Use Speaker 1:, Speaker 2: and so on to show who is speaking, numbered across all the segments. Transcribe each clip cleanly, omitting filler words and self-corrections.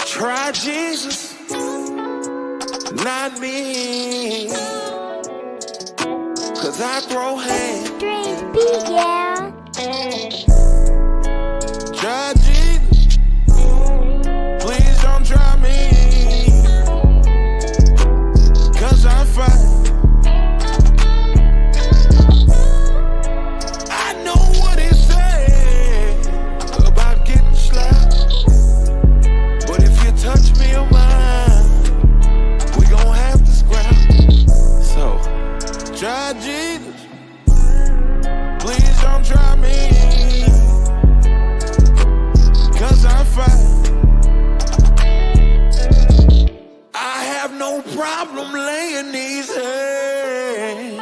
Speaker 1: Try Jesus, not me. Cause I throw hands.
Speaker 2: Dream big, yeah.
Speaker 1: Try Jesus, please don't try me. Cause I fight. I know what he said about getting slapped. But if you touch me or mine, we gon' have to scrap. So, try Jesus, please don't try me. Cause I fight. I have no problem laying these hands.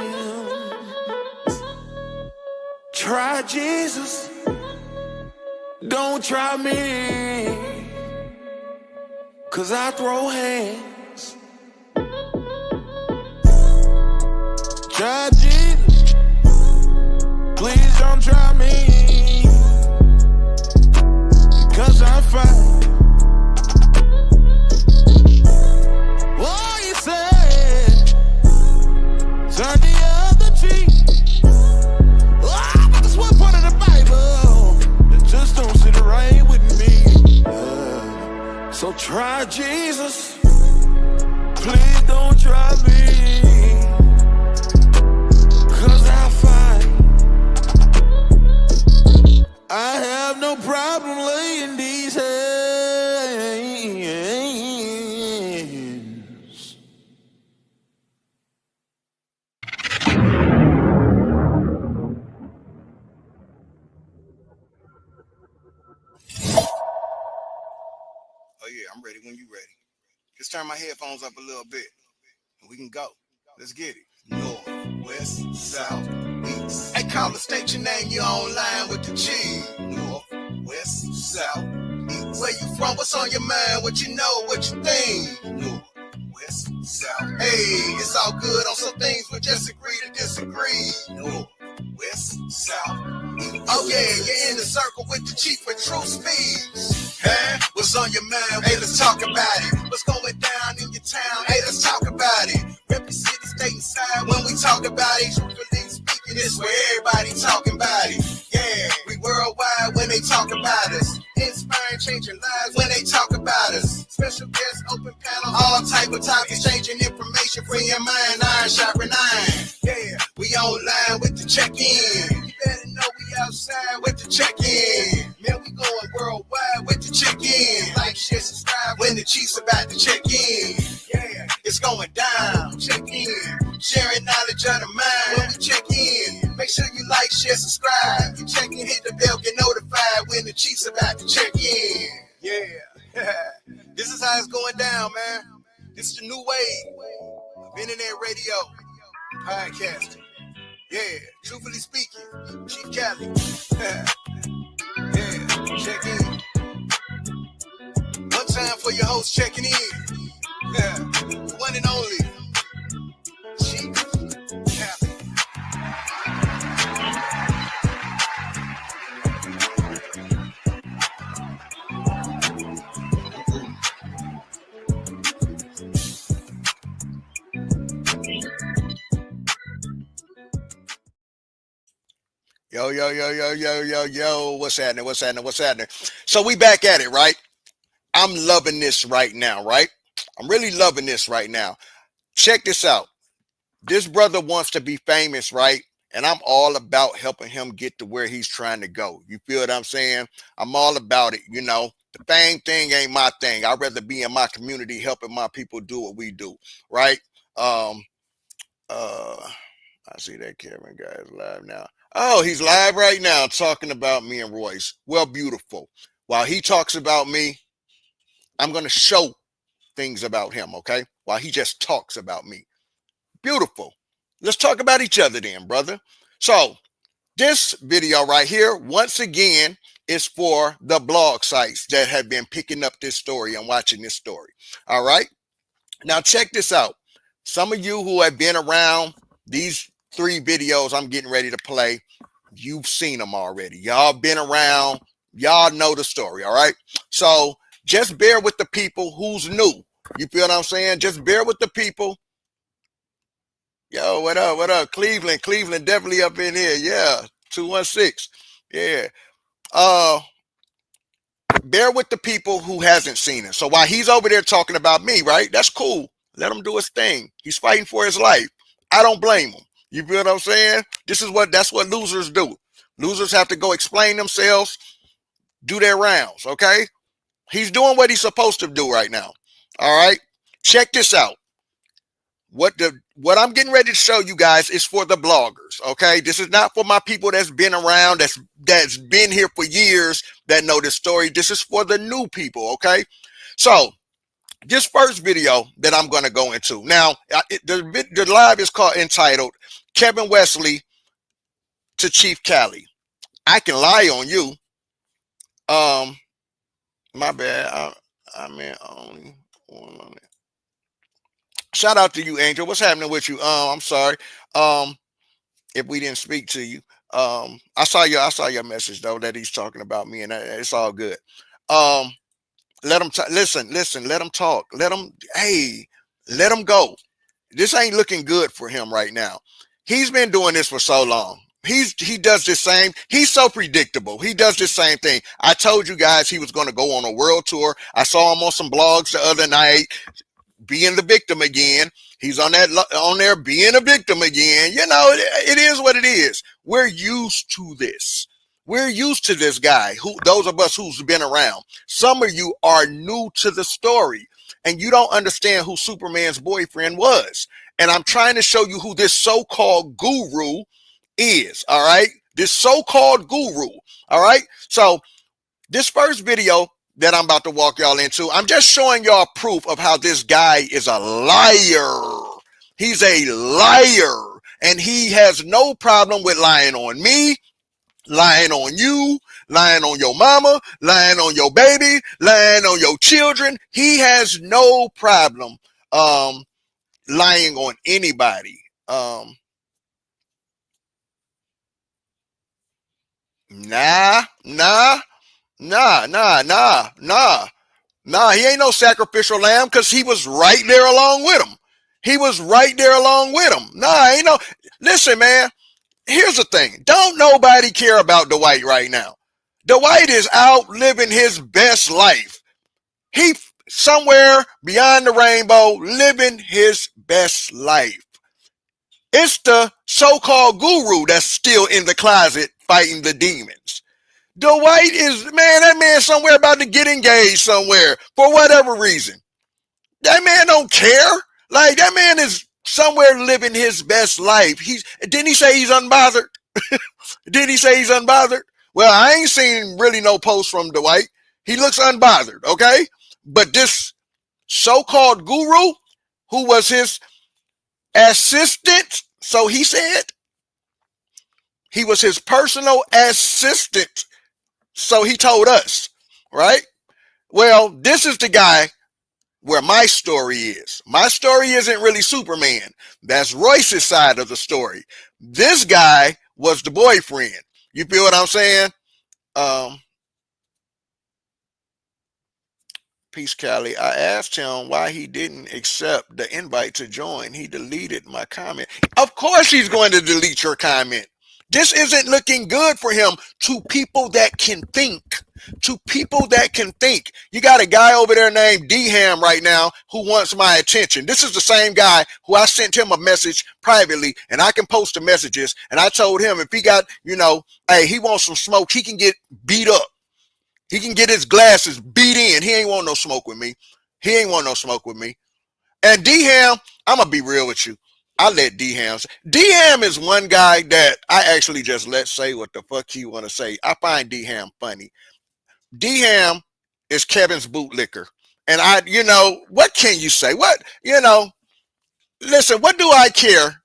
Speaker 1: Try Jesus, don't try me. Cause I throw hands. Try Jesus, please don't try me. Cause I fight. Oh, you said, turn the other cheek. Oh, but that's one part of the Bible that just don't sit right with me. So try Jesus, please don't try me. Cause I fight. I have no problem laying these hands.
Speaker 3: Oh yeah, I'm ready when you ready. Just turn my headphones up a little bit and we can go. Let's get it. North, west, south, east. Hey, call the state your name, you online with the G. North, west, south, east. Where you from? What's on your mind? What you know? What you think? North, west, south. Hey, it's all good on some things, we just agree to disagree. North, west, south, east. Oh yeah, you're in the circle with the chief with true speeds. Hey, what's on your mind? Hey, let's talk about it. What's going down in your town? Hey, let's talk about it. Rep your city, state, and side. When we talk about it, truthfully speaking, it's where everybody talking about it. Yeah, we worldwide when they talk about us. Inspiring, changing lives when they talk about us. Special guests, open panel, all type of topics, changing information for your mind. Iron sharpen iron. Yeah, we online with the check-in. You better know we outside with the check-in. Man, we going worldwide with the check-in. Like, share, subscribe when the Chiefs about to check in. Yeah, it's going down. Check in. Sharing knowledge of the mind when we check in. Make sure you like, share, subscribe. You check in, hit the bell, get notified when the Chiefs about to check in. Yeah. This is how it's going down, man. This is the new wave of internet radio, podcasting. Yeah, truthfully speaking, Chief Cali. Yeah, check in. One time for your host checking in. Yeah, the one and only Chief Cali. Yo. What's happening? So we back at it, right? I'm loving this right now, right? I'm really loving this right now. Check this out. This brother wants to be famous, right? And I'm all about helping him get to where he's trying to go. You feel what I'm saying? I'm all about it, you know. The fame thing ain't my thing. I'd rather be in my community helping my people do what we do, right? I see that Kevin guy is live now. Oh, he's live right now talking about me and Royce. Well, beautiful. While he talks about me, I'm going to show things about him, okay? While he just talks about me. Beautiful. Let's talk about each other then, brother. So, this video right here, once again, is for the blog sites that have been picking up this story and watching this story. All right? Now, check this out. Some of you who have been around these 3 videos I'm getting ready to play, you've seen them already. Y'all been around. Y'all know the story, all right? So Just bear with the people who's new. You feel what I'm saying? Just bear with the people. Yo, what up? What up? Cleveland. Cleveland definitely up in here. Yeah. 216. Yeah. Uh bear with the people who hasn't seen it. So while he's over there talking about me, right? That's cool. Let him do his thing. He's fighting for his life. I don't blame him. You feel what I'm saying? That's what losers do. Losers have to go explain themselves, do their rounds, okay? He's doing what he's supposed to do right now. All right? Check this out. What I'm getting ready to show you guys is for the bloggers, okay? This is not for my people that's been around, that's been here for years, that know this story. This is for the new people, okay? So, this first video that I'm going to go into. Now, the live is entitled Kevin Wesley to Chief Cali. I can lie on you. My bad. I mean, only one on it. Shout out to you, Angel. What's happening with you? I'm sorry. If we didn't speak to you. I saw your message though that he's talking about me, and it's all good. Let him listen, let him talk. Let him go. This ain't looking good for him right now. He's been doing this for so long. He does the same. He's so predictable. He does the same thing. I told you guys he was going to go on a world tour. I saw him on some blogs the other night, being the victim again. He's on there being a victim again. You know, it is what it is. We're used to this. We're used to this guy. Those of us who's been around. Some of you are new to the story, and you don't understand who Superman's boyfriend was. And I'm trying to show you who this so-called guru is. All right, this so-called guru. All right. So this first video that I'm about to walk y'all into, I'm just showing y'all proof of how this guy is a liar. He's a liar, and he has no problem with lying on me, lying on you, lying on your mama, lying on your baby, lying on your children. He has no problem lying on anybody. Nah. He ain't no sacrificial lamb, because he was right there along with him. Ain't no. Listen, man, here's the thing. Don't nobody care about Dwight right now. Dwight is out living his best life. He somewhere beyond the rainbow, living his best life. It's the so-called guru that's still in the closet fighting the demons. Dwight is, that man somewhere about to get engaged somewhere for whatever reason. That man don't care. Like, that man is somewhere living his best life. Didn't he say he's unbothered? Well, I ain't seen really no post from Dwight. He looks unbothered, okay? But this so-called guru, who was his assistant, so he said, he was his personal assistant. So he told us, right? Well, this is the guy where my story is. My story isn't really Superman. That's Royce's side of the story. This guy was the boyfriend. You feel what I'm saying? Peace, Cali. I asked him why he didn't accept the invite to join. He deleted my comment. Of course he's going to delete your comment. This isn't looking good for him. To people that can think. You got a guy over there named D-Ham right now who wants my attention. This is the same guy who I sent him a message privately, and I can post the messages. And I told him if he got, hey, he wants some smoke, he can get beat up. He can get his glasses beat in. He ain't want no smoke with me. And D-Ham, I'm going to be real with you. I let D-Ham say. D-Ham is one guy that I actually just let say what the fuck he want to say. I find D-Ham funny. D-Ham is Kevin's bootlicker. And what can you say? Listen, what do I care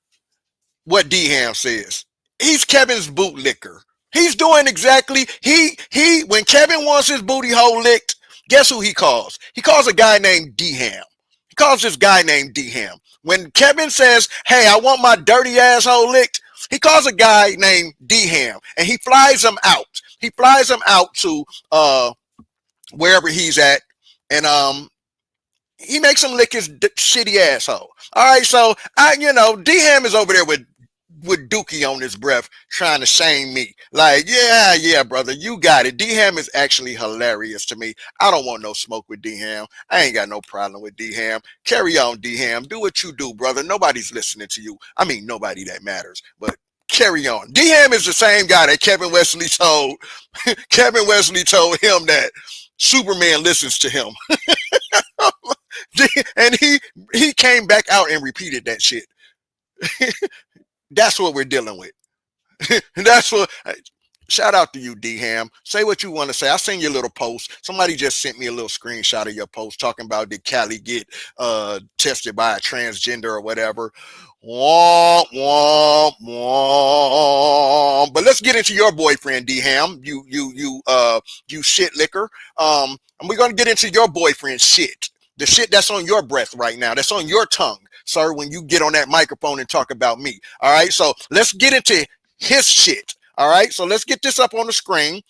Speaker 3: what D-Ham says? He's Kevin's bootlicker. He's doing exactly, when Kevin wants his booty hole licked, guess who he calls? He calls a guy named D-Ham. He calls this guy named D-Ham. When Kevin says, hey, I want my dirty asshole licked, he calls a guy named D-Ham, and he flies him out. He flies him out to wherever he's at, and he makes him lick his shitty asshole. All right, so D-Ham is over there with Dookie on his breath trying to shame me. Like, yeah, brother, you got it. D-Ham is actually hilarious to me. I don't want no smoke with D-Ham. I ain't got no problem with D-Ham. Carry on, D-Ham. Do what you do, brother. Nobody's listening to you. I mean, nobody that matters, but carry on. D-Ham is the same guy that Kevin Wesley told him that Superman listens to him. And he came back out and repeated that shit. That's what we're dealing with. That's what. Shout out to you, D-Ham. Say what you want to say. I seen your little post. Somebody just sent me a little screenshot of your post talking about did Cali get tested by a transgender or whatever. Womp, womp, womp. But let's get into your boyfriend, D-Ham. You shit liquor. And we're gonna get into your boyfriend shit. The shit that's on your breath right now, that's on your tongue, sir, when you get on that microphone and talk about me. All right, so let's get into his shit. All right, so let's get this up on the screen.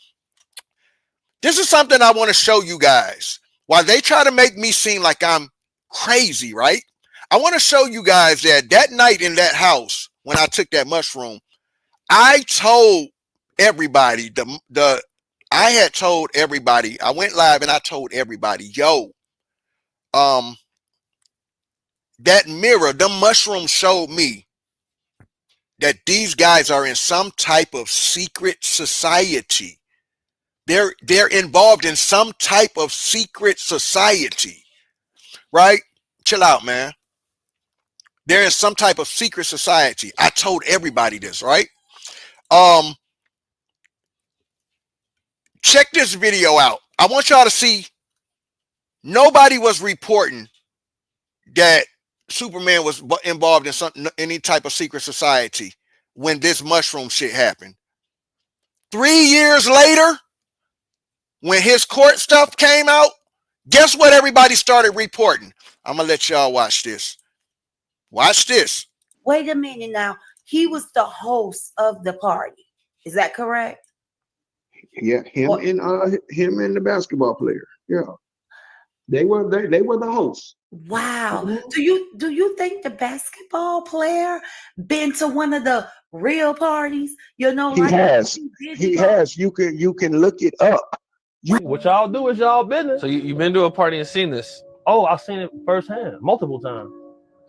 Speaker 3: This is something I want to show you guys. While they try to make me seem like I'm crazy, right? I want to show you guys that night in that house when I took that mushroom, I told everybody, I had told everybody, I went live and I told everybody, yo, that mirror, the mushroom showed me that these guys are in some type of secret society. They're involved in some type of secret society, right? Chill out, man. They're in some type of secret society. I told everybody this, right? Check this video out. I want y'all to see. Nobody was reporting that Superman was involved in any type of secret society when this mushroom shit happened. 3 years later, when his court stuff came out, guess what everybody started reporting? I'm going to let y'all watch this. Watch this.
Speaker 4: Wait a minute now. He was the host of the party. Is that correct?
Speaker 5: Yeah, him and the basketball player. Yeah. They were the hosts.
Speaker 4: Wow. Mm-hmm. Do you think the basketball player been to one of the real parties? You know,
Speaker 5: he has. He has. You can look it up.
Speaker 6: What y'all do is y'all business.
Speaker 7: So you've been to a party and seen this?
Speaker 6: Oh, I've seen it firsthand, multiple times.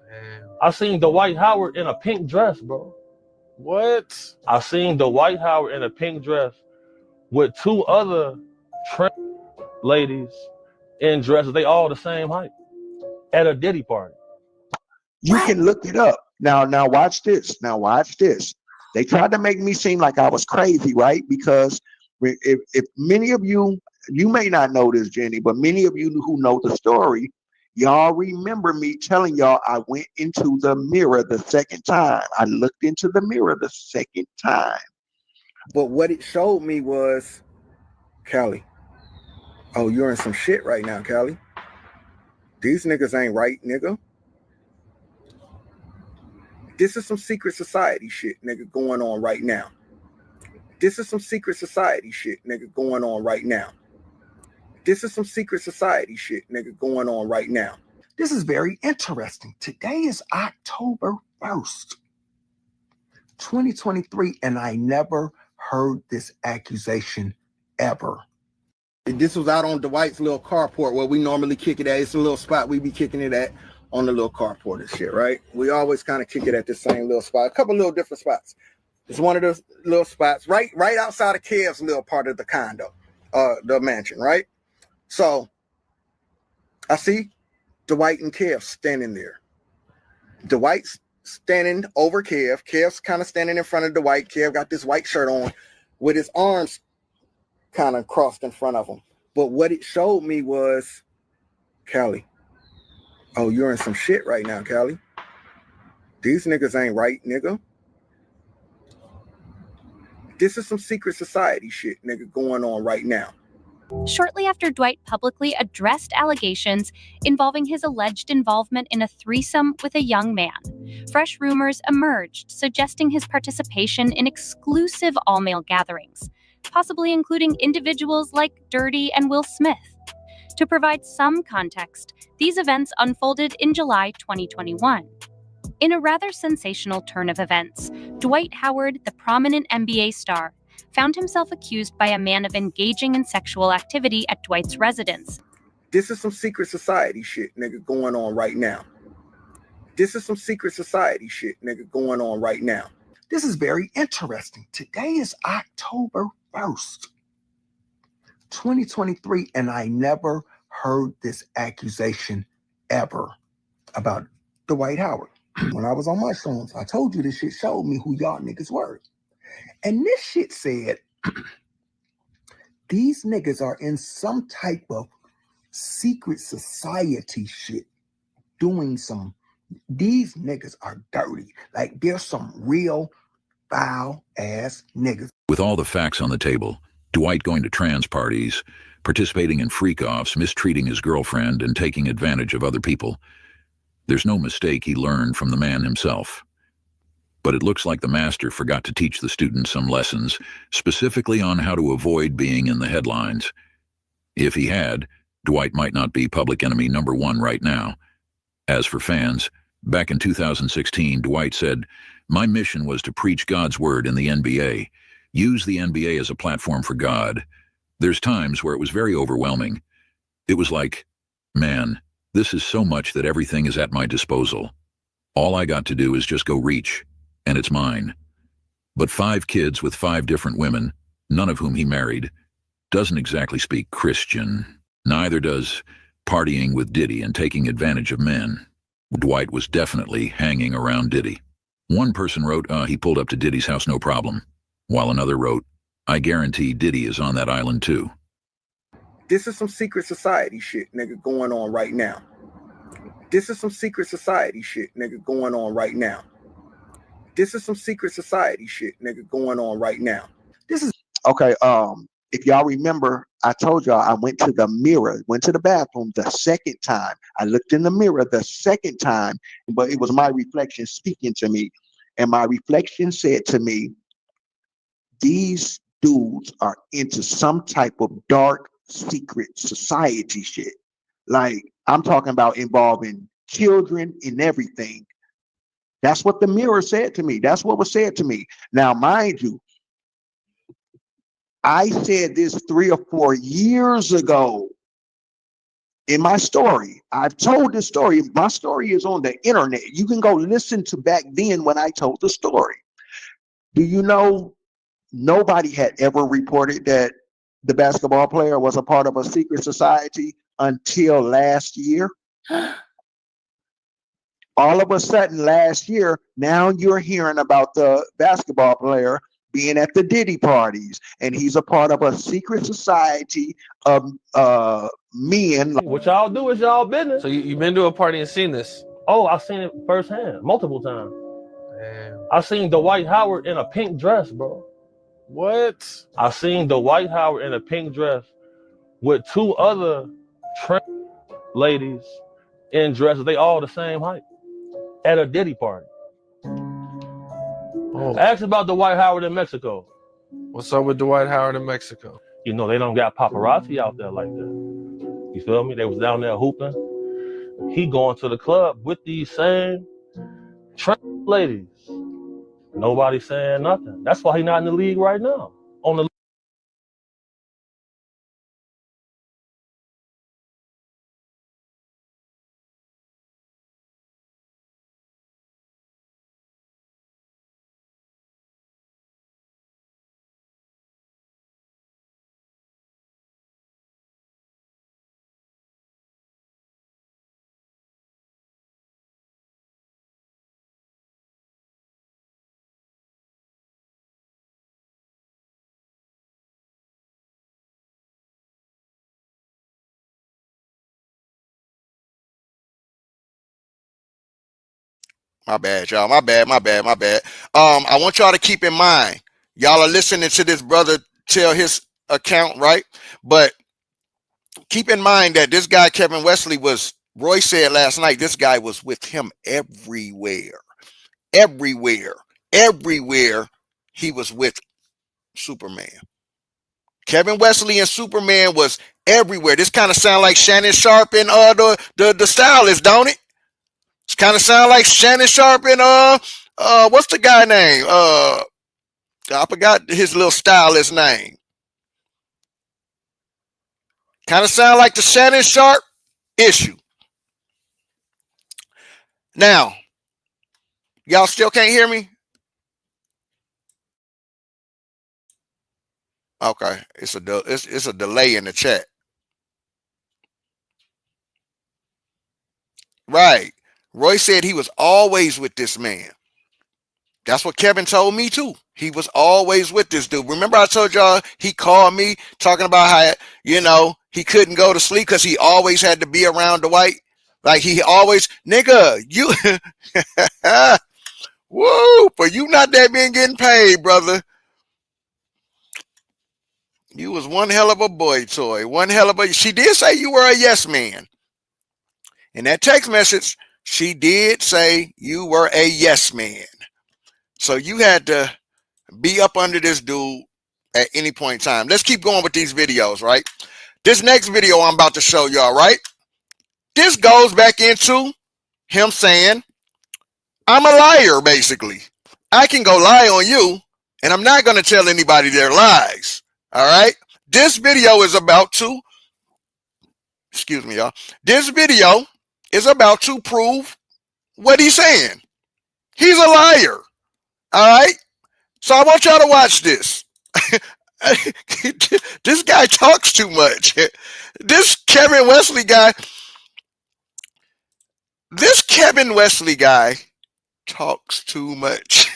Speaker 6: Damn. I've seen Dwight Howard in a pink dress, bro.
Speaker 7: What?
Speaker 6: I've seen Dwight Howard in a pink dress with 2 other ladies in dresses. They all the same height at a Diddy party.
Speaker 5: You can look it up. Now watch this. Now watch this. They tried to make me seem like I was crazy, right? Because if many of you may not know this, Jenny, but many of you who know the story, y'all remember me telling y'all I went into the mirror the second time. I looked into the mirror the second time. But what it showed me was, Cali, oh, you're in some shit right now, Cali. These niggas ain't right, nigga. This is some secret society shit, nigga, going on right now. This is some secret society shit, nigga, going on right now. This is some secret society shit, nigga, going on right now. This is very interesting. Today is October 1st, 2023, and I never heard this accusation ever. This was out on Dwight's little carport where we normally kick it at. It's a little spot we be kicking it at on the little carport and shit, right? We always kind of kick it at the same little spot, a couple little different spots. It's one of those little spots right outside of Kev's little part of the condo, the mansion, right? So I see Dwight and Kev standing there. Dwight's standing over Kev. Kev's kind of standing in front of Dwight. Kev got this white shirt on with his arms kind of crossed in front of him. But what it showed me was, Cali, oh, you're in some shit right now, Cali. These niggas ain't right, nigga. This is some secret society shit, nigga, going on right now.
Speaker 8: Shortly after Dwight publicly addressed allegations involving his alleged involvement in a threesome with a young man, fresh rumors emerged suggesting his participation in exclusive all-male gatherings, possibly including individuals like Dirty and Will Smith. To provide some context, these events unfolded in July 2021. In a rather sensational turn of events, Dwight Howard, the prominent NBA star, found himself accused by a man of engaging in sexual activity at Dwight's residence.
Speaker 5: This is some secret society shit, nigga, going on right now. This is some secret society shit, nigga, going on right now. This is very interesting. Today is October 1st, 2023, and I never heard this accusation ever about Dwight Howard. When I was on mushrooms, I told you this shit showed me who y'all niggas were. And this shit said, these niggas are in some type of secret society shit, doing some, these niggas are dirty. Like, there's some real foul ass niggas.
Speaker 9: With all the facts on the table, Dwight going to trans parties, participating in freak-offs, mistreating his girlfriend, and taking advantage of other people, there's no mistake he learned from the man himself. But it looks like the master forgot to teach the students some lessons, specifically on how to avoid being in the headlines. If he had, Dwight might not be public enemy number one right now. As for fans, back in 2016, Dwight said, "My mission was to preach God's word in the NBA, use the NBA as a platform for God. There's times where it was very overwhelming. It was like, man, this is so much that everything is at my disposal. All I got to do is just go reach, and it's mine." But 5 kids with 5 different women, none of whom he married, doesn't exactly speak Christian. Neither does partying with Diddy and taking advantage of men. Dwight was definitely hanging around Diddy. One person wrote, he pulled up to Diddy's house no problem, while another wrote, I guarantee Diddy is on that island too.
Speaker 5: This is some secret society shit, nigga, going on right now. This is some secret society shit, nigga, going on right now. This is some secret society shit, nigga, going on right now. This is okay. If y'all remember, I told y'all I went to the mirror, went to the bathroom the second time. I looked in the mirror the second time, but it was my reflection speaking to me. And my reflection said to me, these dudes are into some type of dark secret society shit. Like, I'm talking about involving children and everything. That's what the mirror said to me. That's what was said to me. Now, mind you, I said this 3 or 4 years ago in my story. I've told this story. My story is on the internet. You can go listen to back then when I told the story. Do you know nobody had ever reported that the basketball player was a part of a secret society until last year? All of a sudden last year, now you're hearing about the basketball player being at the Diddy parties, and he's a part of a secret society of men.
Speaker 6: What y'all do is y'all business.
Speaker 7: So you've been to a party and seen this?
Speaker 6: Oh, I've seen it firsthand, multiple times.
Speaker 7: Damn.
Speaker 6: I've seen Dwight Howard in a pink dress, bro.
Speaker 7: What?
Speaker 6: I've seen Dwight Howard in a pink dress with 2 other ladies in dresses. They all the same height at a Diddy party.
Speaker 7: Oh.
Speaker 6: Ask about Dwight Howard in Mexico.
Speaker 7: What's up with Dwight Howard in Mexico?
Speaker 6: You know, they don't got paparazzi out there like that. You feel me? They was down there hooping. He going to the club with these same ladies. Nobody saying nothing. That's why he not in the league right now. On the
Speaker 3: My bad, y'all. My bad. I want y'all to keep in mind, y'all are listening to this brother tell his account, right? But keep in mind that this guy, Kevin Wesley, Roy said last night, this guy was with him everywhere. Everywhere he was with Superman. Kevin Wesley and Superman was everywhere. This kind of sound like Shannon Sharp and the stylist, don't it? It's kind of sound like Shannon Sharp and what's the guy name? I forgot his little stylist name. Kind of sound like the Shannon Sharp issue. Now, y'all still can't hear me? Okay, it's a delay in the chat. Right. Roy said he was always with this man. That's what Kevin told me too. He was always with this dude. Remember I told y'all he called me talking about how, he couldn't go to sleep because he always had to be around Dwight. Like he always, nigga, you, woo, for you not that being getting paid, brother. You was one hell of a boy toy. She did say you were a yes man. In that text message, she did say you were a yes man. So you had to be up under this dude at any point in time. Let's keep going with these videos, right? This next video I'm about to show y'all, right? This goes back into him saying, I'm a liar, basically. I can go lie on you, and I'm not going to tell anybody their lies. All right? This video is about to, excuse me, y'all. This video is about to prove what he's saying. He's a liar. All right? So I want y'all to watch this. This guy talks too much. This Kevin Wesley guy talks too much.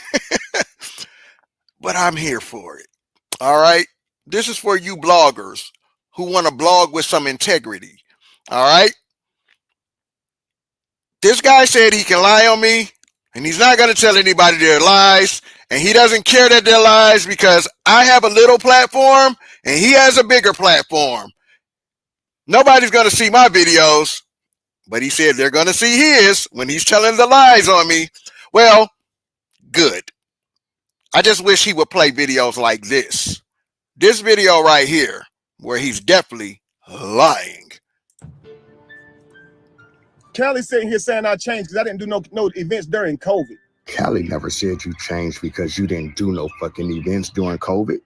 Speaker 3: But I'm here for it. All right? This is for you bloggers who want to blog with some integrity. All right? This guy said he can lie on me, and he's not going to tell anybody their lies, and he doesn't care that they're lies because I have a little platform, and he has a bigger platform. Nobody's going to see my videos, but he said they're going to see his when he's telling the lies on me. Well, good. I just wish he would play videos like this. This video right here, where he's definitely lying.
Speaker 10: Cali sitting here saying I changed because I didn't do no events during COVID.
Speaker 5: Cali never said you changed because you didn't do no fucking events during COVID.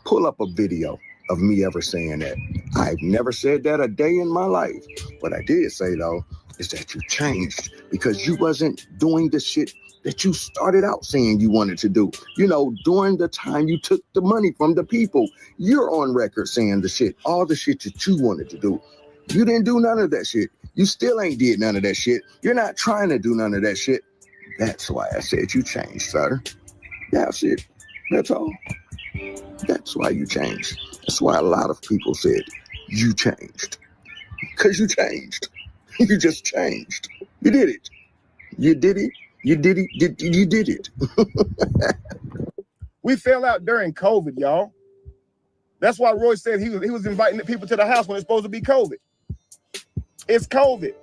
Speaker 5: Pull up a video of me ever saying that. I've never said that a day in my life. What I did say, though, is that you changed because you wasn't doing the shit that you started out saying you wanted to do. During the time you took the money from the people, you're on record saying all the shit that you wanted to do. You didn't do none of that shit. You still ain't did none of that shit. You're not trying to do none of that shit. That's why I said you changed, sir. That's it. That's all. That's why you changed. That's why a lot of people said you changed. Because you changed. You just changed. You did it. You did it. You did it. You did it.
Speaker 10: We fell out during COVID, y'all. That's why Roy said he was inviting the people to the house when it's supposed to be COVID. It's COVID.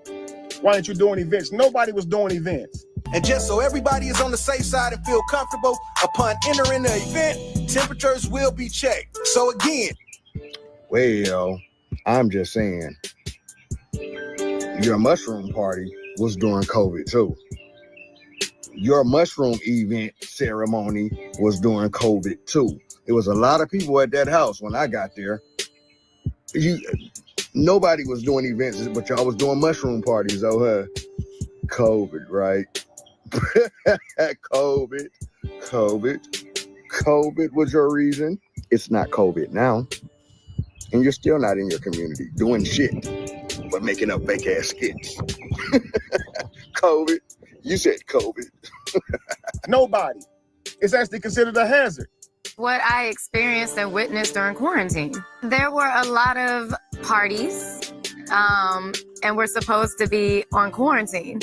Speaker 10: Why aren't you doing events? Nobody was doing events.
Speaker 3: And just so everybody is on the safe side and feel comfortable, upon entering the event, temperatures will be checked. So again,
Speaker 5: Well, I'm just saying, your mushroom party was during COVID too. Your mushroom event ceremony was during COVID too. There was a lot of people at that house when I got there. Nobody was doing events, but y'all was doing mushroom parties, huh? COVID, right? COVID was your reason. It's not COVID now. And you're still not in your community doing shit, but making up fake ass skits. COVID. You said COVID.
Speaker 10: Nobody. It's actually considered a hazard.
Speaker 11: What I experienced and witnessed during quarantine, there were a lot of parties, and we're supposed to be on quarantine.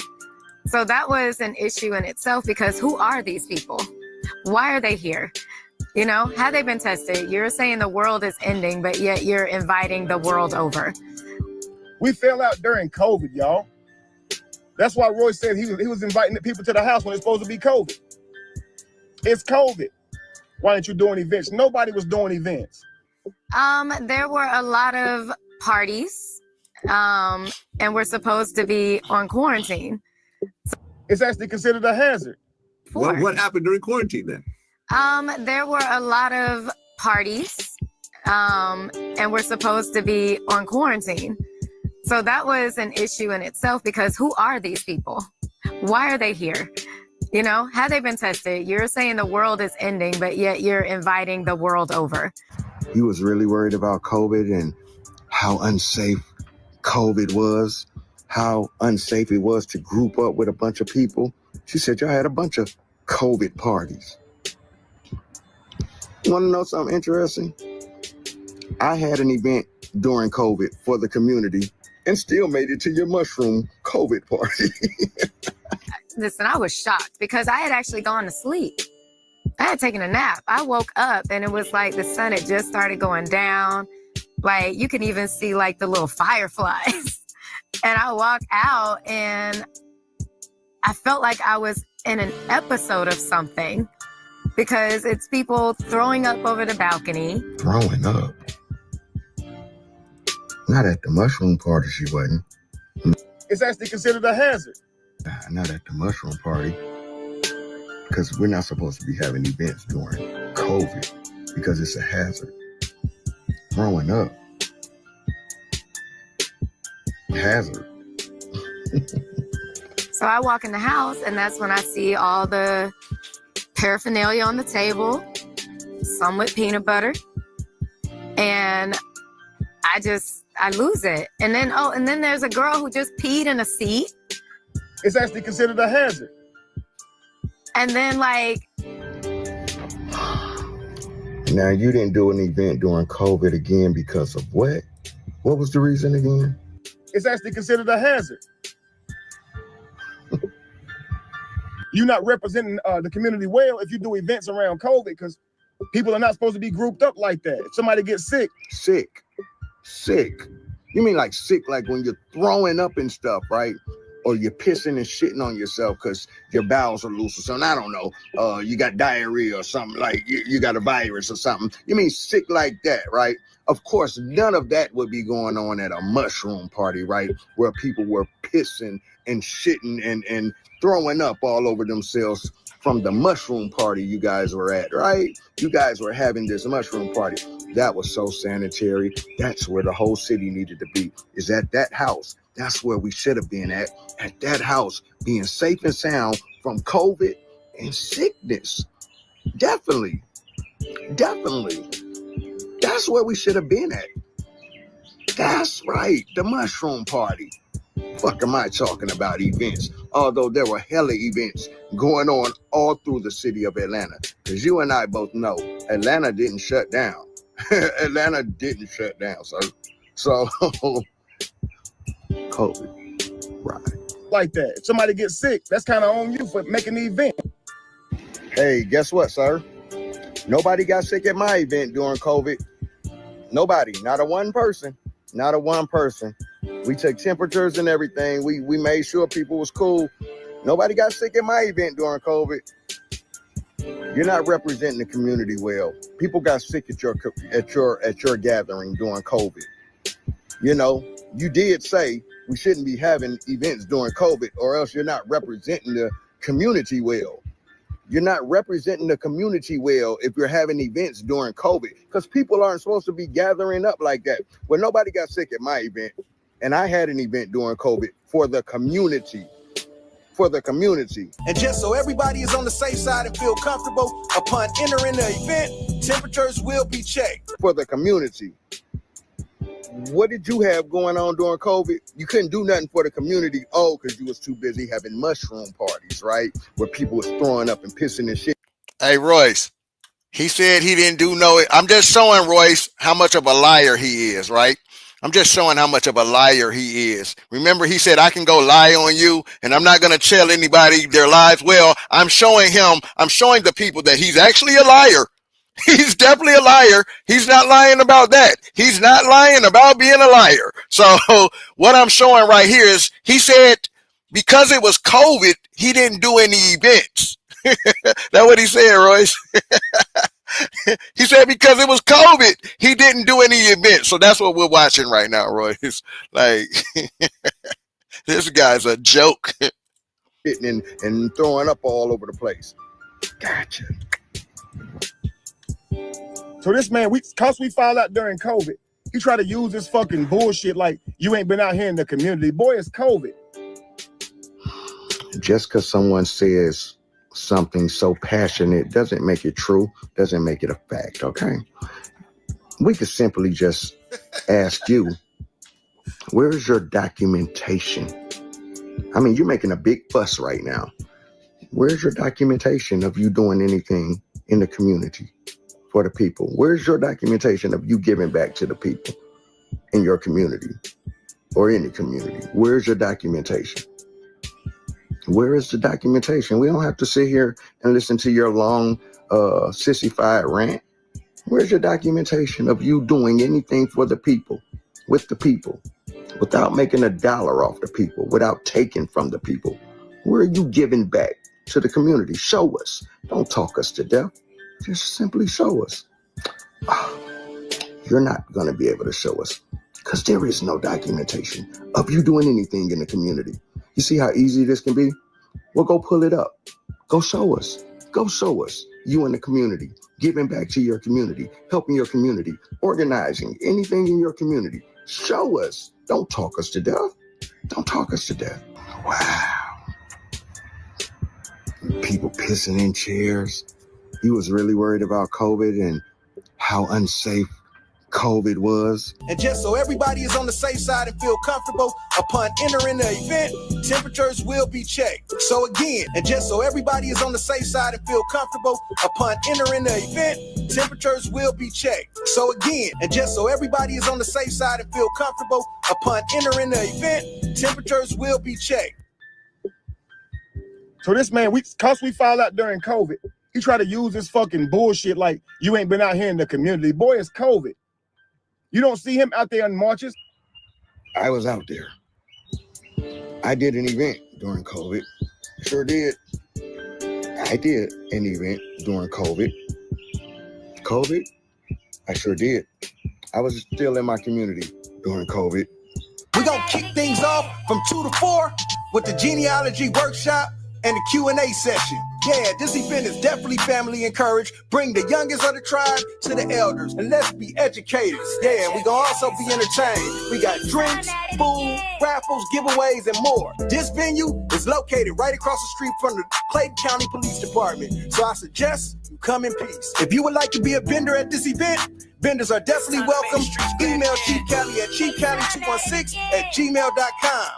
Speaker 11: So that was an issue in itself because who are these people? Why are they here? Had they been tested? You're saying the world is ending, but yet you're inviting the world over.
Speaker 10: We fell out during COVID, y'all. That's why Roy said he was inviting the people to the house when it's supposed to be COVID. It's COVID. Why aren't you doing events? Nobody was doing events.
Speaker 11: There were a lot of parties, and we're supposed to be on quarantine.
Speaker 10: It's actually considered a hazard.
Speaker 12: What happened during quarantine then?
Speaker 11: There were a lot of parties, and we're supposed to be on quarantine. So that was an issue in itself, because who are these people? Why are they here? You know, had they been tested? You're saying the world is ending, but yet you're inviting the world over.
Speaker 5: He was really worried about COVID and how unsafe COVID was, how unsafe it was to group up with a bunch of people. She said, y'all had a bunch of COVID parties. You want to know something interesting? I had an event during COVID for the community and still made it to your mushroom COVID party.
Speaker 11: Listen, I was shocked because I had actually gone to sleep. I had taken a nap. I woke up and it was like the sun had just started going down. Like you can even see like the little fireflies. And I walked out and I felt like I was in an episode of something, because it's people throwing up over the balcony.
Speaker 5: Throwing up? Not at the mushroom party, she wasn't.
Speaker 10: It's actually considered a hazard.
Speaker 5: Not at the mushroom party. Because we're not supposed to be having events during COVID because it's a hazard. Throwing up. Hazard.
Speaker 11: So I walk in the house and that's when I see all the paraphernalia on the table, some with peanut butter. And I lose it. And then there's a girl who just peed in a seat.
Speaker 10: It's actually considered a hazard.
Speaker 11: And then
Speaker 5: Now, you didn't do an event during COVID again because of what? What was the reason again?
Speaker 10: It's actually considered a hazard. You're not representing the community well if you do events around COVID, because people are not supposed to be grouped up like that. If somebody gets sick.
Speaker 5: Sick. You mean like sick, like when you're throwing up and stuff, right? Or you're pissing and shitting on yourself because your bowels are loose or something. I don't know. You got diarrhea or something, like you got a virus or something. You mean sick like that, right? Of course, none of that would be going on at a mushroom party, right? Where people were pissing and shitting and throwing up all over themselves from the mushroom party you guys were at, right? You guys were having this mushroom party. That was so sanitary. That's where the whole city needed to be, is at that house. That's where we should have been at that house, being safe and sound from COVID and sickness. Definitely. That's where we should have been at. That's right, the mushroom party. Fuck am I talking about events? Although there were hella events going on all through the city of Atlanta. Because you and I both know Atlanta didn't shut down. Atlanta didn't shut down, sir. So, COVID, right.
Speaker 10: Like that. If somebody gets sick, that's kind of on you for making the event.
Speaker 5: Hey, guess what, sir? Nobody got sick at my event during COVID. Nobody, not a one person. We took temperatures and everything. We made sure people was cool. Nobody got sick at my event during COVID. You're not representing the community well. People got sick at your gathering during COVID. You know, you did say we shouldn't be having events during COVID, or else you're not representing the community well. You're not representing the community well if you're having events during COVID, because people aren't supposed to be gathering up like that. Well, nobody got sick at my event, and I had an event during COVID for the community.
Speaker 3: And just so everybody is on the safe side and feel comfortable, upon entering the event, temperatures will be checked.
Speaker 5: For the community. What did you have going on during COVID? You couldn't do nothing for the community. Oh, because you was too busy having mushroom parties, right? Where people was throwing up and pissing and shit.
Speaker 3: Hey, Royce, he said he didn't do no. I'm just showing Royce how much of a liar he is, right? I'm just showing how much of a liar he is. Remember, he said, I can go lie on you and I'm not going to tell anybody their lies. Well, I'm showing the people that he's actually a liar. He's definitely a liar. He's not lying about that. He's not lying about being a liar. So what I'm showing right here is he said because it was COVID, he didn't do any events. That's what he said, Royce. He said because it was COVID, he didn't do any events. So that's what we're watching right now, Roy. It's like this guy's a joke.
Speaker 5: and throwing up all over the place. Gotcha.
Speaker 10: So this man, cause we found out during COVID, he tried to use this fucking bullshit like you ain't been out here in the community. Boy, it's COVID.
Speaker 5: Just because someone says something so passionate doesn't make it true, doesn't make it a fact, okay? We could simply just ask you, where's your documentation? I mean, you're making a big fuss right now. Where's your documentation of you doing anything in the community for the people? Where's your documentation of you giving back to the people in your community or any community? Where's your documentation? Where is the documentation? We don't have to sit here and listen to your long, sissified rant. Where's your documentation of you doing anything for the people, with the people, without making a dollar off the people, without taking from the people? Where are you giving back to the community? Show us. Don't talk us to death. Just simply show us. You're not going to be able to show us because there is no documentation of you doing anything in the community. You see how easy this can be? Well, go pull it up. Go show us. Go show us you in the community, giving back to your community, helping your community, organizing anything in your community. Show us. Don't talk us to death. Don't talk us to death. Wow. People pissing in chairs. He was really worried about COVID and how unsafe COVID was.
Speaker 3: And just so everybody is on the safe side and feel comfortable, upon entering the event, temperatures will be checked. So again, and just so everybody is on the safe side and feel comfortable, upon entering the event, temperatures will be checked. So again, and just so everybody is on the safe side and feel comfortable, upon entering the event, temperatures will be checked.
Speaker 10: So this man, cause we found out during COVID, he tried to use this fucking bullshit like you ain't been out here in the community. Boy, it's COVID. You don't see him out there in marches?
Speaker 5: I was out there. I did an event during COVID. Sure did. I did an event during COVID. COVID? I sure did. I was still in my community during COVID.
Speaker 3: We're going to kick things off from 2 to 4 with the genealogy workshop and the Q&A session. Yeah, this event is definitely family encouraged. Bring the youngest of the tribe to the elders and let's be educators. Yeah, we're going to also be entertained. We got drinks, food, raffles, giveaways, and more. This venue is located right across the street from the Clayton County Police Department. So I suggest you come in peace. If you would like to be a vendor at this event, vendors are definitely welcome. Email Chief Cali at chiefcali216@gmail.com.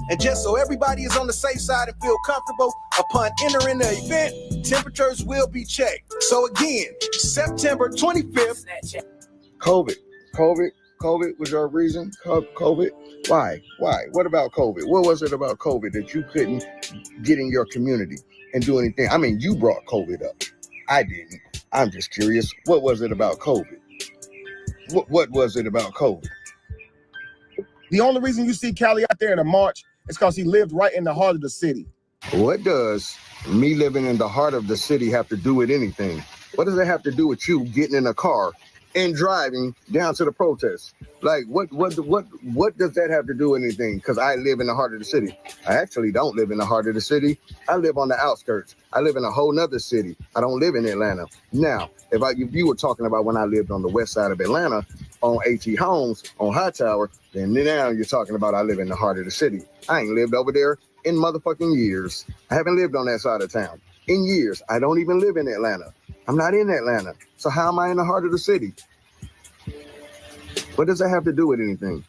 Speaker 3: And just so everybody is on the safe side and feel comfortable, upon entering the event, temperatures will be checked. So again, September 25th.
Speaker 5: COVID was your reason? COVID? Why? What about COVID? What was it about COVID that you couldn't get in your community and do anything? I mean, you brought COVID up. I didn't. I'm just curious. What was it about COVID? What was it about COVID?
Speaker 10: The only reason you see Cali out there in a march is because he lived right in the heart of the city.
Speaker 5: What does me living in the heart of the city have to do with anything? What does it have to do with you getting in a car and driving down to the protest? Like, what does that have to do with anything? Because I live in the heart of the city. I actually don't live in the heart of the city. I live on the outskirts. I live in a whole nother city. I don't live in Atlanta. Now, if you were talking about when I lived on the west side of Atlanta, on AT Homes, on Hightower, then now you're talking about I live in the heart of the city. I ain't lived over there in motherfucking years. I haven't lived on that side of town in years. I don't even live in Atlanta. I'm not in Atlanta. So how am I in the heart of the city? What does that have to do with anything?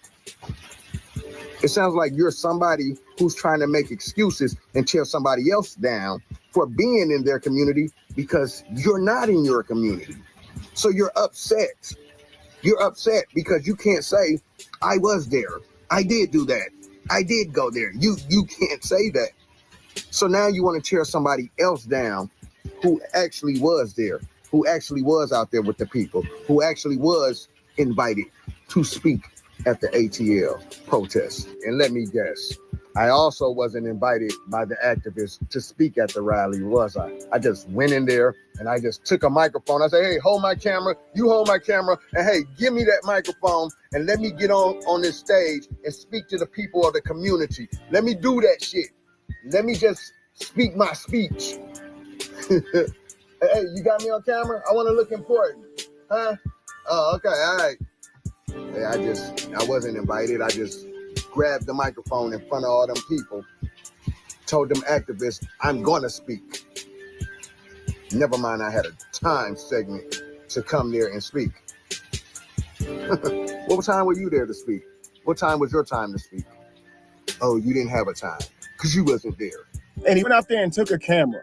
Speaker 5: It sounds like you're somebody who's trying to make excuses and tear somebody else down for being in their community because you're not in your community. So you're upset. You're upset because you can't say, I was there. I did do that. I did go there. You can't say that. So now you want to tear somebody else down who actually was there, who actually was out there with the people, who actually was invited to speak at the ATL protest. And let me guess, I also wasn't invited by the activists to speak at the rally, was I? I just went in there and I just took a microphone. I said, hey, hold my camera, you hold my camera, and hey, give me that microphone and let me get on this stage and speak to the people of the community. Let me do that shit. Let me just speak my speech. Hey, you got me on camera? I want to look important. Huh? Oh, okay, all right. Hey, I wasn't invited. I just grabbed the microphone in front of all them people, told them activists, I'm gonna speak. Never mind, I had a time segment to come there and speak. What time were you there to speak? What time was your time to speak? Oh, you didn't have a time, because you wasn't there.
Speaker 10: And he went out there and took a camera.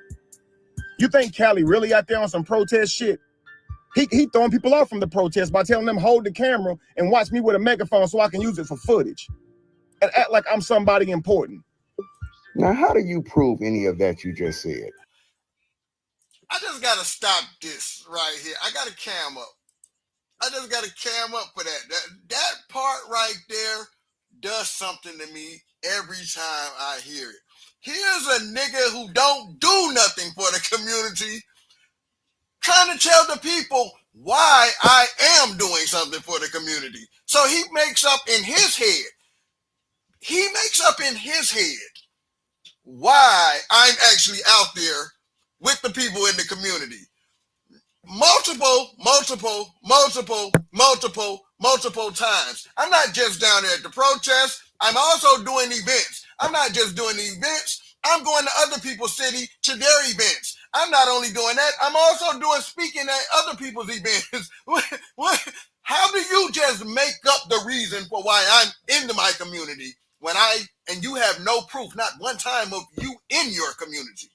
Speaker 10: You think Cali really out there on some protest shit? He throwing people off from the protest by telling them hold the camera and watch me with a megaphone so I can use it for footage. And act like I'm somebody important.
Speaker 5: Now, how do you prove any of that you just said?
Speaker 3: I just gotta stop this right here. I got a cam up. I just got a cam up for that. That part right there does something to me every time I hear it. Here's a nigga who don't do nothing for the community, trying to tell the people why I am doing something for the community. So he makes up in his head. Why I'm actually out there with the people in the community. Multiple times. I'm not just down there at the protest. I'm also doing events. I'm not just doing the events. I'm going to other people's city to their events. I'm not only doing that, I'm also doing speaking at other people's events. How do you just make up the reason for why I'm into my community when and you have no proof, not one time of you in your community?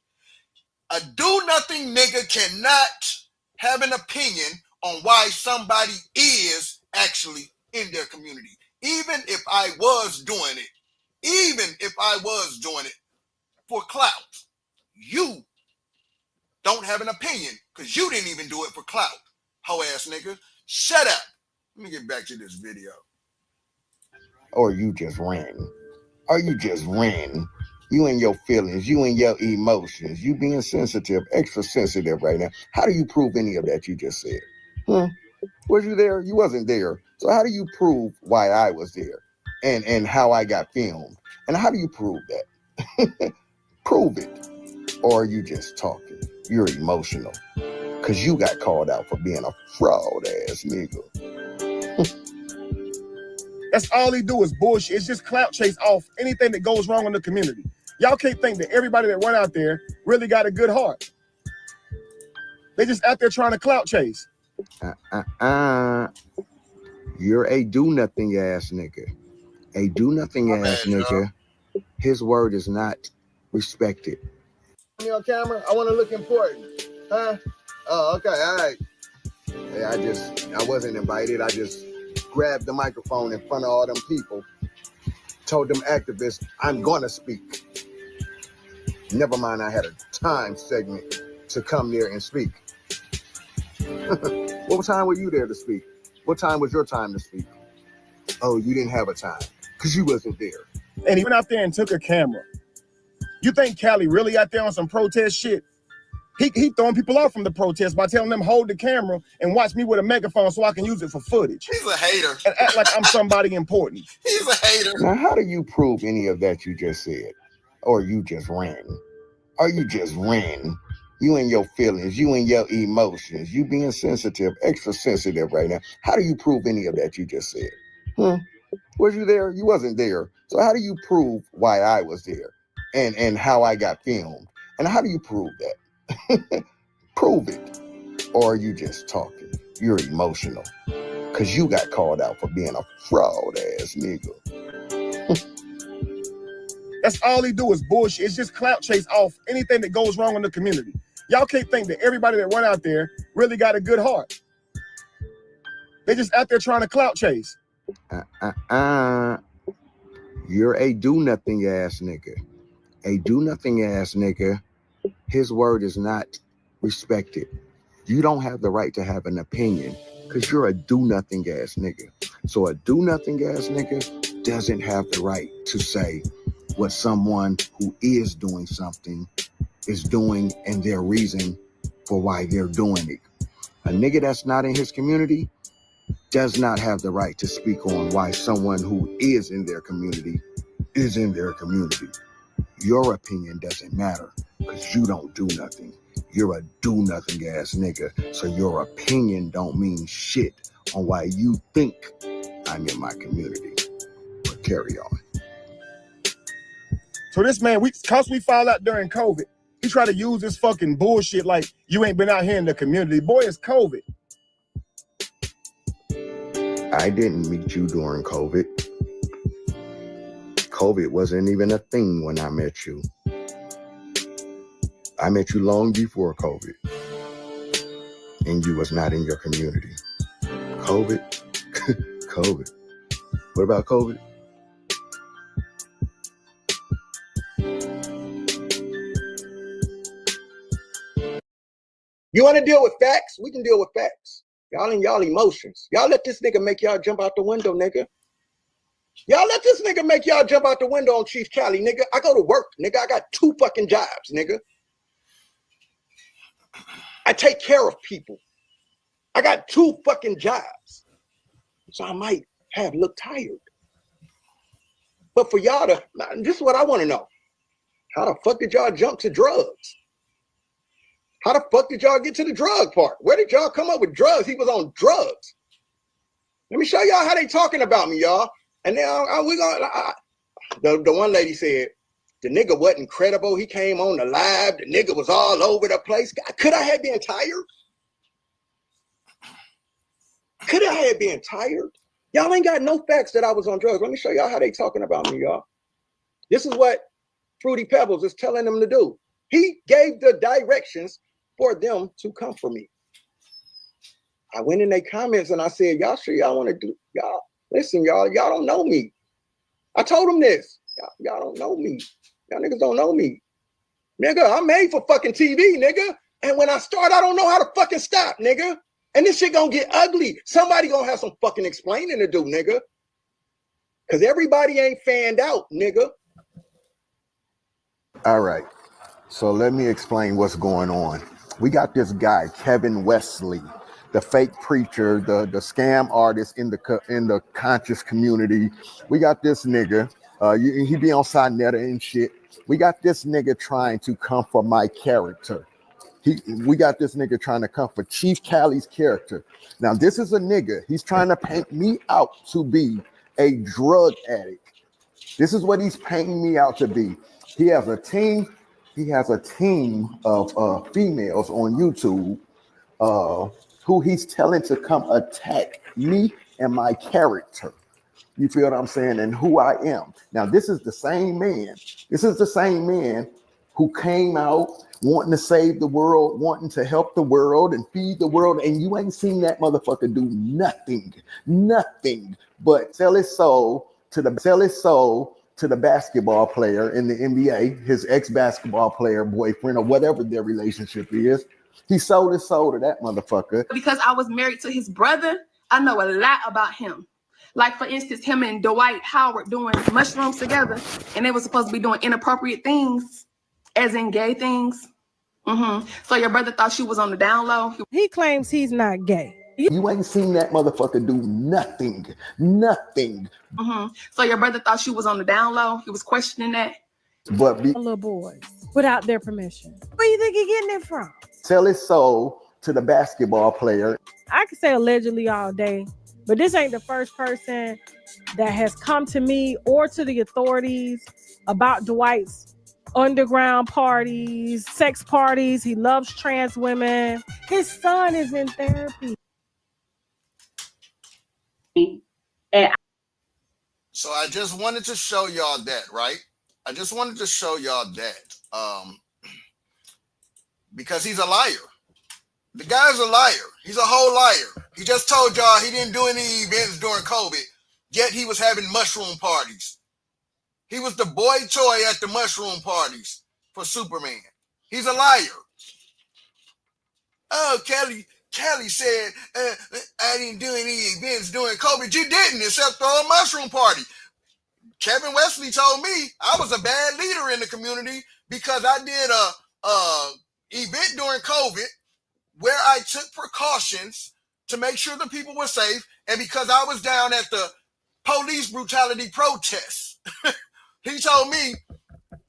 Speaker 3: A do-nothing nigga cannot have an opinion on why somebody is actually in their community. Even if I was doing it for clout, you don't have an opinion because you didn't even do it for clout. Hoe ass nigga, shut up. Let me get back to this video.
Speaker 5: Or you just ran. You and your feelings, you and your emotions, you being sensitive, extra sensitive right now. How do you prove any of that you just said? Was you there? You wasn't there. So how do you prove why I was there and how I got filmed? And how do you prove that? Prove it. Or are you just talking? You're emotional. Because you got called out for being a fraud ass nigga.
Speaker 10: That's all he do is bullshit. It's just clout chase off anything that goes wrong in the community. Y'all can't think that everybody that went out there really got a good heart. They just out there trying to clout chase.
Speaker 5: You're a do-nothing ass nigga. A do-nothing ass nigga. His word is not respected. Me on camera? I want to look important. Huh? Oh, okay, all right. Hey, I wasn't invited. I just grabbed the microphone in front of all them people, told them activists, I'm gonna speak. Never mind, I had a time segment to come there and speak. What time were you there to speak? What time was your time to speak? Oh, you didn't have a time, because you wasn't there.
Speaker 10: And he went out there and took a camera. You think Cali really out there on some protest shit? He throwing people off from the protest by telling them hold the camera and watch me with a megaphone so I can use it for footage.
Speaker 3: He's a hater.
Speaker 10: And act like I'm somebody important.
Speaker 3: He's a hater.
Speaker 5: Now, how do you prove any of that you just said? Or you just ran? You and your feelings, you and your emotions, you being sensitive, extra sensitive right now. How do you prove any of that you just said? Was you there? You wasn't there. So how do you prove why I was there and how I got filmed? And how do you prove that? Prove it. Or are you just talking? You're emotional. Because you got called out for being a fraud ass nigga.
Speaker 10: That's all he do is bullshit. It's just clout chase off anything that goes wrong in the community. Y'all can't think that everybody that went out there really got a good heart. They just out there trying to clout chase.
Speaker 5: You're a do-nothing ass nigga. A do-nothing ass nigga. His word is not respected. You don't have the right to have an opinion because you're a do-nothing ass nigga. So a do-nothing ass nigga doesn't have the right to say, what someone who is doing something is doing and their reason for why they're doing it. A nigga that's not in his community does not have the right to speak on why someone who is in their community is in their community. Your opinion doesn't matter because you don't do nothing. You're a do-nothing ass nigga, so your opinion don't mean shit on why you think I'm in my community. But carry on.
Speaker 10: So this man, cause we found out during COVID, he tried to use this fucking bullshit like you ain't been out here in the community. Boy, it's COVID.
Speaker 5: I didn't meet you during COVID. COVID wasn't even a thing when I met you. I met you long before COVID. And you was not in your community. COVID? COVID. What about COVID? You want to deal with facts? We can deal with facts. Y'all and y'all emotions. Y'all let this nigga make y'all jump out the window, nigga. Y'all let this nigga make y'all jump out the window on Chief Cali, nigga. I go to work, nigga. I got 2 fucking jobs, nigga. I take care of people. I got 2 fucking jobs. So I might have looked tired. But for y'all to, this is what I want to know. How the fuck did y'all jump to drugs? How the fuck did y'all get to the drug part? Where did y'all come up with drugs? He was on drugs. Let me show y'all how they talking about me, y'all. And then the one lady said, the nigga wasn't credible. He came on the live. The nigga was all over the place. Could I have been tired? Could I have been tired? Y'all ain't got no facts that I was on drugs. Let me show y'all how they talking about me, y'all. This is what Fruity Pebbles is telling them to do. He gave the directions for them to come for me. I went in their comments and I said, y'all sure y'all want to do, y'all, listen, y'all don't know me. I told them this. Y'all don't know me. Y'all niggas don't know me. Nigga, I'm made for fucking TV, nigga. And when I start, I don't know how to fucking stop, nigga. And this shit gonna get ugly. Somebody gonna have some fucking explaining to do, nigga. Cause everybody ain't fanned out, nigga. All right. So let me explain what's going on. We got this guy, Kevin Wesley, the fake preacher, the scam artist in the conscious community. We got this nigga. He be on Sinetta and shit. We got this nigga trying to come for my character. We got this nigga trying to come for Chief Cali's character. Now, this is a nigga. He's trying to paint me out to be a drug addict. This is what he's painting me out to be. He has a team. He has a team of females on YouTube who he's telling to come attack me and my character. You feel what I'm saying? And who I am. Now, this is the same man. This is the same man who came out wanting to save the world, wanting to help the world and feed the world. And you ain't seen that motherfucker do nothing but sell his soul to the basketball player in the NBA, his ex-basketball player boyfriend or whatever their relationship is. He sold his soul to that motherfucker.
Speaker 13: Because I was married to his brother, I know a lot about him. Like, for instance, him and Dwight Howard doing mushrooms together, and they were supposed to be doing inappropriate things, as in gay things. So your brother thought she was on the down low.
Speaker 14: He claims he's not gay.
Speaker 5: You ain't seen that motherfucker do nothing.
Speaker 13: So your brother thought she was on the down low. He was questioning that.
Speaker 5: But
Speaker 14: little boys without their permission. Where you think he getting it from?
Speaker 5: Sell his soul to the basketball player.
Speaker 14: I could say allegedly all day, but this ain't the first person that has come to me or to the authorities about Dwight's underground parties, sex parties. He loves trans women. His son is in therapy.
Speaker 3: So I just wanted to show y'all that, right? I just wanted to show y'all that. Because he's a liar. The guy's a liar. He's a whole liar. He just told y'all he didn't do any events during COVID, yet he was having mushroom parties. He was the boy toy at the mushroom parties for Superman. He's a liar. Oh, Kelly said, I didn't do any events during COVID. You didn't, except throw a mushroom party. Kevin Wesley told me I was a bad leader in the community because I did a event during COVID where I took precautions to make sure the people were safe, and because I was down at the police brutality protests. He told me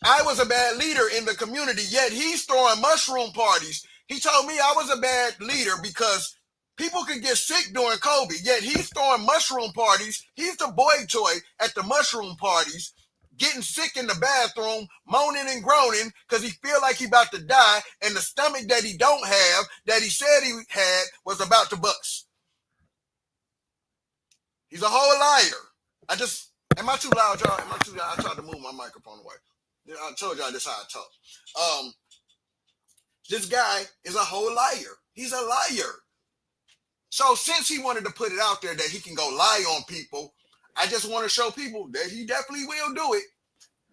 Speaker 3: I was a bad leader in the community, yet he's throwing mushroom parties. He told me I was a bad leader because people could get sick during COVID, yet he's throwing mushroom parties. He's the boy toy at the mushroom parties, getting sick in the bathroom, moaning and groaning because he feel like he about to die, and the stomach that he don't have, that he said he had, was about to bust. He's a whole liar. Am I too loud, y'all? Am I too loud? I tried to move my microphone away. I told y'all this is how I talk. This guy is a whole liar. He's a liar. So since he wanted to put it out there that he can go lie on people, I just want to show people that he definitely will do it.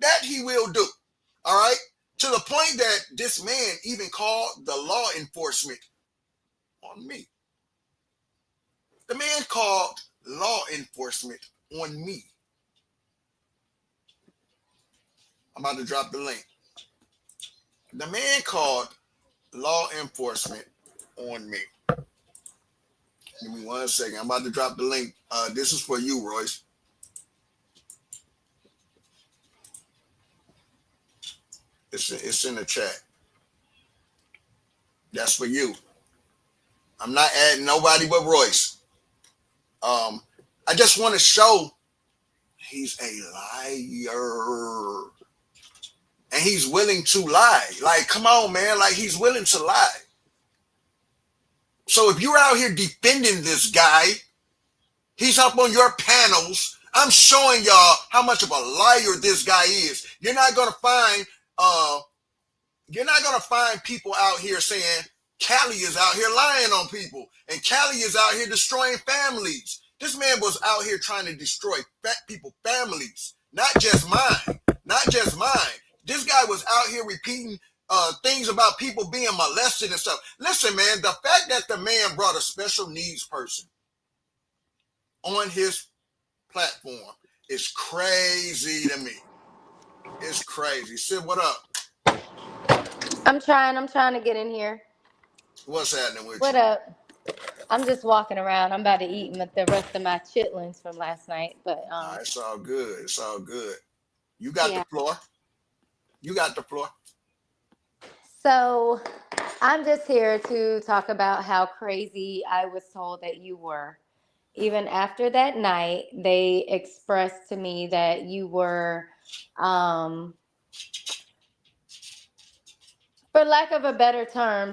Speaker 3: That he will do. All right? To the point that this man even called the law enforcement on me. The man called law enforcement on me. I'm about to drop the link. The man called law enforcement on me. Give me 1 second. I'm about to drop the link. This is for you, Royce. It's in the chat. That's for you. I'm not adding nobody but Royce. I just want to show he's a liar. And he's willing to lie. Like, come on, man. Like, he's willing to lie. So if you're out here defending this guy, he's up on your panels. I'm showing y'all how much of a liar this guy is. You're not gonna find people out here saying Cali is out here lying on people and Cali is out here destroying families. This man was out here trying to destroy people's families, not just mine. Not just mine. This guy was out here repeating things about people being molested and stuff. Listen, man, the fact that the man brought a special needs person on his platform is crazy to me. It's crazy. Sid, what up?
Speaker 11: I'm trying to get in here.
Speaker 3: What's happening with you?
Speaker 11: What up? I'm just walking around. I'm about to eat the rest of my chitlins from last night. But
Speaker 3: it's all good. It's all good. You got the floor. You got the floor.
Speaker 11: So I'm just here to talk about how crazy I was told that you were. Even after that night, they expressed to me that you were, for lack of a better term,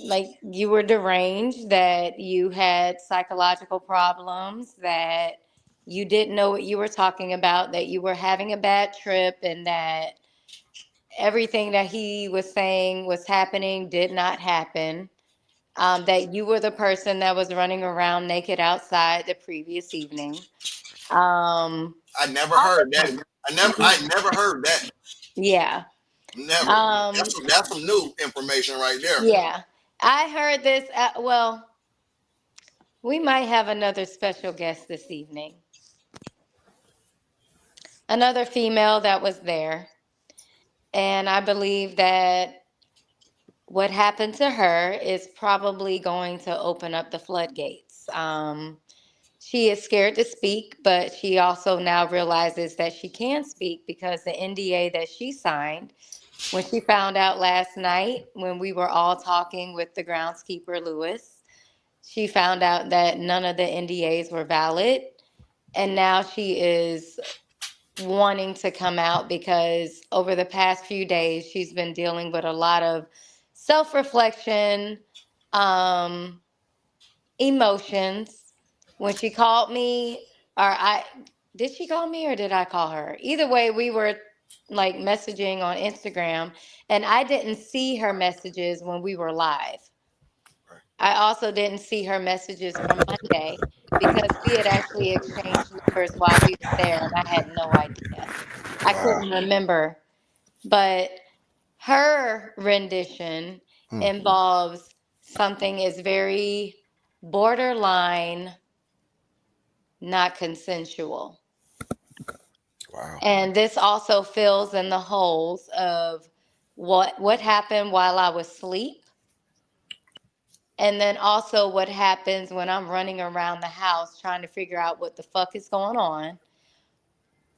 Speaker 11: like you were deranged, that you had psychological problems, that you didn't know what you were talking about, that you were having a bad trip, and that everything that he was saying was happening did not happen. That you were the person that was running around naked outside the previous evening.
Speaker 3: I never heard that. I never heard that.
Speaker 11: Yeah.
Speaker 3: Never. That's some new information right there.
Speaker 11: Yeah. I heard this. Well, we might have another special guest this evening. Another female that was there. And I believe that what happened to her is probably going to open up the floodgates. She is scared to speak, but she also now realizes that she can speak because the NDA that she signed, when she found out last night when we were all talking with the groundskeeper, Lewis, she found out that none of the NDAs were valid. And now she is wanting to come out because over the past few days, she's been dealing with a lot of self-reflection, emotions. When she called me, did she call me or did I call her? Either way, we were like messaging on Instagram, and I didn't see her messages when we were live. I also didn't see her messages from Monday because we had actually exchanged numbers while we was there, and I had no idea. I couldn't remember. But her rendition involves something is very borderline not consensual.
Speaker 3: Wow.
Speaker 11: And this also fills in the holes of what happened while I was asleep. And then also what happens when I'm running around the house trying to figure out what the fuck is going on.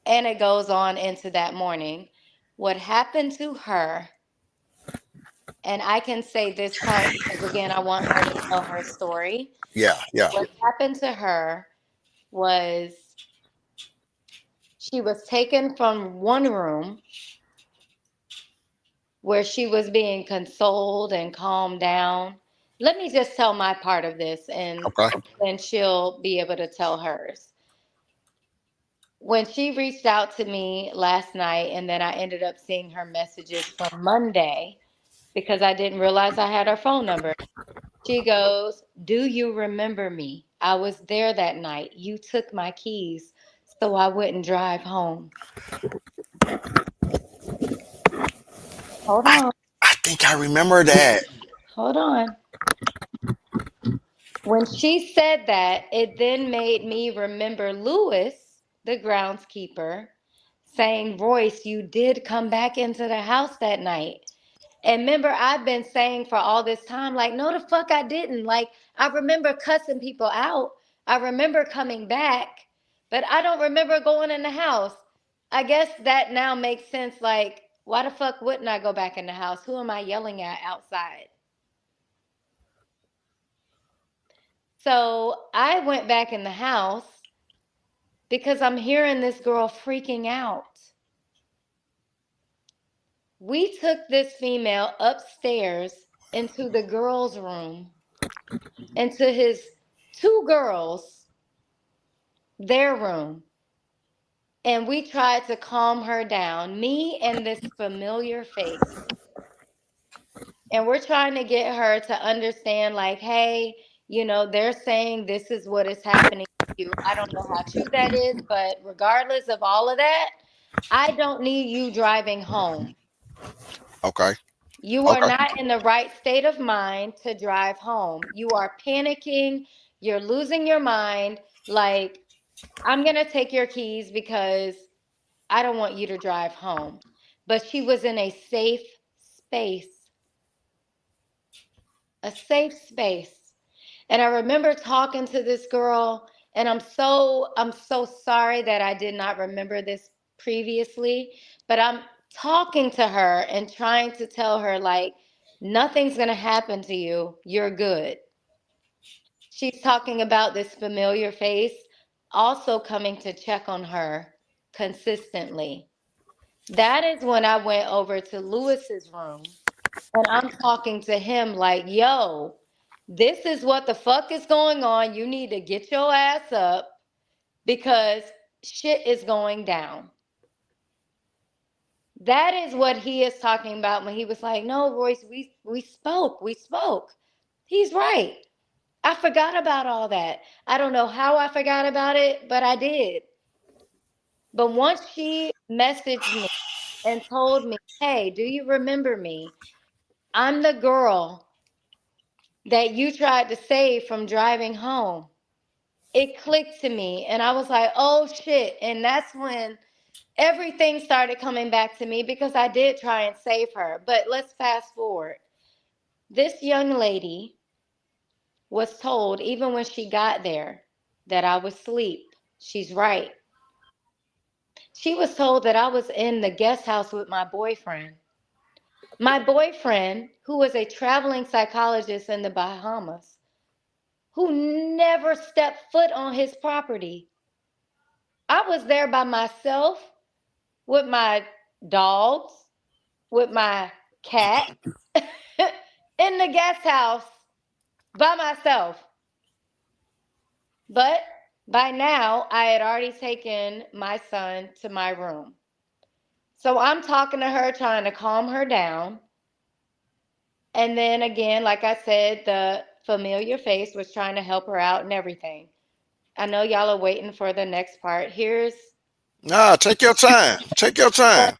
Speaker 11: And it goes on into that morning. What happened to her, and I can say this part because, again, I want her to tell her story.
Speaker 3: Yeah.
Speaker 11: What happened to her was she was taken from one room where she was being consoled and calmed down. Let me just tell my part of this, and
Speaker 3: Okay.
Speaker 11: then she'll be able to tell hers. When she reached out to me last night, and then I ended up seeing her messages from Monday because I didn't realize I had her phone number. She goes, "Do you remember me? I was there that night. You took my keys so I wouldn't drive home." Hold on.
Speaker 3: I think I remember that.
Speaker 11: Hold on. When she said that, it then made me remember Lewis, the groundskeeper, saying, "Royce, you did come back into the house that night." And remember, I've been saying for all this time, like, no, the fuck I didn't. Like, I remember cussing people out. I remember coming back, but I don't remember going in the house. I guess that now makes sense. Like, why the fuck wouldn't I go back in the house? Who am I yelling at outside? So I went back in the house because I'm hearing this girl freaking out. We took this female upstairs into the girls' room, into his two girls, their room, and we tried to calm her down, me and this familiar face. And we're trying to get her to understand, like, hey, they're saying this is what is happening to you. I don't know how true that is, but regardless of all of that, I don't need you driving home.
Speaker 3: Okay.
Speaker 11: You are not in the right state of mind to drive home. You are panicking. You're losing your mind. Like, I'm going to take your keys because I don't want you to drive home. But she was in a safe space. A safe space. And I remember talking to this girl, and I'm so sorry that I did not remember this previously, but I'm talking to her and trying to tell her, like, nothing's going to happen to you. You're good. She's talking about this familiar face also coming to check on her consistently. That is when I went over to Lewis's room, and I'm talking to him like, yo, this is what the fuck is going on. You need to get your ass up because shit is going down. That is what he is talking about when he was like, no, Royce, we spoke. He's right. I forgot about all that. I don't know how I forgot about it, but I did. But once she messaged me and told me, hey, do you remember me? I'm the girl that you tried to save from driving home. It clicked to me, and I was like, oh shit. And that's when everything started coming back to me because I did try and save her. But let's fast forward. This young lady was told, even when she got there, that I was asleep. She's right. She was told that I was in the guest house with my boyfriend. My boyfriend, who was a traveling psychologist in the Bahamas, who never stepped foot on his property. I was there by myself with my dogs, with my cat, in the guest house by myself. But by now, I had already taken my son to my room. So I'm talking to her, trying to calm her down. And then again, like I said, the familiar face was trying to help her out and everything. I know y'all are waiting for the next part.
Speaker 3: Nah, take your time. Take your time.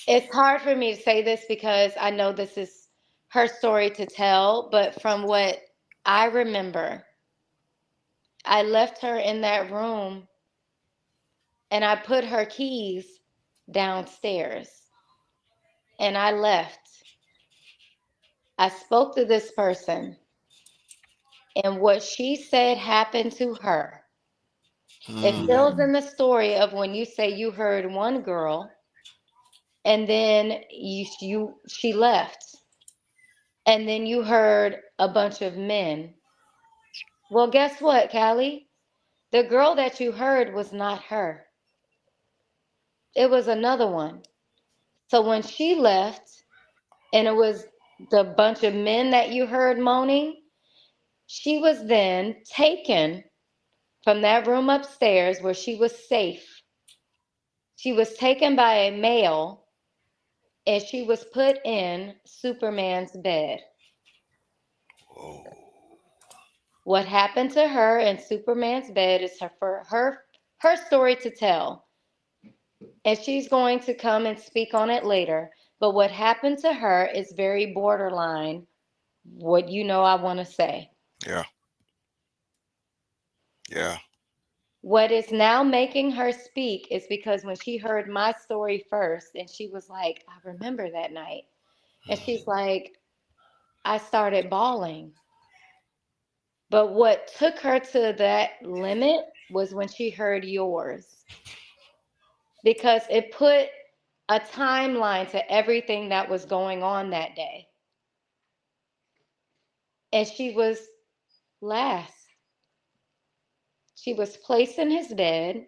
Speaker 11: It's hard for me to say this because I know this is her story to tell, but from what I remember, I left her in that room
Speaker 15: and I put her keys downstairs and I left. I spoke to this person, and what she said happened to her. It fills in the story of when you say you heard one girl and then she left, and then you heard a bunch of men. Well, guess what, Callie? The girl that you heard was not her. It was another one. So when she left and it was the bunch of men that you heard moaning, she was then taken from that room upstairs where she was safe. She was taken by a male and she was put in Superman's bed. What happened to her in Superman's bed is her story to tell. And she's going to come and speak on it later. But what happened to her is very borderline what I want to say.
Speaker 3: Yeah. Yeah.
Speaker 15: What is now making her speak is because when she heard my story first, and she was like, I remember that night. And she's like, I started bawling. But what took her to that limit was when she heard yours, because it put a timeline to everything that was going on that day. And she was last. She was placed in his bed.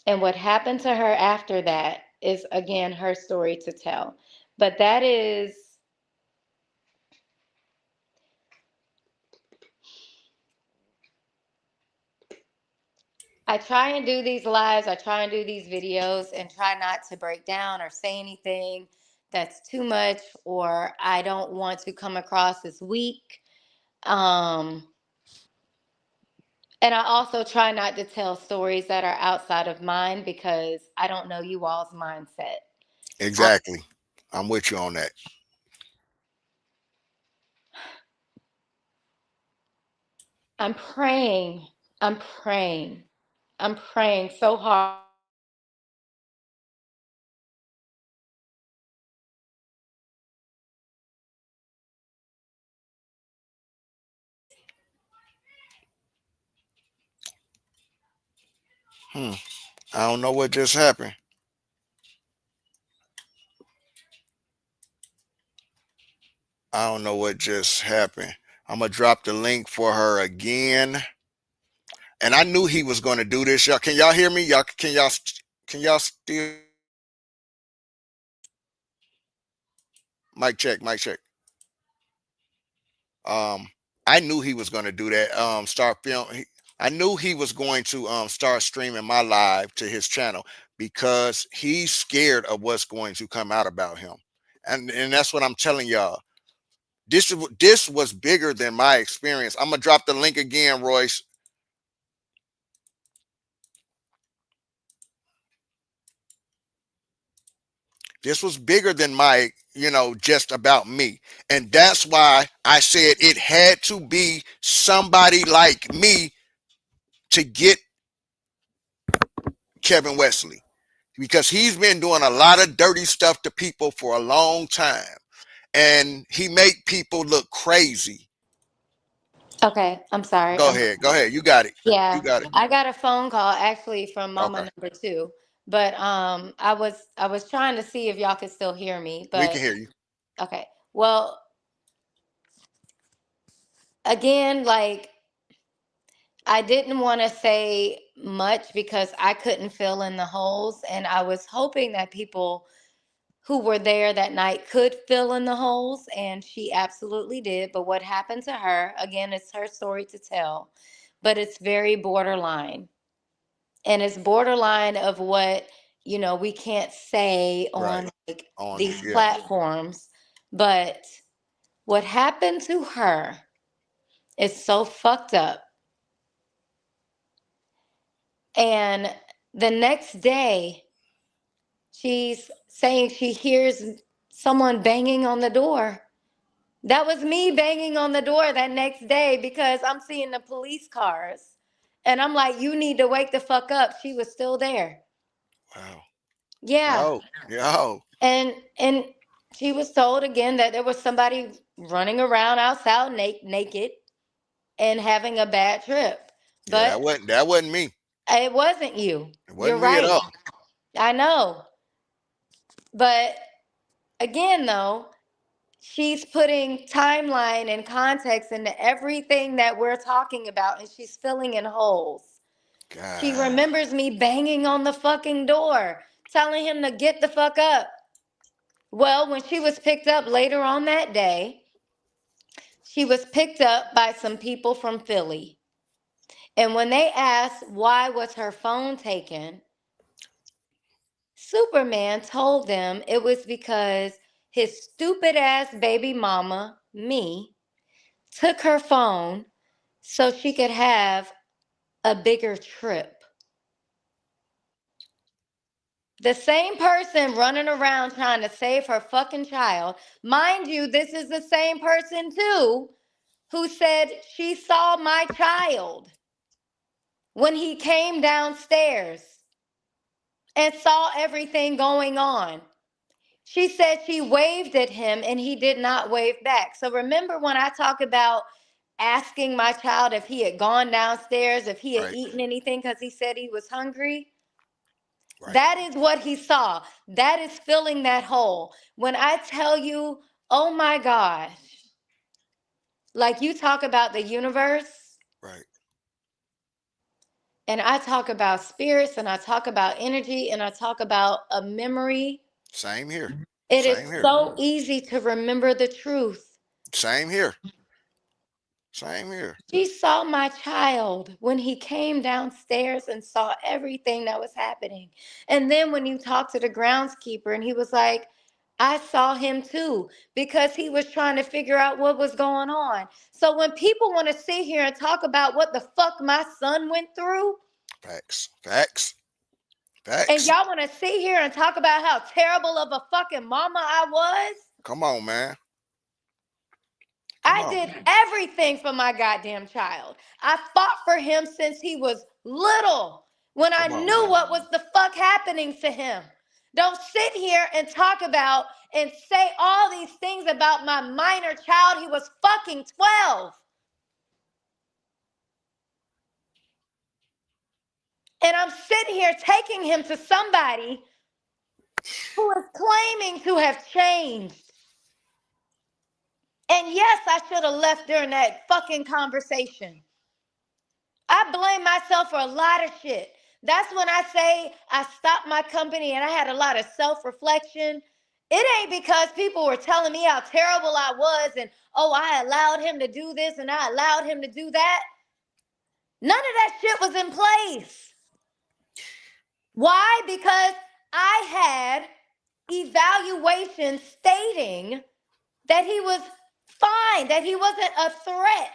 Speaker 15: And what happened to her after that is, again, her story to tell. But that is, I try and do these lives, I try and do these videos and try not to break down or say anything that's too much, or I don't want to come across as weak. And I also try not to tell stories that are outside of mine because I don't know you all's mindset.
Speaker 3: Exactly. I'm with you on that.
Speaker 15: I'm praying. I'm praying. I'm praying so hard.
Speaker 3: I don't know what just happened. I don't know what just happened. I'm gonna drop the link for her again. And I knew he was gonna do this. Y'all, can y'all hear me? Can y'all still mic check, mic check. Um, I knew he was gonna do that. Start film. I knew he was going to start streaming my live to his channel because he's scared of what's going to come out about him. And that's what I'm telling y'all. This was bigger than my experience. I'm gonna drop the link again, Royce. This was bigger than my, just about me. And that's why I said it had to be somebody like me to get Kevin Wesley, because he's been doing a lot of dirty stuff to people for a long time. And he make people look crazy.
Speaker 15: Okay, I'm sorry.
Speaker 3: Go ahead. Go ahead. You got it. You
Speaker 15: Yeah,
Speaker 3: got it.
Speaker 15: I got a phone call actually from
Speaker 3: Okay.
Speaker 15: Mama number two, but I was trying to see if y'all could still hear me,
Speaker 3: We
Speaker 15: but
Speaker 3: can hear you.
Speaker 15: okay. Well, again, like I didn't want to say much because I couldn't fill in the holes, and I was hoping that people who were there that night could fill in the holes, and she absolutely did. But what happened to her, again, it's her story to tell, but it's very borderline. And it's borderline of what, we can't say
Speaker 3: Right.
Speaker 15: on like
Speaker 3: On
Speaker 15: these
Speaker 3: yeah.
Speaker 15: platforms. But what happened to her is so fucked up. And the next day, she's saying she hears someone banging on the door. That was me banging on the door that next day because I'm seeing the police cars. And I'm like, you need to wake the fuck up. She was still there.
Speaker 3: Wow.
Speaker 15: Yeah.
Speaker 3: Yo.
Speaker 15: And she was told again that there was somebody running around outside naked and having a bad trip.
Speaker 3: Yeah,
Speaker 15: But
Speaker 3: that wasn't me.
Speaker 15: it wasn't you.
Speaker 3: It
Speaker 15: You're
Speaker 3: wasn't me at
Speaker 15: right.
Speaker 3: all.
Speaker 15: I know. But again, though, she's putting timeline and context into everything that we're talking about, and she's filling in holes.
Speaker 3: God.
Speaker 15: She remembers me banging on the fucking door, telling him to get the fuck up. Well, when she was picked up later on that day, she was picked up by some people from Philly. And when they asked why was her phone taken, Superman told them it was because his stupid ass baby mama, me, took her phone so she could have a bigger trip. The same person running around trying to save her fucking child, mind you, this is the same person too who said she saw my child when he came downstairs and saw everything going on. She said she waved at him and he did not wave back. So remember when I talk about asking my child if he had gone downstairs, if he had eaten anything because he said he was hungry? Right. That is what he saw. That is filling that hole. When I tell you, oh my gosh, like you talk about the universe.
Speaker 3: Right.
Speaker 15: And I talk about spirits and I talk about energy and I talk about a memory.
Speaker 3: Same here.
Speaker 15: It is so easy to remember the truth.
Speaker 3: Same here. Same here.
Speaker 15: She saw my child when he came downstairs and saw everything that was happening. And then when you talk to the groundskeeper and he was like, I saw him too, because he was trying to figure out what was going on. So when people want to sit here and talk about what the fuck my son went through.
Speaker 3: Facts.
Speaker 15: And y'all want to sit here and talk about how terrible of a fucking mama I was?
Speaker 3: Come on, man.
Speaker 15: I did everything for my goddamn child. I fought for him since he was little, when I knew what was the fuck happening to him. Don't sit here and talk about and say all these things about my minor child. He was fucking 12. And I'm sitting here taking him to somebody who is claiming to have changed. And yes, I should have left during that fucking conversation. I blame myself for a lot of shit. That's when I say I stopped my company and I had a lot of self-reflection. It ain't because people were telling me how terrible I was and, oh, I allowed him to do this and I allowed him to do that. None of that shit was in place. Why? Because I had evaluations stating that he was fine, that he wasn't a threat.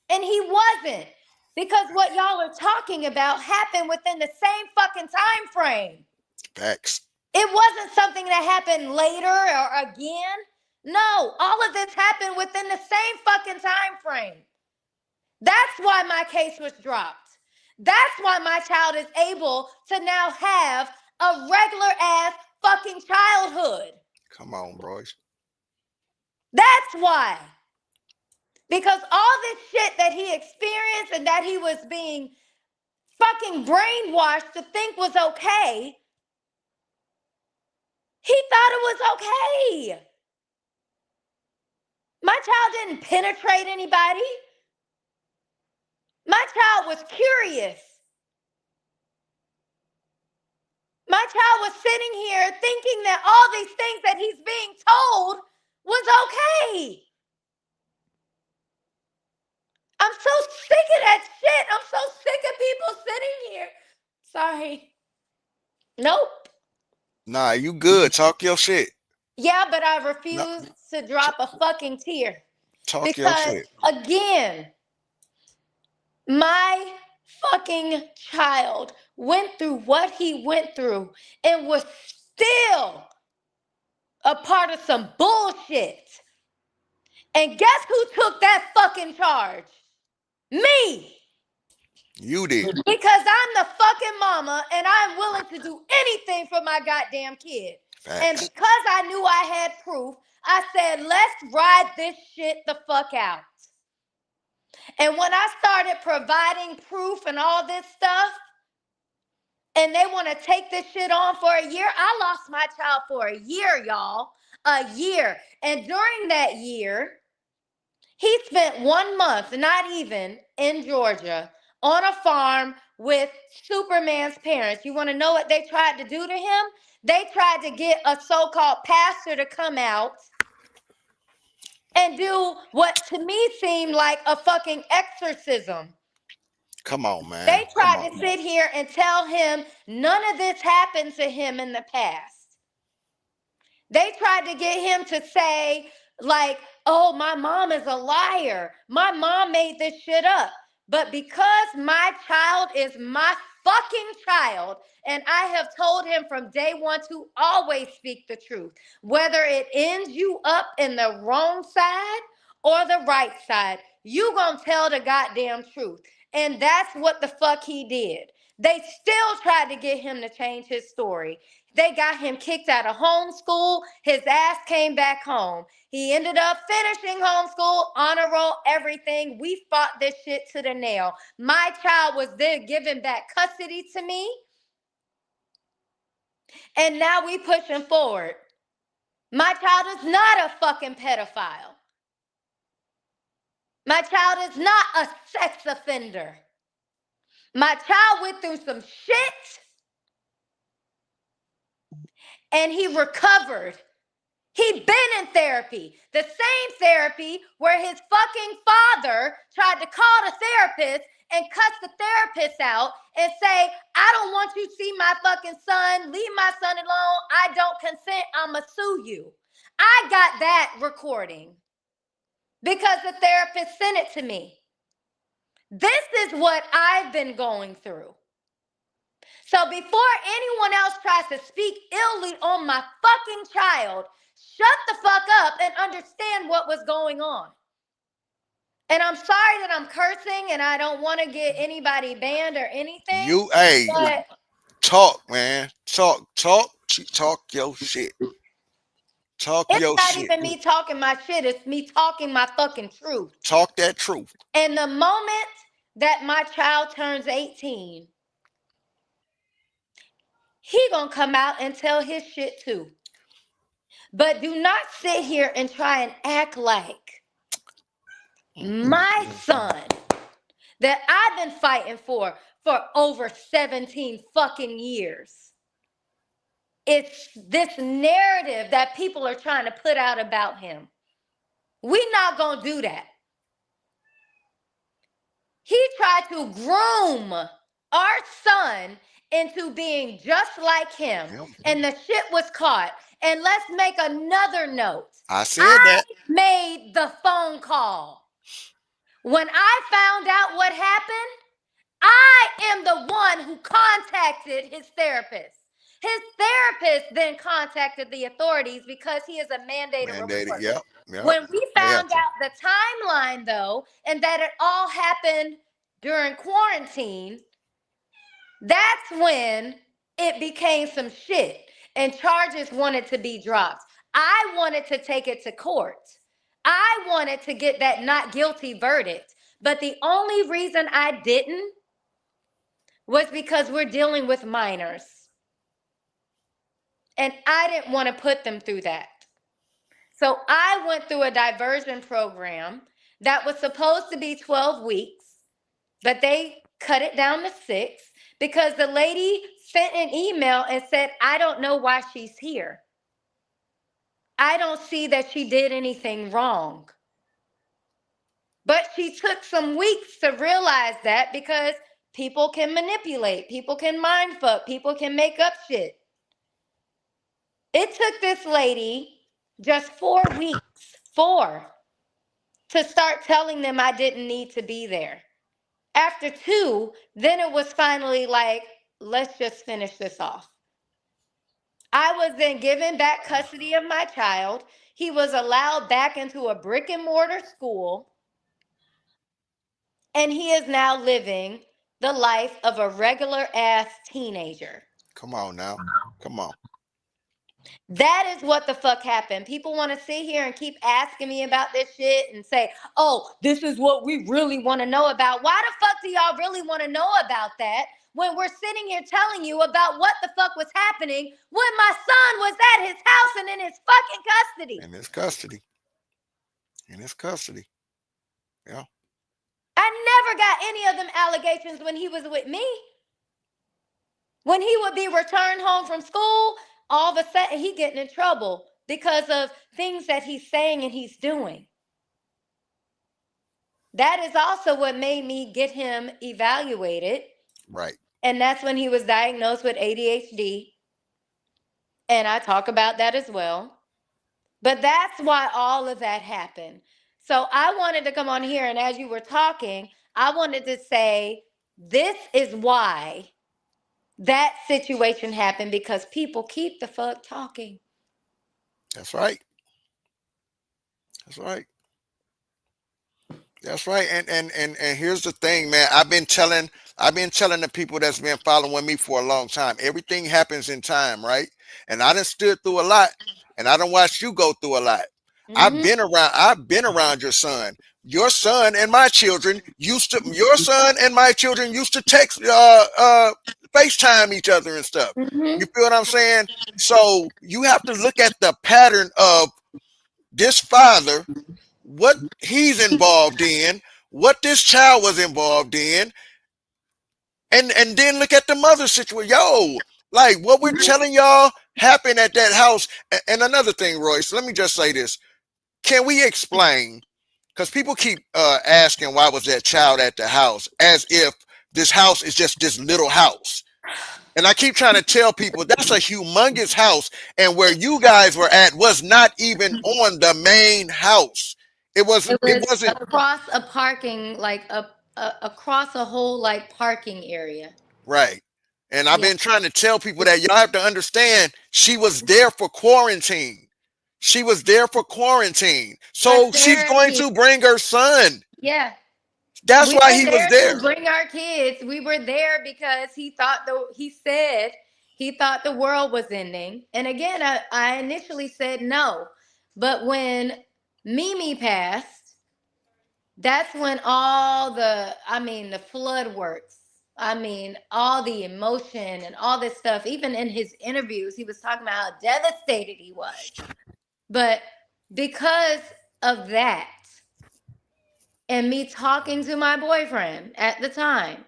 Speaker 15: And he wasn't. Because what y'all are talking about happened within the same fucking time frame.
Speaker 3: Facts.
Speaker 15: It wasn't something that happened later or again. No, all of this happened within the same fucking time frame. That's why my case was dropped. That's why my child is able to now have a regular ass fucking childhood.
Speaker 3: Come on, boys.
Speaker 15: That's why. Because all this shit that he experienced and that he was being fucking brainwashed to think was okay, he thought it was okay. My child didn't penetrate anybody. My child was curious. My child was sitting here thinking that all these things that he's being told was okay. I'm so sick of that shit. I'm so sick of people sitting here. Sorry. Nope.
Speaker 3: Nah, you good. Talk your shit.
Speaker 15: Yeah, but I refuse to drop a fucking tear.
Speaker 3: Talk your shit.
Speaker 15: Again, my fucking child went through what he went through and was still a part of some bullshit. And guess who took that fucking charge? Me.
Speaker 3: You did.
Speaker 15: Because I'm the fucking mama and I'm willing to do anything for my goddamn kid.
Speaker 3: Facts.
Speaker 15: And because I knew I had proof, I said, let's ride this shit the fuck out. And when I started providing proof and all this stuff, and they want to take this shit on for a year, I lost my child for a year, y'all. A year. And during that year, he spent 1 month, not even, in Georgia on a farm with Superman's parents. You want to know what they tried to do to him? They tried to get a so-called pastor to come out and do what to me seemed like a fucking exorcism.
Speaker 3: Come on, man.
Speaker 15: They tried to sit here and tell him none of this happened to him in the past. They tried to get him to say, like, oh, my mom is a liar. My mom made this shit up. But because my child is my fucking child, and I have told him from day one to always speak the truth, whether it ends you up in the wrong side or the right side, you gonna tell the goddamn truth. And that's what the fuck he did. They still tried to get him to change his story. They got him kicked out of homeschool. His ass came back home. He ended up finishing homeschool, honor roll, everything. We fought this shit to the nail. My child was then given back custody to me. And now we pushing forward. My child is not a fucking pedophile. My child is not a sex offender. My child went through some shit and he recovered. He been in therapy. The same therapy where his fucking father tried to call the therapist and cuss the therapist out and say, I don't want you to see my fucking son. Leave my son alone. I don't consent. I'ma sue you. I got that recording because the therapist sent it to me. This is what I've been going through. So before anyone else tries to speak illy on my fucking child, shut the fuck up and understand what was going on. And I'm sorry that I'm cursing and I don't want to get anybody banned or anything.
Speaker 3: But talk, man. Talk your shit. Talk your shit.
Speaker 15: It's not even me talking my shit. It's me talking my fucking truth.
Speaker 3: Talk that truth.
Speaker 15: And the moment that my child turns 18, he gonna come out and tell his shit too. But do not sit here and try and act like my son that I've been fighting for over 17 fucking years. It's this narrative that people are trying to put out about him. We're not gonna do that. He tried to groom our son into being just like him. And the shit was caught. And let's make another note.
Speaker 3: I said that.
Speaker 15: I made the phone call. When I found out what happened, I am the one who contacted his therapist. His therapist then contacted the authorities because he is a mandated reporter.
Speaker 3: Yep.
Speaker 15: When we found out the timeline, though, and that it all happened during quarantine, that's when it became some shit and charges wanted to be dropped. I wanted to take it to court. I wanted to get that not guilty verdict. But the only reason I didn't was because we're dealing with minors. And I didn't want to put them through that. So I went through a diversion program that was supposed to be 12 weeks, but they cut it down to 6 because the lady sent an email and said, I don't know why she's here. I don't see that she did anything wrong. But she took some weeks to realize that because people can manipulate, people can mind fuck, people can make up shit. It took this lady just 4 weeks, 4, to start telling them I didn't need to be there. After 2, then it was finally like, let's just finish this off. I was then given back custody of my child. He was allowed back into a brick and mortar school. And he is now living the life of a regular ass teenager.
Speaker 3: Come on now. Come on.
Speaker 15: That is what the fuck happened. People want to sit here and keep asking me about this shit and say, oh, this is what we really want to know about. Why the fuck do y'all really want to know about that when we're sitting here telling you about what the fuck was happening when my son was at his house and in his fucking custody?
Speaker 3: In his custody. In his custody. Yeah.
Speaker 15: I never got any of them allegations when he was with me. When he would be returned home from school, all of a sudden he getting in trouble because of things that he's saying and he's doing. That is also what made me get him evaluated.
Speaker 3: Right.
Speaker 15: And that's when he was diagnosed with ADHD. And I talk about that as well. But that's why all of that happened. So I wanted to come on here, and as you were talking, I wanted to say, this is why that situation happened, because people keep the fuck talking.
Speaker 3: That's right. That's right. That's right. And here's the thing, man. I've been telling the people that's been following me for a long time. Everything happens in time, right? And I done stood through a lot, and I done watched you go through a lot. I've been around your son. Your son and my children your son and my children used to text FaceTime each other and stuff. You feel what I'm saying? So you have to look at the pattern of this father, what he's involved in, what this child was involved in, and then look at the mother situation. Yo, like what we're telling y'all happened at that house. And another thing, Royce, let me just say this. Can we explain? Because people keep asking why was that child at the house, as if this house is just this little house. And I keep trying to tell people that's a humongous house, and where you guys were at was not even on the main house. It wasn't
Speaker 15: across a parking, like across a whole like parking area.
Speaker 3: right. And I've been trying to tell people that y'all have to understand she was there for quarantine. She was there for quarantine. So she's going to bring her son.
Speaker 15: Yeah.
Speaker 3: That's why he was there.
Speaker 15: To bring our kids. We were there because he said he thought the world was ending. And again, I initially said no. But when Mimi passed, that's when all the flood works. I mean, all the emotion and all this stuff. Even in his interviews, he was talking about how devastated he was. But because of that, and me talking to my boyfriend at the time,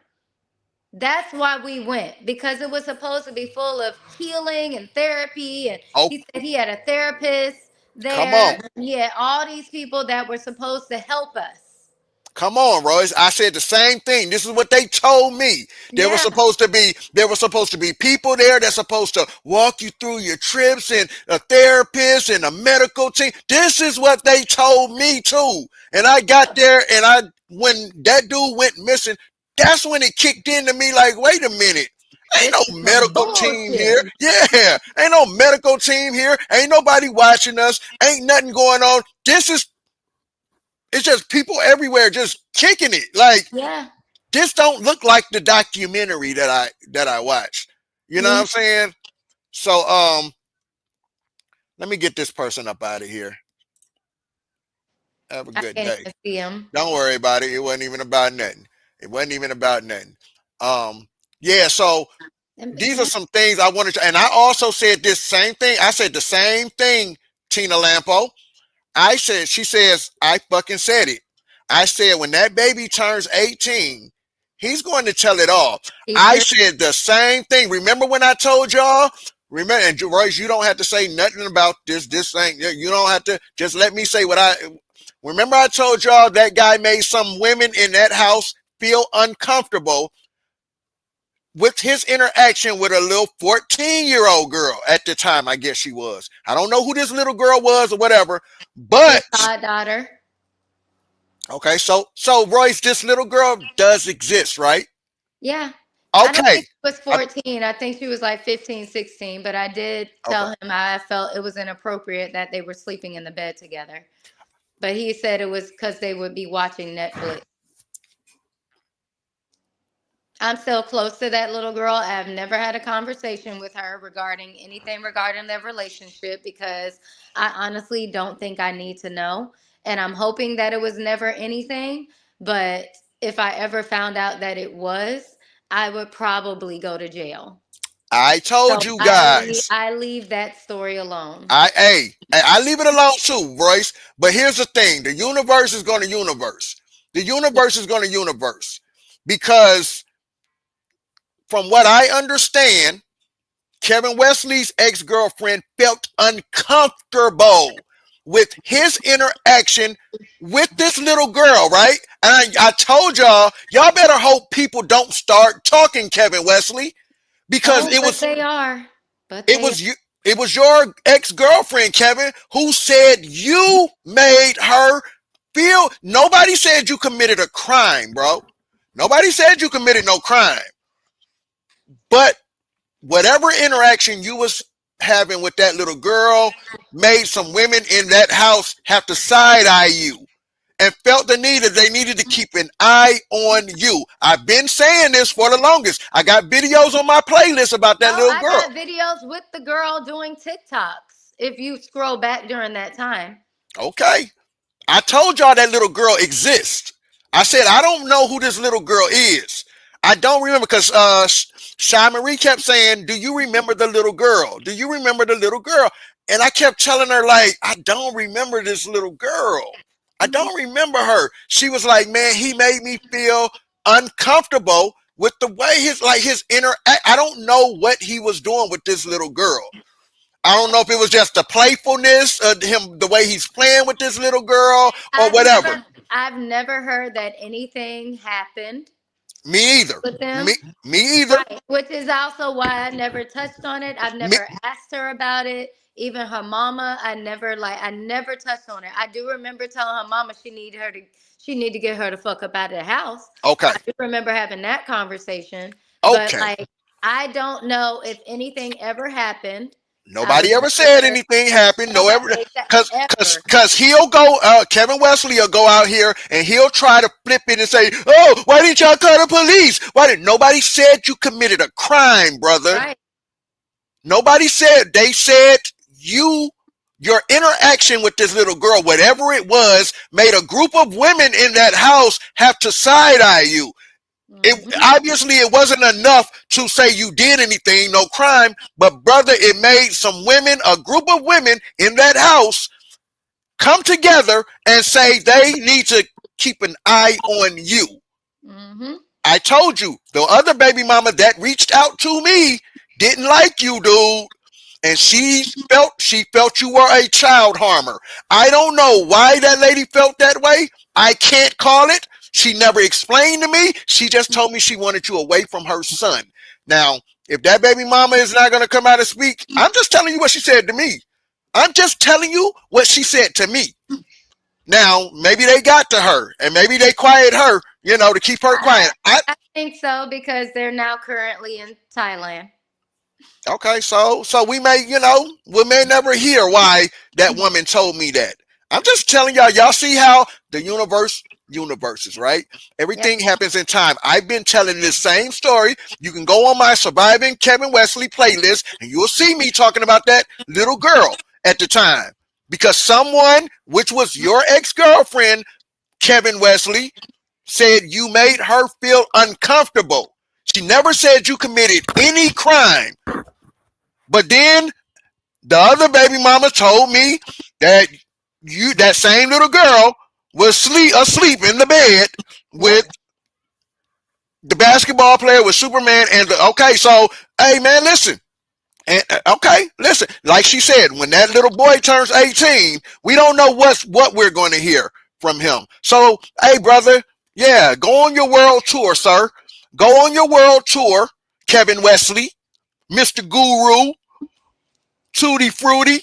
Speaker 15: that's why we went, because it was supposed to be full of healing and therapy. And he said he had a therapist there.
Speaker 3: Come on.
Speaker 15: Yeah, all these people that were supposed to help us.
Speaker 3: Come on, Royce. I said the same thing. This is what they told me. There were supposed to be people there that's supposed to walk you through your trips, and a therapist and a medical team. This is what they told me too. And I got there, and when that dude went missing, that's when it kicked into me like, wait a minute. Ain't no medical team here. Yeah. Ain't no medical team here. Ain't nobody watching us. Ain't nothing going on. It's just people everywhere just kicking it. Like, this don't look like the documentary that I watched. You know what I'm saying? So let me get this person up out of here. Have a good day.
Speaker 15: See him.
Speaker 3: Don't worry about it. It wasn't even about nothing. Yeah, so these are some things I wanted to, and I also said this same thing. I said the same thing, Tina Lampo. She says, I fucking said it. I said, when that baby turns 18, he's going to tell it all. I said the same thing. Remember when I told y'all? Remember, and Royce, you don't have to say nothing about this thing. You don't have to, just let me say remember I told y'all that guy made some women in that house feel uncomfortable with his interaction with a little 14-year-old girl at the time, I guess she was. I don't know who this little girl was or whatever, but
Speaker 15: my daughter.
Speaker 3: Okay, so Royce, this little girl does exist, right?
Speaker 15: Yeah.
Speaker 3: Okay.
Speaker 15: I don't think she was 14. I think she was like 15, 16, but I did tell him I felt it was inappropriate that they were sleeping in the bed together. But he said it was because they would be watching Netflix. I'm still close to that little girl. I've never had a conversation with her regarding anything regarding their relationship because I honestly don't think I need to know. And I'm hoping that it was never anything. But if I ever found out that it was, I would probably go to jail.
Speaker 3: I told
Speaker 15: So
Speaker 3: you guys.
Speaker 15: I leave that story alone.
Speaker 3: I leave it alone too, Royce. But here's the thing: the universe is going to universe. The universe is going to universe because, from what I understand, Kevin Wesley's ex-girlfriend felt uncomfortable with his interaction with this little girl, right? And I told y'all better hope people don't start talking Kevin Wesley because
Speaker 15: They are. But
Speaker 3: it was your ex-girlfriend, Kevin, who said you made her feel. Nobody said you committed a crime, bro. Nobody said you committed no crime. But whatever interaction you was having with that little girl made some women in that house have to side-eye you and felt the need that they needed to keep an eye on you. I've been saying this for the longest. I got videos on my playlist about that little girl.
Speaker 15: I got videos with the girl doing TikToks if you scroll back during that time.
Speaker 3: Okay. I told y'all that little girl exists. I said, I don't know who this little girl is. I don't remember because Shy Marie kept saying, do you remember the little girl? Do you remember the little girl? And I kept telling her, like, I don't remember this little girl. I don't remember her. She was like, man, he made me feel uncomfortable with the way his interact. I don't know what he was doing with this little girl. I don't know if it was just the playfulness of him, the way he's playing with this little girl or whatever.
Speaker 15: I've never heard that anything happened.
Speaker 3: Me either.
Speaker 15: With them.
Speaker 3: Me either.
Speaker 15: Right. Which is also why I never touched on it. I've never asked her about it. Even her mama, I never touched on it. I do remember telling her mama she need to get her the fuck up out of the house.
Speaker 3: Okay.
Speaker 15: I do remember having that conversation.
Speaker 3: Okay.
Speaker 15: But I don't know if anything ever happened.
Speaker 3: Nobody ever said anything happened. No, ever, because he'll go. Kevin Wesley will go out here and he'll try to flip it and say, "Oh, why didn't y'all call the police? Nobody said you committed a crime, brother?
Speaker 15: Right.
Speaker 3: Nobody said. They said your interaction with this little girl, whatever it was, made a group of women in that house have to side-eye you. Obviously, it wasn't enough to say you did anything, no crime, but brother, it made some women, a group of women in that house, come together and say they need to keep an eye on you. I told you, the other baby mama that reached out to me didn't like you, dude. And she felt you were a child harmer. I don't know why that lady felt that way. I can't call it. She never explained to me. She just told me she wanted you away from her son. Now, if that baby mama is not going to come out and speak, I'm just telling you what she said to me. I'm just telling you what she said to me. Now, maybe they got to her and maybe they quieted her, to keep her quiet.
Speaker 15: I think so because they're now currently in Thailand.
Speaker 3: Okay, so we may never hear why that woman told me that. I'm just telling y'all see how the universes, right? Everything happens in time. I've been telling this same story. You can go on my Surviving Kevin Wesley playlist and you'll see me talking about that little girl at the time. Because someone, which was your ex-girlfriend, Kevin Wesley, said you made her feel uncomfortable. She never said you committed any crime. But then the other baby mama told me that that same little girl was asleep in the bed with the basketball player with Superman so hey man, listen. And listen, like she said, when that little boy turns 18, we don't know what we're going to hear from him. So, hey brother, go on your world tour, sir. Go on your world tour, Kevin Wesley, Mr. Guru, Tutti Frutti.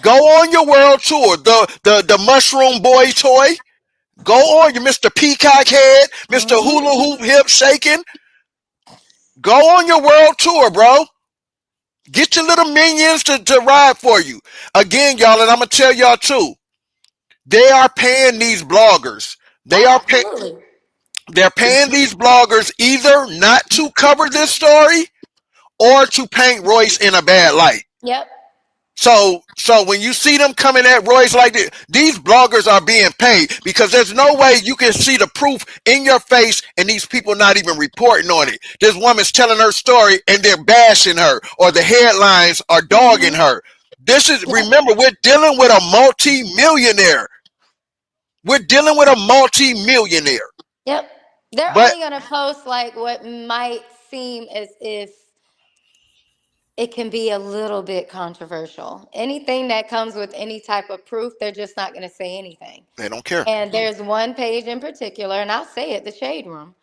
Speaker 3: Go on your world tour. The mushroom boy toy. Go on your Mr. Peacock Head, Mr. Hula Hoop Hip Shaking. Go on your world tour, bro. Get your little minions to ride for you. Again, y'all, and I'm going to tell y'all too. They are paying these bloggers. They
Speaker 16: They're paying these bloggers either not to cover this story or to paint Royce in a bad light.
Speaker 15: Yep.
Speaker 16: So when you see them coming at Royce like this, these bloggers are being paid because there's no way you can see the proof in your face and these people not even reporting on it. This woman's telling her story and they're bashing her, or the headlines are dogging her. This is, remember, we're dealing with a multi-millionaire. We're dealing with a multi-millionaire.
Speaker 15: Yep. They're
Speaker 16: But
Speaker 15: only going to post like what might seem as if it can be a little bit controversial. Anything that comes with any type of proof, they're just not going to say anything.
Speaker 16: they don't care.
Speaker 15: And there's one page in particular, and I'll say it, the Shade Room.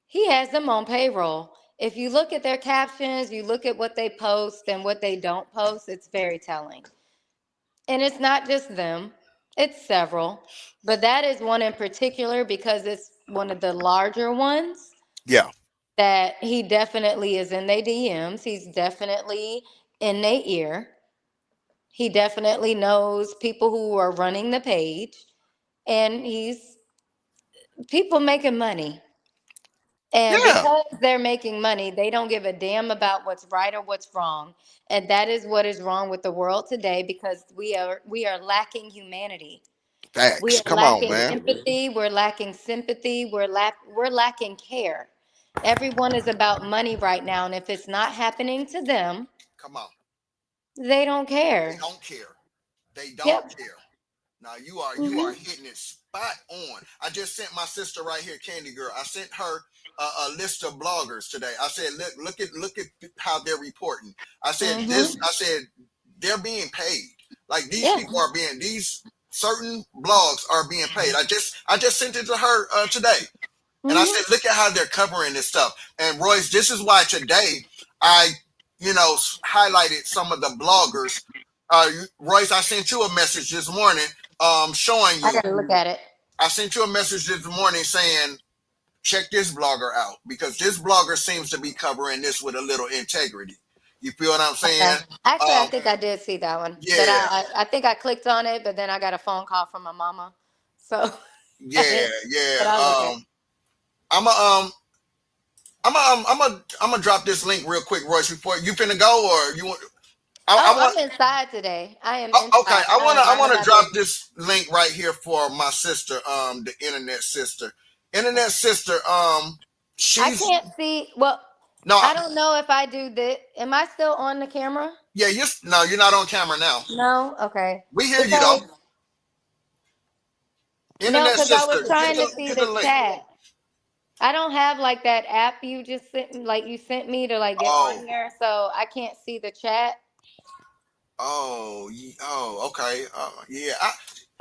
Speaker 15: He has them on payroll. If you look at their captions, you look at what they post and what they don't post, it's very telling. And it's not just them, it's several. But that is one in particular because it's one of the larger ones.
Speaker 16: Yeah.
Speaker 15: That he definitely is in their DMs. He's definitely in their ear. He definitely knows people who are running the page. And he's people making money. And
Speaker 16: Yeah.
Speaker 15: because they're making money, they don't give a damn about what's right or what's wrong. And that is what is wrong with the world today because we are lacking humanity. We
Speaker 16: Facts.
Speaker 15: are
Speaker 16: Come on,
Speaker 15: lacking
Speaker 16: man.
Speaker 15: empathy. We're lacking sympathy. We're lacking care. Everyone is about money right now, and if it's not happening to them,
Speaker 3: Come on.
Speaker 15: they don't care.
Speaker 3: They don't care. They don't
Speaker 15: Yep.
Speaker 3: care. Now you are hitting it spot on. I just sent my sister right here, Candy Girl. I sent her a list of bloggers today. I said, look at how they're reporting. I said this. I said they're being paid. Like these people are being, these certain blogs are being paid. I just sent it to her today. And I said, look at how they're covering this stuff. And Royce, this is why today I, highlighted some of the bloggers. Royce, I sent you a message this morning showing you.
Speaker 15: I gotta look at it.
Speaker 3: I sent you a message this morning saying, check this blogger out because this blogger seems to be covering this with a little integrity. You feel what I'm saying?
Speaker 15: Okay. Actually, I think I did see that one.
Speaker 3: Yeah.
Speaker 15: But I think I clicked on it, but then I got a phone call from my mama. So
Speaker 3: yeah. I'm gonna drop this link real quick, Royce. Before you finna go, or you want?
Speaker 15: I'm inside today. I am. Inside.
Speaker 3: Okay, I want to drop this link right here for my sister, the internet sister. Internet sister, she's.
Speaker 15: I can't see. Well, no, I don't know if I do this. Am I still on the camera?
Speaker 3: Yeah, you're not on camera now.
Speaker 15: No, okay.
Speaker 3: We hear you though.
Speaker 15: Internet sister, I was trying to see the chat. I don't have like that app you just sent, like you sent me to like get on here, so I can't see the chat.
Speaker 3: Oh, okay. Yeah.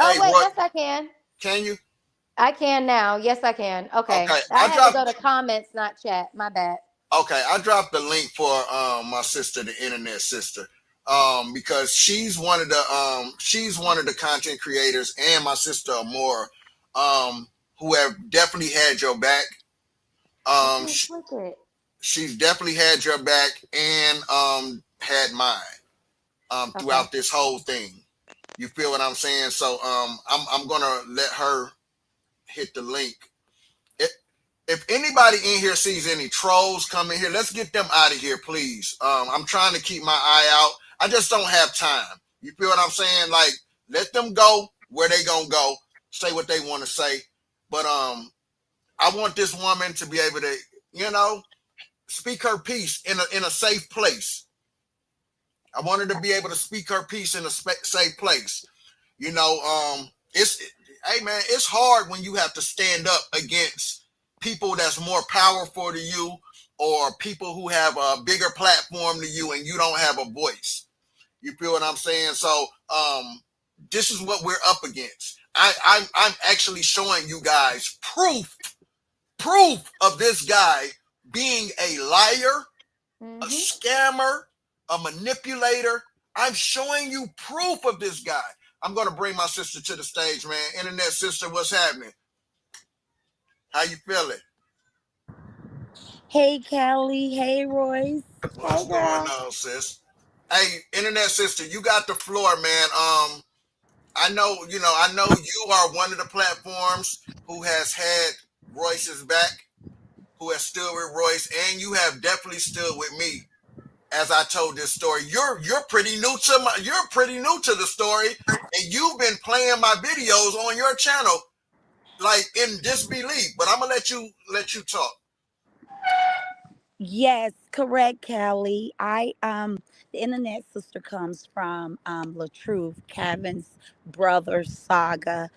Speaker 15: Wait, yes I can.
Speaker 3: Can you?
Speaker 15: I can now. Yes, I can. Okay. I had to go to comments, not chat. My bad.
Speaker 3: Okay, I dropped the link for my sister, the internet sister, because she's one of the content creators, and my sister Amora, who have definitely had your back. She's definitely had your back and had mine throughout this whole thing. You feel what I'm saying? So I'm gonna let her hit the link. If anybody in here sees any trolls coming here, let's get them out of here, please. I'm trying to keep my eye out. I just don't have time. You feel what I'm saying? Like, let them go where they gonna go, say what they want to say. But I want this woman to be able to, speak her piece in a safe place. I want her to be able to speak her piece in a safe place. Hey man, it's hard when you have to stand up against people that's more powerful to you, or people who have a bigger platform to you and you don't have a voice. You feel what I'm saying? So this is what we're up against. I'm actually showing you guys proof of this guy being a liar, a scammer, a manipulator. I'm showing you proof of this guy. I'm going to bring my sister to the stage, man. Internet sister, what's happening? How you feeling?
Speaker 2: Hey, Cali. Hey, Royce.
Speaker 3: What's going on, sis? Hey, internet sister, you got the floor, man. I know you are one of the platforms who has had Royce is back, who has stood with Royce, and you have definitely stood with me as I told this story. You're pretty new to the story, and you've been playing my videos on your channel like in disbelief. But I'm gonna let you talk.
Speaker 2: Yes, correct, Cali. The internet sister comes from LaTruth, Kevin's brother saga.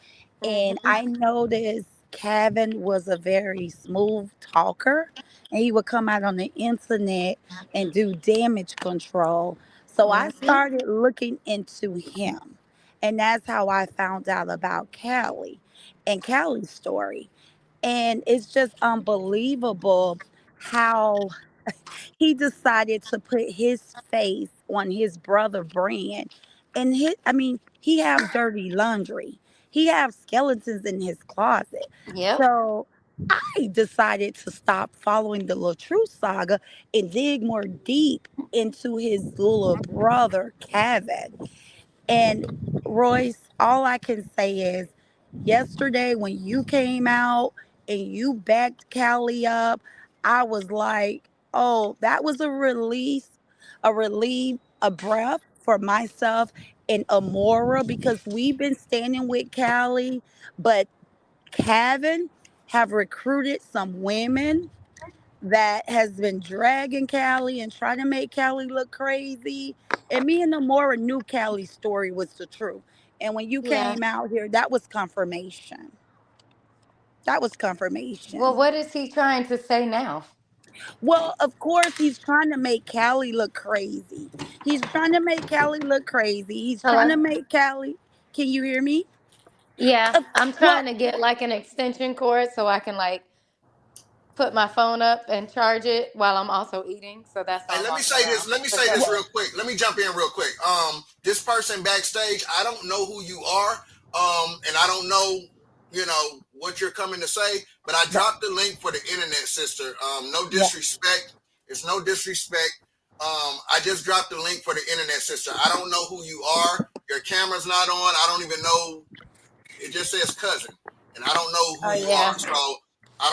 Speaker 2: And
Speaker 15: Mhm.
Speaker 2: I noticed Kevin was a very smooth talker, and he would come out on the internet and do damage control. So I
Speaker 15: Mhm.
Speaker 2: started looking into him. And that's how I found out about Callie and Callie's story. And it's just unbelievable how he decided to put his face on his brother brand. And he have dirty laundry. He have skeletons in his closet.
Speaker 15: Yep.
Speaker 2: So I decided to stop following the LaTrue saga and dig more deep into his little brother Kevin. And Royce, all I can say is yesterday when you came out and you backed Callie up, I was like, oh, that was a relief, a breath for myself and Amora because we've been standing with Callie, but Kevin have recruited some women that has been dragging Callie and trying to make Callie look crazy. And me and Amora knew Callie's story was the truth. And when you
Speaker 15: Yeah.
Speaker 2: came out here, that was confirmation. That was
Speaker 15: Well,
Speaker 2: confirmation.
Speaker 15: what is he trying to say now?
Speaker 2: Well, of course, he's trying to make Callie look crazy. He's trying to make Callie look crazy. He's trying
Speaker 15: Hello?
Speaker 2: to make Callie. Can you hear me?
Speaker 15: Yeah,
Speaker 2: Of-
Speaker 15: I'm
Speaker 2: Well,
Speaker 15: trying to get like an extension cord so I can like put my phone up and charge it while I'm also eating. So that's why
Speaker 3: Hey,
Speaker 15: I'm
Speaker 3: let me
Speaker 15: walking
Speaker 3: say this.
Speaker 15: around.
Speaker 3: Let me
Speaker 15: But
Speaker 3: say
Speaker 15: go
Speaker 3: this
Speaker 15: ahead.
Speaker 3: real quick. Let me jump in real quick. This person backstage, I don't know who you are. And I don't know, what you're coming to say, but I
Speaker 2: right,
Speaker 3: dropped the link for the internet sister. No
Speaker 2: yeah.
Speaker 3: disrespect. It's no disrespect. I just dropped the link for the internet sister. I don't know who you are. Your camera's not on. I don't even know. It just says cousin, and I don't know who
Speaker 15: Oh
Speaker 3: you are.
Speaker 15: yeah.
Speaker 3: So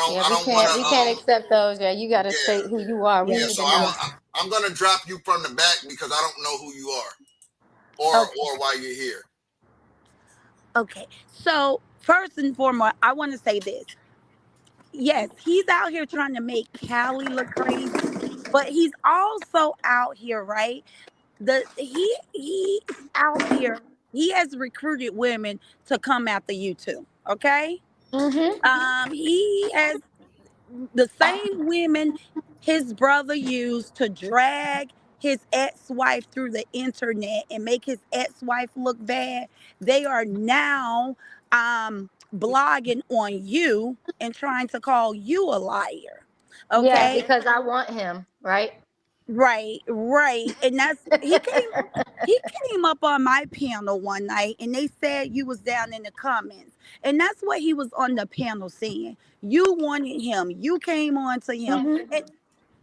Speaker 15: Yeah,
Speaker 3: I
Speaker 15: we
Speaker 3: don't want
Speaker 15: can't
Speaker 3: to.
Speaker 15: we can't accept those. Yeah, you gotta
Speaker 3: Yeah,
Speaker 15: state who you are. We
Speaker 2: Yeah,
Speaker 3: yeah.
Speaker 15: need
Speaker 3: So
Speaker 15: to
Speaker 3: I'm
Speaker 15: know.
Speaker 2: yeah.
Speaker 3: I'm gonna drop you from the back because I don't know who you are
Speaker 2: Okay,
Speaker 3: or why you're here.
Speaker 2: okay. So first and foremost, I want to say this. Yes, he's out here trying to make Callie look crazy, but he's also out here, right? He's out here. He has recruited women to come after you too. Okay.
Speaker 15: Mm-hmm.
Speaker 2: He has the same women his brother used to drag his ex-wife through the internet and make his ex-wife look bad. They are now blogging on you and trying to call you a liar.
Speaker 15: Yeah,
Speaker 2: Okay.
Speaker 15: because I want him, right?
Speaker 2: Right, right. And he came up on my panel one night and they said you was down in the comments. And that's what he was on the panel saying. You wanted him. You came on to him.
Speaker 15: Mm-hmm.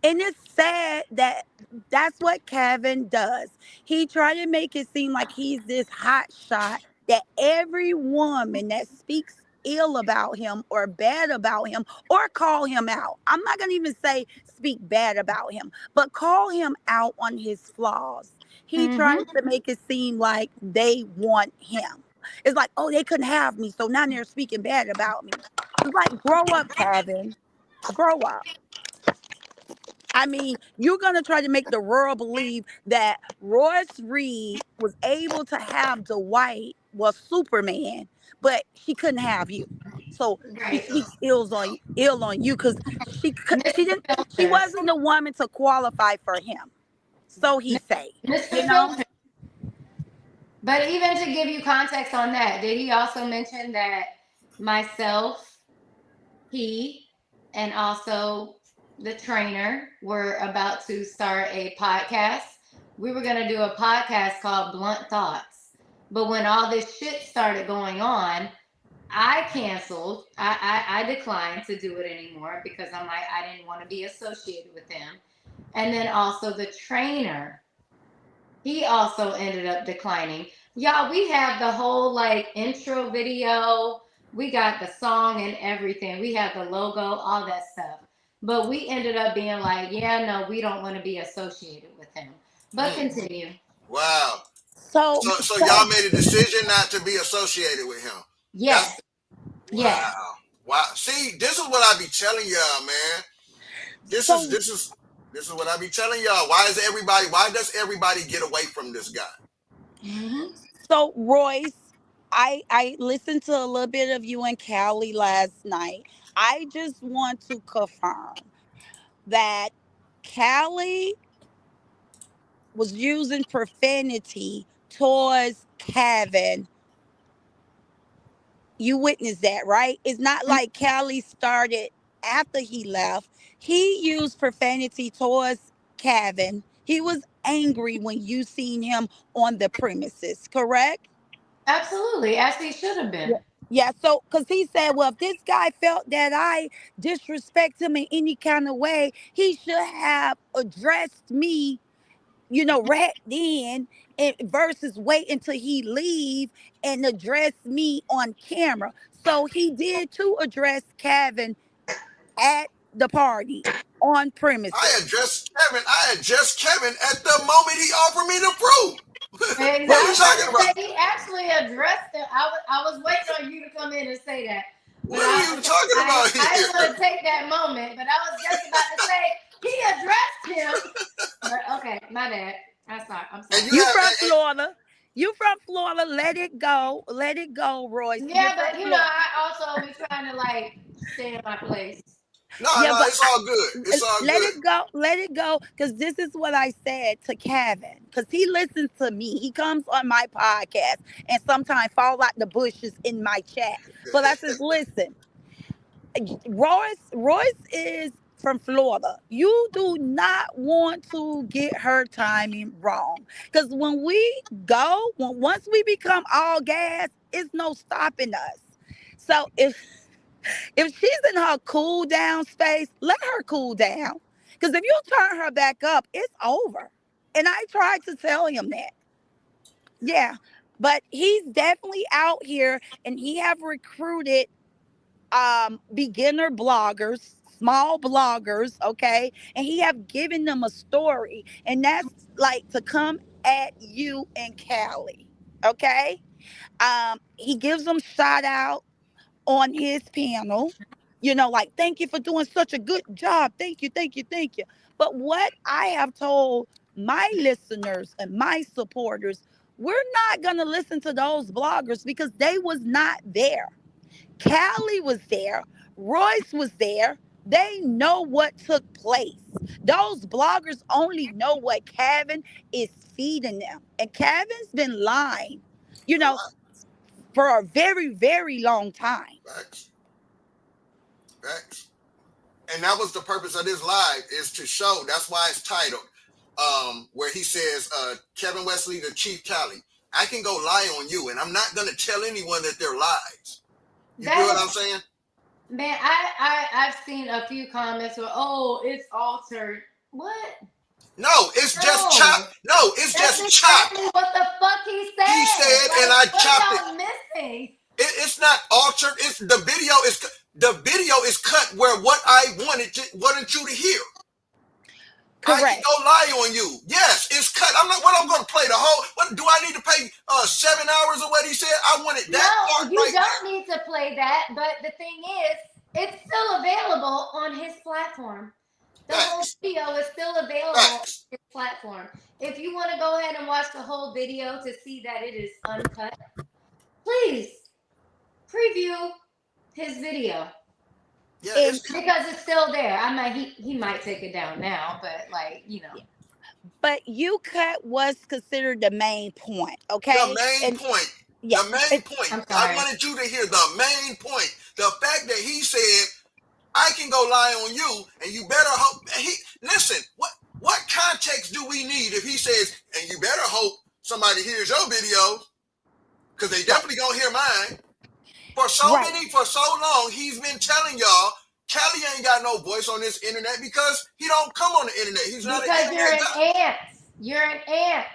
Speaker 2: And it's sad that that's what Kevin does. He tried to make it seem like he's this hot shot that every woman that speaks ill about him or bad about him or call him out. I'm not going to even say speak bad about him, but call him out on his flaws. He
Speaker 15: Mm-hmm.
Speaker 2: tries to make it seem like they want him. It's like, oh, they couldn't have me, so now they're speaking bad about me. It's like, grow up, Kevin. Grow up. I mean, you're going to try to make the world believe that Royce Reed was able to have Dwight was Superman, but she couldn't have you. So she
Speaker 15: Right.
Speaker 2: speaks ill on you because she
Speaker 15: Mr.
Speaker 2: didn't she
Speaker 15: Filter.
Speaker 2: wasn't the woman to qualify for him. So he say, you
Speaker 15: Mr.
Speaker 2: know.
Speaker 15: Filter. But even to give you context on that, did he also mention that myself, he, and also the trainer were about to start a podcast? We were going to do a podcast called Blunt Thoughts. But when all this shit started going on, I canceled. I declined to do it anymore because I'm like, I didn't want to be associated with him. And then also the trainer, he also ended up declining. Y'all, we have the whole like intro video We got the song and everything. We had the logo, all that stuff. But we ended up being like, yeah, no, we don't want to be associated with him. But continue.
Speaker 16: Wow.
Speaker 2: So
Speaker 16: So y'all made a decision not to be associated with him.
Speaker 15: Yes. Yes.
Speaker 16: Wow. See, this is what I be telling y'all, man. This is what I be telling y'all. Why does everybody get away from this guy?
Speaker 15: Mm-hmm.
Speaker 2: So Royce, I listened to a little bit of you and Cali last night. I just want to confirm that Cali was using profanity towards Kevin. You witnessed that, right? It's not like Cali started after he left. He used profanity towards Kevin. He was angry when you seen him on the premises, correct?
Speaker 15: Absolutely, as he should have been.
Speaker 2: Yeah, so because he said, well, if this guy felt that I disrespect him in any kind of way, he should have addressed me, right then, and versus wait until he leave and address me on camera. So he did to address Kevin at the party on premises.
Speaker 16: I addressed Kevin at the moment he offered me the proof.
Speaker 15: Exactly.
Speaker 16: What are you talking about?
Speaker 15: He actually addressed it. I was waiting on you to come in and say that. But
Speaker 16: what are you talking about here?
Speaker 15: I didn't want to take that moment, but I was just about to say he addressed him. But okay, my bad. I'm sorry.
Speaker 2: You from Florida. You from Florida. Let it go. Let it go, Royce.
Speaker 15: Yeah, but I also be trying to stay in my place.
Speaker 16: No, it's all good. It's all
Speaker 2: let
Speaker 16: good.
Speaker 2: it go. Let it go. Because this is what I said to Kevin. Because he listens to me. He comes on my podcast and sometimes fall out the bushes in my chat. But I says, listen, Royce is from Florida. You do not want to get her timing wrong. Because when we go, once we become all gas, it's no stopping us. So if she's in her cool down space, let her cool down. Because if you turn her back up, it's over. And I tried to tell him that. Yeah. But he's definitely out here and he have recruited beginner bloggers, small bloggers, okay? And he have given them a story. And that's like to come at you and Cali. Okay? He gives them shout out on his panel, like, thank you for doing such a good job. Thank you, thank you, thank you. But what I have told my listeners and my supporters, we're not going to listen to those bloggers because they was not there. Cali was there. Royce was there. They know what took place. Those bloggers only know what Kevin is feeding them. And Kevin's been lying, for a very, very long time.
Speaker 16: Facts. And that was the purpose of this live, is to show. That's why it's titled, where he says, Kevin Wesley to Chief Cali, I can go lie on you, and I'm not going to tell anyone that they're lies. You feel what I'm saying?
Speaker 15: Man, I've seen a few comments where, it's altered. What?
Speaker 16: No, it's just chopped. No, it's
Speaker 15: That's
Speaker 16: just chopped.
Speaker 15: exactly what the fuck he said.
Speaker 16: He said, and I chopped it.
Speaker 15: What y'all missing?
Speaker 16: It's not altered. It's the video is cut where what I wanted you to hear.
Speaker 2: Correct.
Speaker 16: I can go lie on you. Yes, it's cut. I'm going to play the whole. What do I need to pay 7 hours of what he said? I wanted that part.
Speaker 15: No, you don't need to play that. But the thing is, it's still available on his platform. The whole video is still available on his platform. If you want to go ahead and watch the whole video to see that it is uncut, please preview his video.
Speaker 16: Yeah,
Speaker 15: because it's still there. I mean, he might take it down now, but
Speaker 2: But you cut what's considered the main point, okay?
Speaker 16: The main point.
Speaker 2: Yeah.
Speaker 16: The main point. I wanted you to hear the main point. The fact that he said, I can go lie on you, and you better hope. Listen, what context do we need if he says, and you better hope somebody hears your video, because they definitely gonna hear mine. For so long, he's been telling y'all, Cali ain't got no voice on this internet because he don't come on the internet. He's not
Speaker 15: because
Speaker 16: an internet
Speaker 15: you're an ant. You're an ant.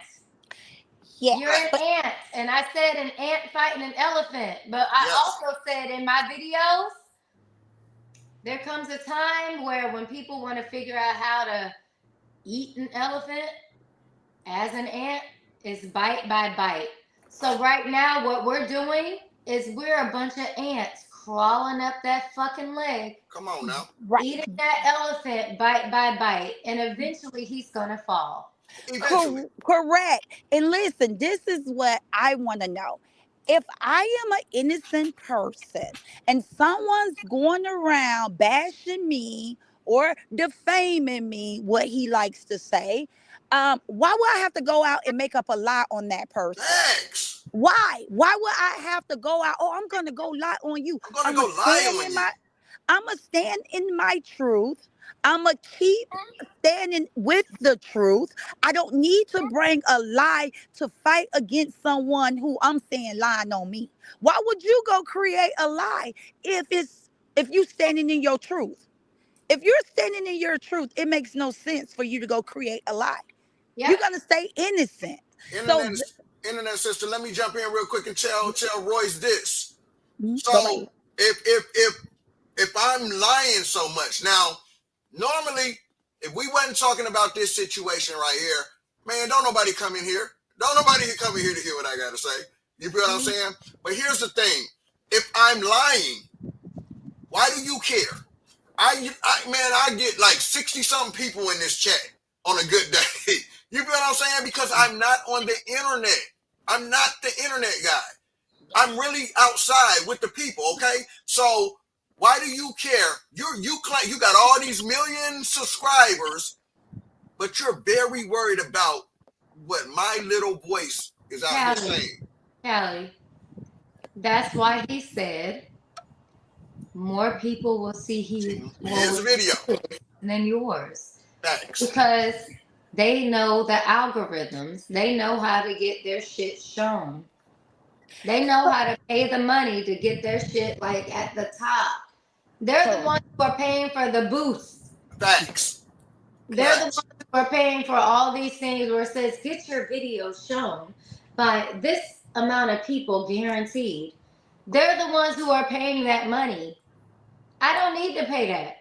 Speaker 2: Yeah,
Speaker 15: You're an ant. And I said an ant fighting an elephant. But I also said in my videos, there comes a time where when people want to figure out how to eat an elephant as an ant, it's bite by bite. So right now, what we're doing is we're a bunch of ants crawling up that fucking leg.
Speaker 3: Come on now.
Speaker 15: Eating that elephant bite by bite. And eventually he's going to fall.
Speaker 3: Eventually.
Speaker 2: Correct. And listen, this is what I want to know. If I am an innocent person and someone's going around bashing me or defaming me, what he likes to say, why would I have to go out and make up a lie on that person?
Speaker 3: Thanks.
Speaker 2: Why? Why would I have to go out? Oh, I'm gonna go lie on you.
Speaker 3: I'm gonna go lie on you.
Speaker 2: I'ma stand in my truth. I'ma keep standing with the truth. I don't need to bring a lie to fight against someone who I'm saying lying on me. Why would you go create a lie if you standing in your truth? If you're standing in your truth, it makes no sense for you to go create a lie. Yep. You're gonna stay innocent.
Speaker 3: Internet sister, let me jump in real quick and tell Royce this. So
Speaker 2: Somebody.
Speaker 3: if I'm lying so much now, normally if we wasn't talking about this situation right here, man, don't nobody come in here. Don't nobody come in here to hear what I gotta say. You feel what I'm saying? But here's the thing: if I'm lying, why do you care? I get like 60 something people in this chat on a good day. You feel what I'm saying? Because I'm not on the internet. I'm not the internet guy. I'm really outside with the people, okay? So why do you care? You claim you got all these million subscribers, but you're very worried about what my little voice is out here saying.
Speaker 15: Cali, that's why he said more people will see his
Speaker 3: video
Speaker 15: than yours.
Speaker 3: Thanks.
Speaker 15: Because they know the algorithms. They know how to get their shit shown. They know how to pay the money to get their shit like at the top. They're the ones who are paying for the boost.
Speaker 3: Thanks.
Speaker 15: They're the ones who are paying for all these things where it says get your video shown by this amount of people guaranteed. They're the ones who are paying that money. I don't need to pay that.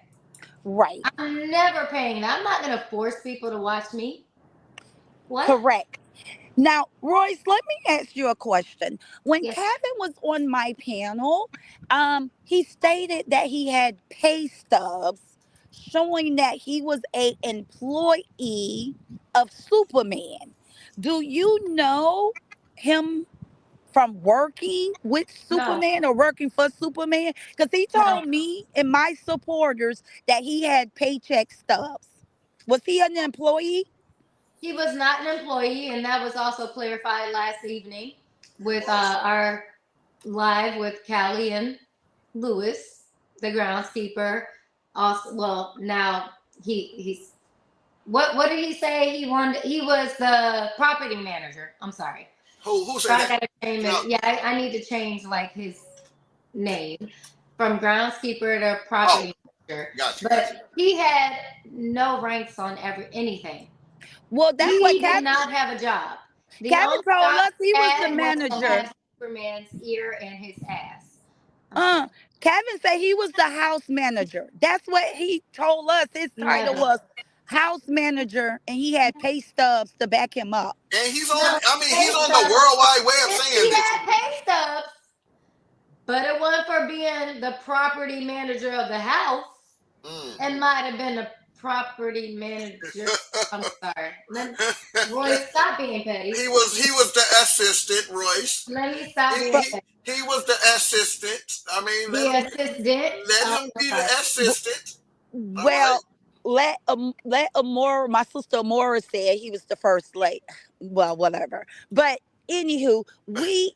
Speaker 2: Right.
Speaker 15: I'm never paying that. I'm not going to force people to watch me. What?
Speaker 2: Correct. Now, Royce, let me ask you a question. When Kevin was on my panel, he stated that he had pay stubs showing that he was an employee of Superman. Do you know him from working with Superman or working for Superman? Because he told me and my supporters that he had paycheck stubs. Was he an employee?
Speaker 15: He was not an employee, and that was also clarified last evening with our live with Cali and Lewis, the groundskeeper. Also, well, now he's what did he say? He was the property manager. I'm sorry.
Speaker 3: Who said that?
Speaker 15: I gotta change it. Yeah, I need to change like his name from groundskeeper to property manager. But he had no ranks on anything.
Speaker 2: Well, that's what
Speaker 15: Kevin did not have a job.
Speaker 2: Kevin told us he was the manager.
Speaker 15: Superman's ear and his ass.
Speaker 2: Kevin said he was the house manager. That's what he told us. His title was house manager, and he had pay stubs to back him up.
Speaker 3: And he's on. He's on the World Wide Web saying
Speaker 15: this. He had pay stubs, but it wasn't for being the property manager of the house. It might have been a property manager. I'm sorry. Royce, stop being petty.
Speaker 3: He was the assistant, Royce.
Speaker 15: Let me stop being petty.
Speaker 3: He was the assistant.
Speaker 15: Let
Speaker 3: him be the assistant.
Speaker 2: Well, let Amora, my sister Amora said he was the first lady. Well, whatever. But anywho, we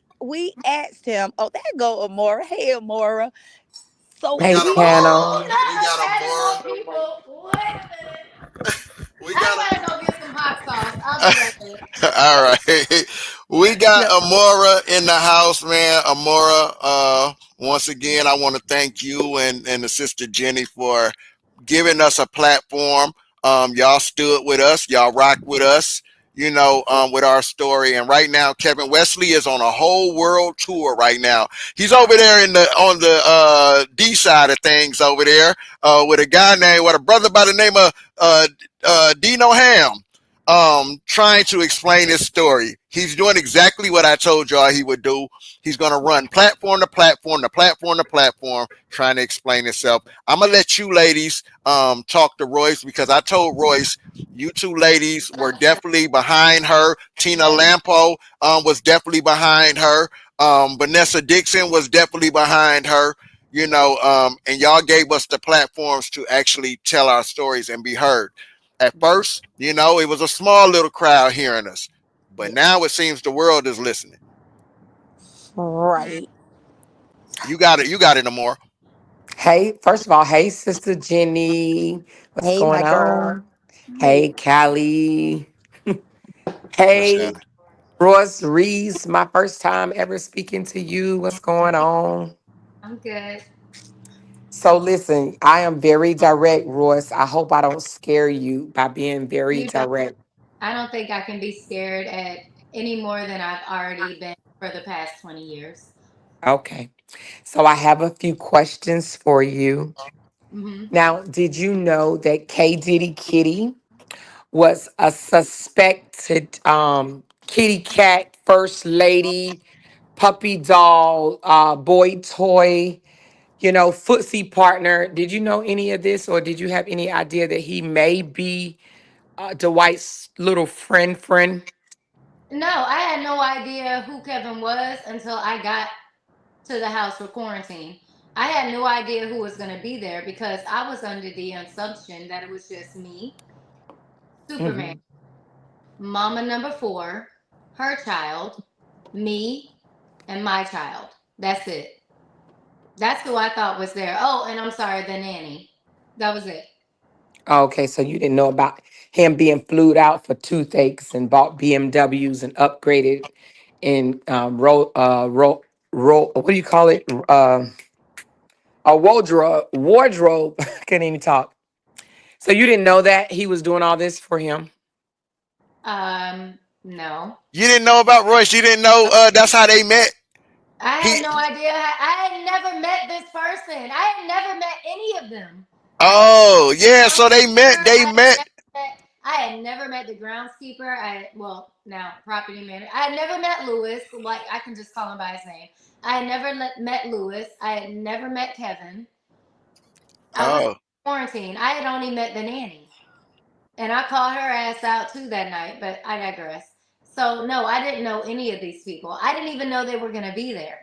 Speaker 2: asked him. Oh, there go Amora. Hey, Amora. So
Speaker 7: hey, Cano.
Speaker 15: We got Amora. I gotta go get some hot sauce. I'll be right there.
Speaker 3: All right. We got Amora in the house, man. Amora, once again, I want to thank you and the sister Jenny for giving us a platform. Y'all stood with us. Y'all rocked with us.
Speaker 16: with our story. And right now, Kevin Wesley is on a whole world tour right now. He's over there on the D side of things over there with a brother by the name of Dino Ham. Trying to explain his story. He's doing exactly what I told y'all he would do. He's going to run platform to platform to platform to platform, trying to explain himself. I'm going to let you ladies talk to Royce, because I told Royce you two ladies were definitely behind her. Tina Lampo was definitely behind her. Vanessa Dixon was definitely behind her. And y'all gave us the platforms to actually tell our stories and be heard. At first, it was a small little crowd hearing us, but now it seems the world is listening.
Speaker 2: Right.
Speaker 16: You got it, Amor.
Speaker 17: Hey, first of all, hey, Sister Jenny. What's
Speaker 2: Hey, my
Speaker 17: going
Speaker 2: girl.
Speaker 17: on? Hey, Cali.
Speaker 16: What's
Speaker 17: Hey,
Speaker 16: happening?
Speaker 17: Ross Reese. My first time ever speaking to you. What's going on?
Speaker 15: I'm good.
Speaker 17: So, listen, I am very direct, Ross. I hope I don't scare you by being very
Speaker 15: You don't.
Speaker 17: direct.
Speaker 15: I don't think I can be scared at any more than I've already been for the past 20 years.
Speaker 17: Okay. So, I have a few questions for you.
Speaker 15: Hmm.
Speaker 17: Now, did you know that K. Diddy Kitty was a suspected kitty cat, first lady, puppy doll, boy toy, footsie partner? Did you know any of this, or did you have any idea that he may be Dwight's little friend?
Speaker 15: No, I had no idea who Kevin was until I got to the house for quarantine. I had no idea who was going to be there because I was under the assumption that it was just me, Superman,
Speaker 17: Hmm.
Speaker 15: Mama number 4, her child, me, and my child. That's it. That's who I thought was there. Oh, and I'm sorry, the nanny. That was it.
Speaker 17: Okay, so you didn't know about him being flued out for toothaches and bought BMWs and upgraded in what do you call it? A wardrobe. I couldn't even talk. So you didn't know that he was doing all this for him?
Speaker 15: No.
Speaker 16: You didn't know about Royce. You didn't know that's how they met.
Speaker 15: I
Speaker 16: He.
Speaker 15: had no idea. I had never met this person. I had never met any of them. I had
Speaker 16: Oh yeah,
Speaker 15: never
Speaker 16: so they met.
Speaker 15: met,
Speaker 16: They met.
Speaker 15: I had never met the groundskeeper. Now property manager. I had never met Lewis. Like I can just call him by his name. I had never met Lewis. I had never met Kevin. I was in
Speaker 16: Oh.
Speaker 15: quarantine. I had only met the nanny, and I called her ass out too that night. But I digress. So no, I didn't know any of these people. I didn't even know they were gonna be there.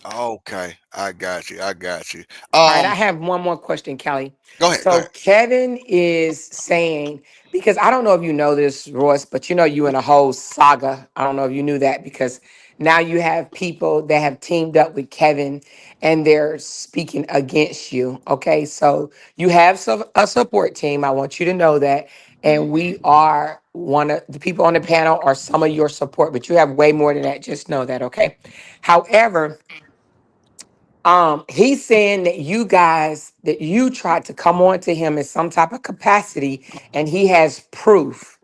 Speaker 16: Okay, I got you. I got you.
Speaker 17: All right, I have one more question, Kelly.
Speaker 16: Go ahead. Go
Speaker 17: So
Speaker 16: ahead.
Speaker 17: Kevin is saying, because I don't know if you know this, Royce, but you in a whole saga. I don't know if you knew that, because now you have people that have teamed up with Kevin and they're speaking against you. Okay, so you have a support team. I want you to know that.
Speaker 15: Mhm.
Speaker 17: And we are one of the people on the panel are some of your support, but you have way more than that. Just know that, okay? However, he's saying that you tried to come on to him in some type of capacity, and he has proof.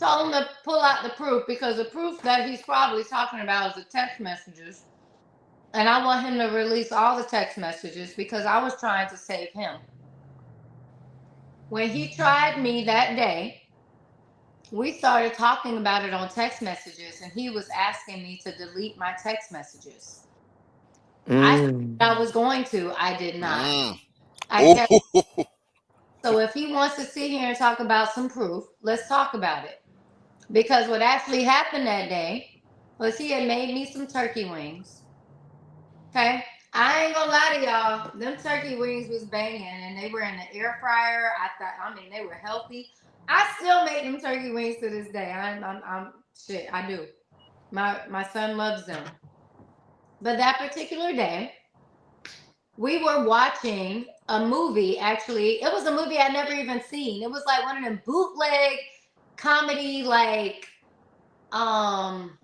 Speaker 15: Told him to pull out the proof because the proof that he's probably talking about is the text messages. And I want him to release all the text messages because I was trying to save him. When he tried me that day, we started talking about it on text messages, and he was asking me to delete my text messages. I said
Speaker 17: Mm.
Speaker 15: I was going to. I did not.
Speaker 16: Mm.
Speaker 15: I
Speaker 16: Ooh.
Speaker 15: kept. So if he wants to sit here and talk about some proof, let's talk about it. Because what actually happened that day was he had made me some turkey wings. Okay. I ain't gonna lie to y'all. Them turkey wings was banging and they were in the air fryer. They were healthy. I still make them turkey wings to this day. I'm shit, I do. My son loves them. But that particular day, we were watching a movie. Actually, it was a movie I never even seen. It was like one of them bootleg comedy, like um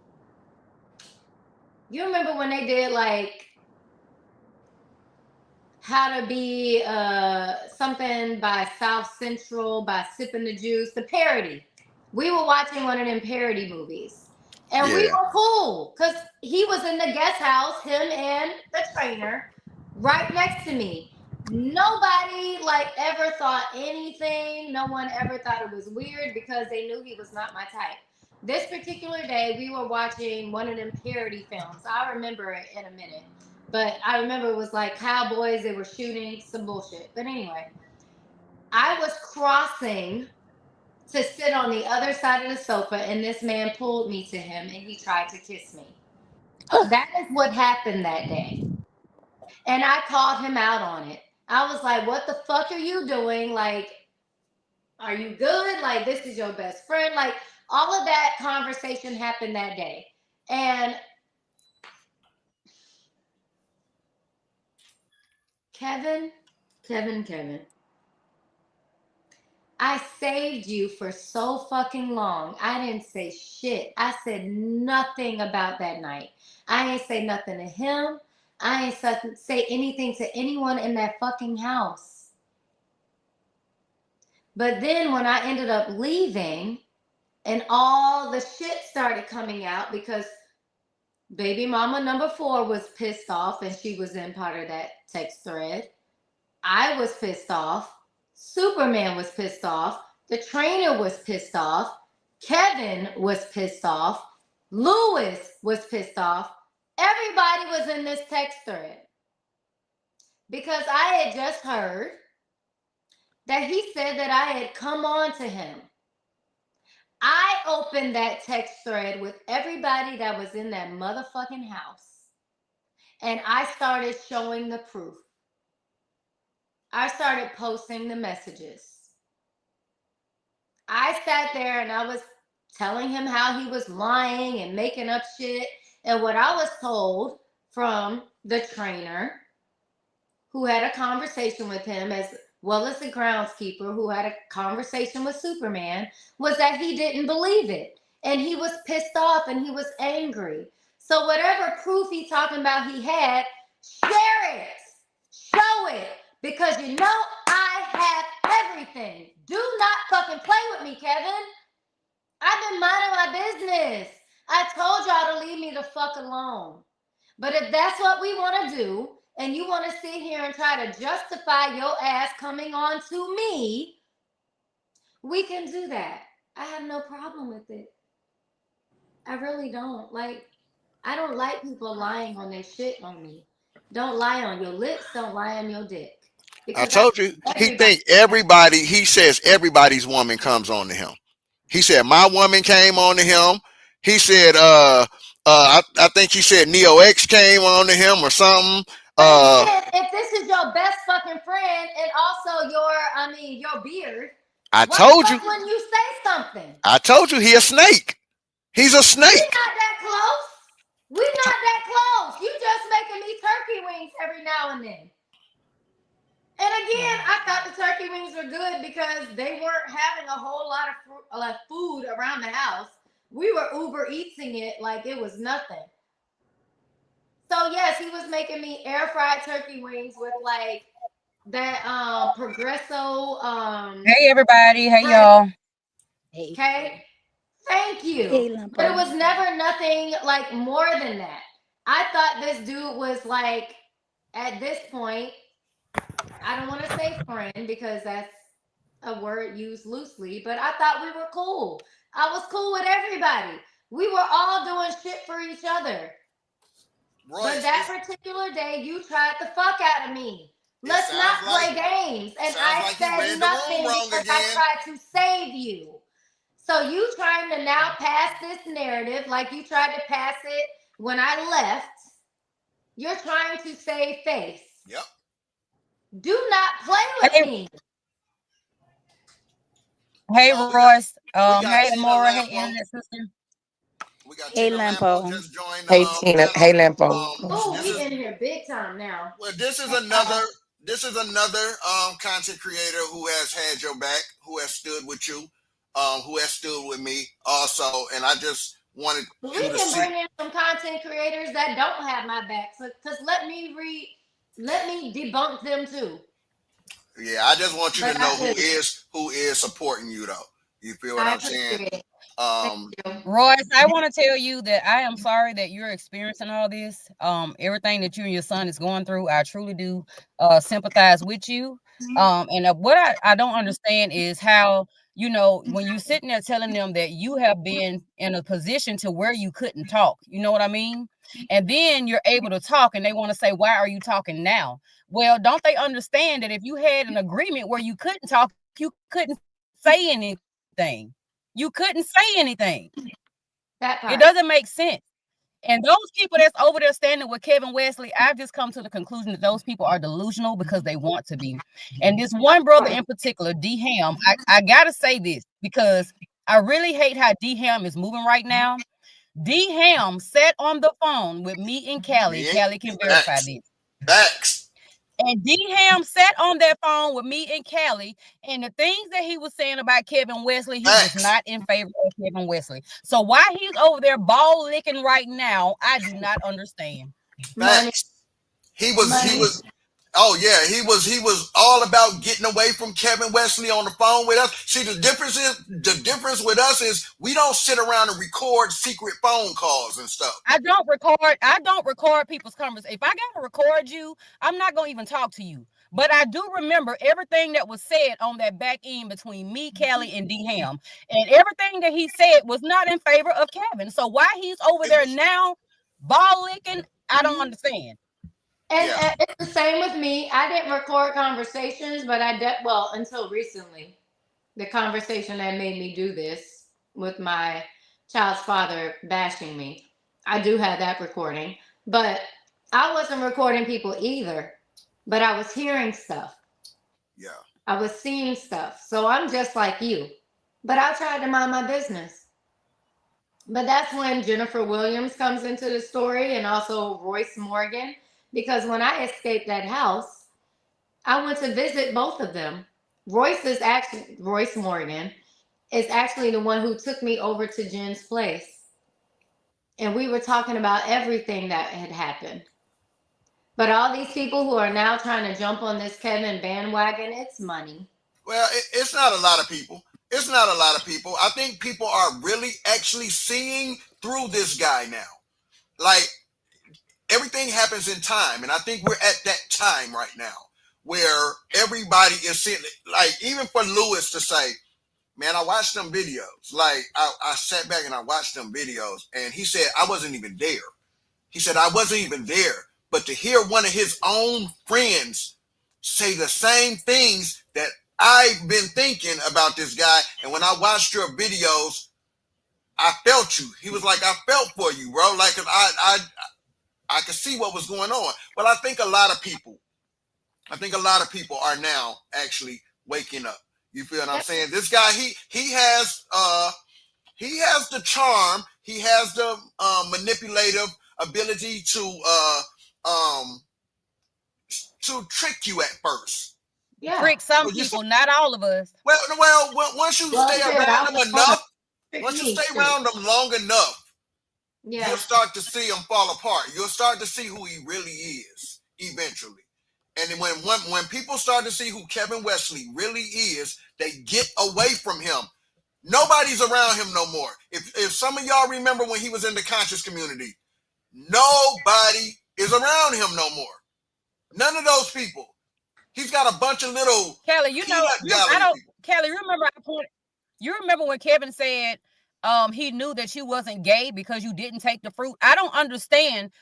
Speaker 15: you remember when they did like How to Be something by South Central by Sipping the Juice, the parody. We were watching one of them parody movies. And we
Speaker 16: Yeah.
Speaker 15: were cool because he was in the guest house, him and the trainer, right next to me. Nobody like ever thought anything. No one ever thought it was weird because they knew he was not my type. This particular day, we were watching one of them parody films. I remember it in a minute. But I remember it was like cowboys, they were shooting some bullshit. But anyway, I was crossing to sit on the other side of the sofa, and this man pulled me to him and he tried to kiss me. That is what happened that day. And I called him out on it. I was like, what the fuck are you doing? Like, are you good? Like, this is your best friend. Like, all of that conversation happened that day. And Kevin, I saved you for so fucking long. I didn't say shit. I said nothing about that night. I ain't say nothing to him. I ain't say anything to anyone in that fucking house. But then when I ended up leaving and all the shit started coming out because baby mama number 4 was pissed off and she was in part of that text thread. I was pissed off. Superman was pissed off. The trainer was pissed off. Kevin was pissed off. Lewis was pissed off. Everybody was in this text thread because I had just heard that he said that I had come on to him. I opened that text thread with everybody that was in that motherfucking house, and I started showing the proof. I started posting the messages. I sat there and I was telling him how he was lying and making up shit. And what I was told from the trainer who had a conversation with him, as well as the groundskeeper who had a conversation with Superman, was that he didn't believe it. And he was pissed off and he was angry. So whatever proof he talking about he had, share it. Show it. Because you know I have everything. Do not fucking play with me, Kevin. I've been minding my business. I told y'all to leave me the fuck alone. But if that's what we want to do, and you want to sit here and try to justify your ass coming on to me, we can do that. I have no problem with it. I really don't. Like, I don't like people lying on their shit on me. Don't lie on your lips. Don't lie on your dick.
Speaker 16: I
Speaker 15: Because
Speaker 16: told you, he says everybody's woman comes on to him. He said my woman came on to him. He said, I think he said Neo X came on to him or something.
Speaker 15: If this is your best fucking friend and also your beard,
Speaker 16: I told you.
Speaker 15: When you say something,
Speaker 16: I told you he a snake. He's a snake.
Speaker 15: We're not that close. We're not that close. You just making me turkey wings every now and then. And again, I thought the turkey wings were good because they weren't having a whole lot of food around the house. We were Uber Eatsing it like it was nothing. So yes, he was making me air fried turkey wings with like that Progresso.
Speaker 18: Hey everybody, hey y'all.
Speaker 15: Okay, thank you.
Speaker 2: Hey, Lampo.
Speaker 15: But it was never nothing like more than that. I thought this dude was like, at this point, I don't want to say friend because that's a word used loosely, but I thought we were cool. I was cool with everybody. We were all doing shit for each other. But that particular day, you tried the fuck out of me. Let's not play games. And I said nothing because I tried to save you. So you trying to now pass this narrative like you tried to pass it when I left. You're trying to save face.
Speaker 16: Yep.
Speaker 15: Do not play with me.
Speaker 18: Hey Royce. Hey Amora. Hey Internet Sister.
Speaker 2: Hey, Lampo.
Speaker 17: Hey Tina. Hey Lampo.
Speaker 15: Oh, we in here big time now.
Speaker 16: Well, this is another content creator who has had your back, who has stood with you, who has stood with me also, and I just wanted
Speaker 15: we can bring in some content creators that don't have my back. So, because let me read Let me debunk them too.
Speaker 16: Yeah, I just want you
Speaker 15: But
Speaker 16: to know
Speaker 15: I couldn't.
Speaker 16: who is supporting you though. You feel what
Speaker 15: I
Speaker 16: I'm saying?
Speaker 15: appreciate it. Thank
Speaker 16: Um,
Speaker 15: you.
Speaker 18: Royce, I want to tell you that I am sorry that you're experiencing all this. Everything that you and your son is going through, I truly do sympathize with you. And what I don't understand is how, you know, when you're sitting there telling them that you have been in a position to where you couldn't talk, you know what I mean? And then you're able to talk and they want to say, why are you talking now? Well, don't they understand that if you had an agreement where you couldn't talk, you couldn't say anything? You couldn't say anything.
Speaker 15: That
Speaker 18: It
Speaker 15: part.
Speaker 18: doesn't make sense. And those people that's over there standing with Kevin Wesley, I've just come to the conclusion that those people are delusional because they want to be. And this one brother in particular, D Ham, I gotta say this because I really hate how D Ham is moving right now. D Ham sat on the phone with me and Cali. Cali can verify this.
Speaker 16: Facts.
Speaker 18: And D Ham sat on that phone with me and Cali, and the things that he was saying about Kevin Wesley, he was not in favor of Kevin Wesley. So why he's over there ball licking right now, I do not understand.
Speaker 16: Facts. He was. Oh yeah, he was all about getting away from Kevin Wesley on the phone with us. See, the difference with us is we don't sit around and record secret phone calls and stuff.
Speaker 18: I don't record people's conversations. If I gotta record you, I'm not gonna even talk to you. But I do remember everything that was said on that back end between me, Cali, and D Ham. And everything that he said was not in favor of Kevin. So why he's over there now ball licking, I don't understand.
Speaker 15: And it's the same with me. I didn't record conversations, but well, until recently, the conversation that made me do this with my child's father bashing me. I do have that recording, but I wasn't recording people either, but I was hearing stuff.
Speaker 16: Yeah.
Speaker 15: I was seeing stuff. So I'm just like you, but I tried to mind my business. But that's when Jennifer Williams comes into the story and also Royce Morgan, because when I escaped that house, I went to visit both of them. Royce Morgan is actually the one who took me over to Jen's place. And we were talking about everything that had happened. But all these people who are now trying to jump on this Kevin bandwagon, it's money.
Speaker 16: Well, it's not a lot of people. It's not a lot of people. I think people are really actually seeing through this guy now. Like, everything happens in time. And I think we're at that time right now where everybody is seeing, like, even for Lewis to say, man, I watched them videos. Like, I sat back and I watched them videos. And he said, I wasn't even there. He said, I wasn't even there. But to hear one of his own friends say the same things that I've been thinking about this guy. And when I watched your videos, I felt you. He was like, I felt for you, bro. Like, I could see what was going on. But I think a lot of people are now actually waking up. You feel what I'm saying? This guy, he has the charm, he has the manipulative ability to trick you at first.
Speaker 15: Yeah.
Speaker 18: Trick some people, not all of us.
Speaker 16: Well, once you stay around them enough, once you stay around them long enough, you'll start to see him fall apart. You'll start to see who he really is eventually. And then when people start to see who Kevin Wesley really is, they get away from him. Nobody's around him no more. If some of y'all remember when he was in the conscious community, nobody is around him no more. None of those people. He's got a bunch of little
Speaker 18: Kelly, you know, Kelly, you remember when Kevin said he knew that you wasn't gay because you didn't take the fruit? I don't understand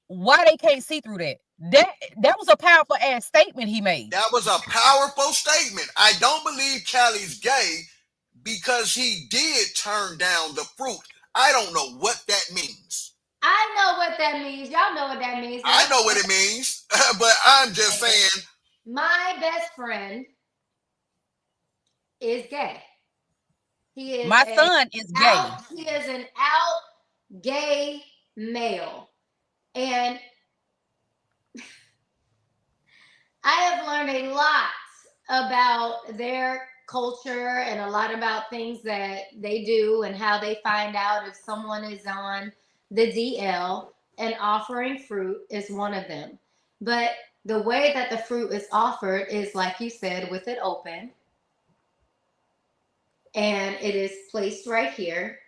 Speaker 18: why they can't see through that. That was a powerful ass statement he made.
Speaker 16: That was a powerful statement. I don't believe Cali's gay because he did turn down the fruit. I don't know what that means.
Speaker 15: I know what that means. Y'all know what that means.
Speaker 16: I know what it means, but I'm just saying.
Speaker 15: My best friend is gay. He is.
Speaker 18: My son is gay.
Speaker 15: He is an out gay male, and I have learned a lot about their culture and a lot about things that they do and how they find out if someone is on the DL, and offering fruit is one of them. But the way that the fruit is offered is, like you said, with it open. And it is placed right here.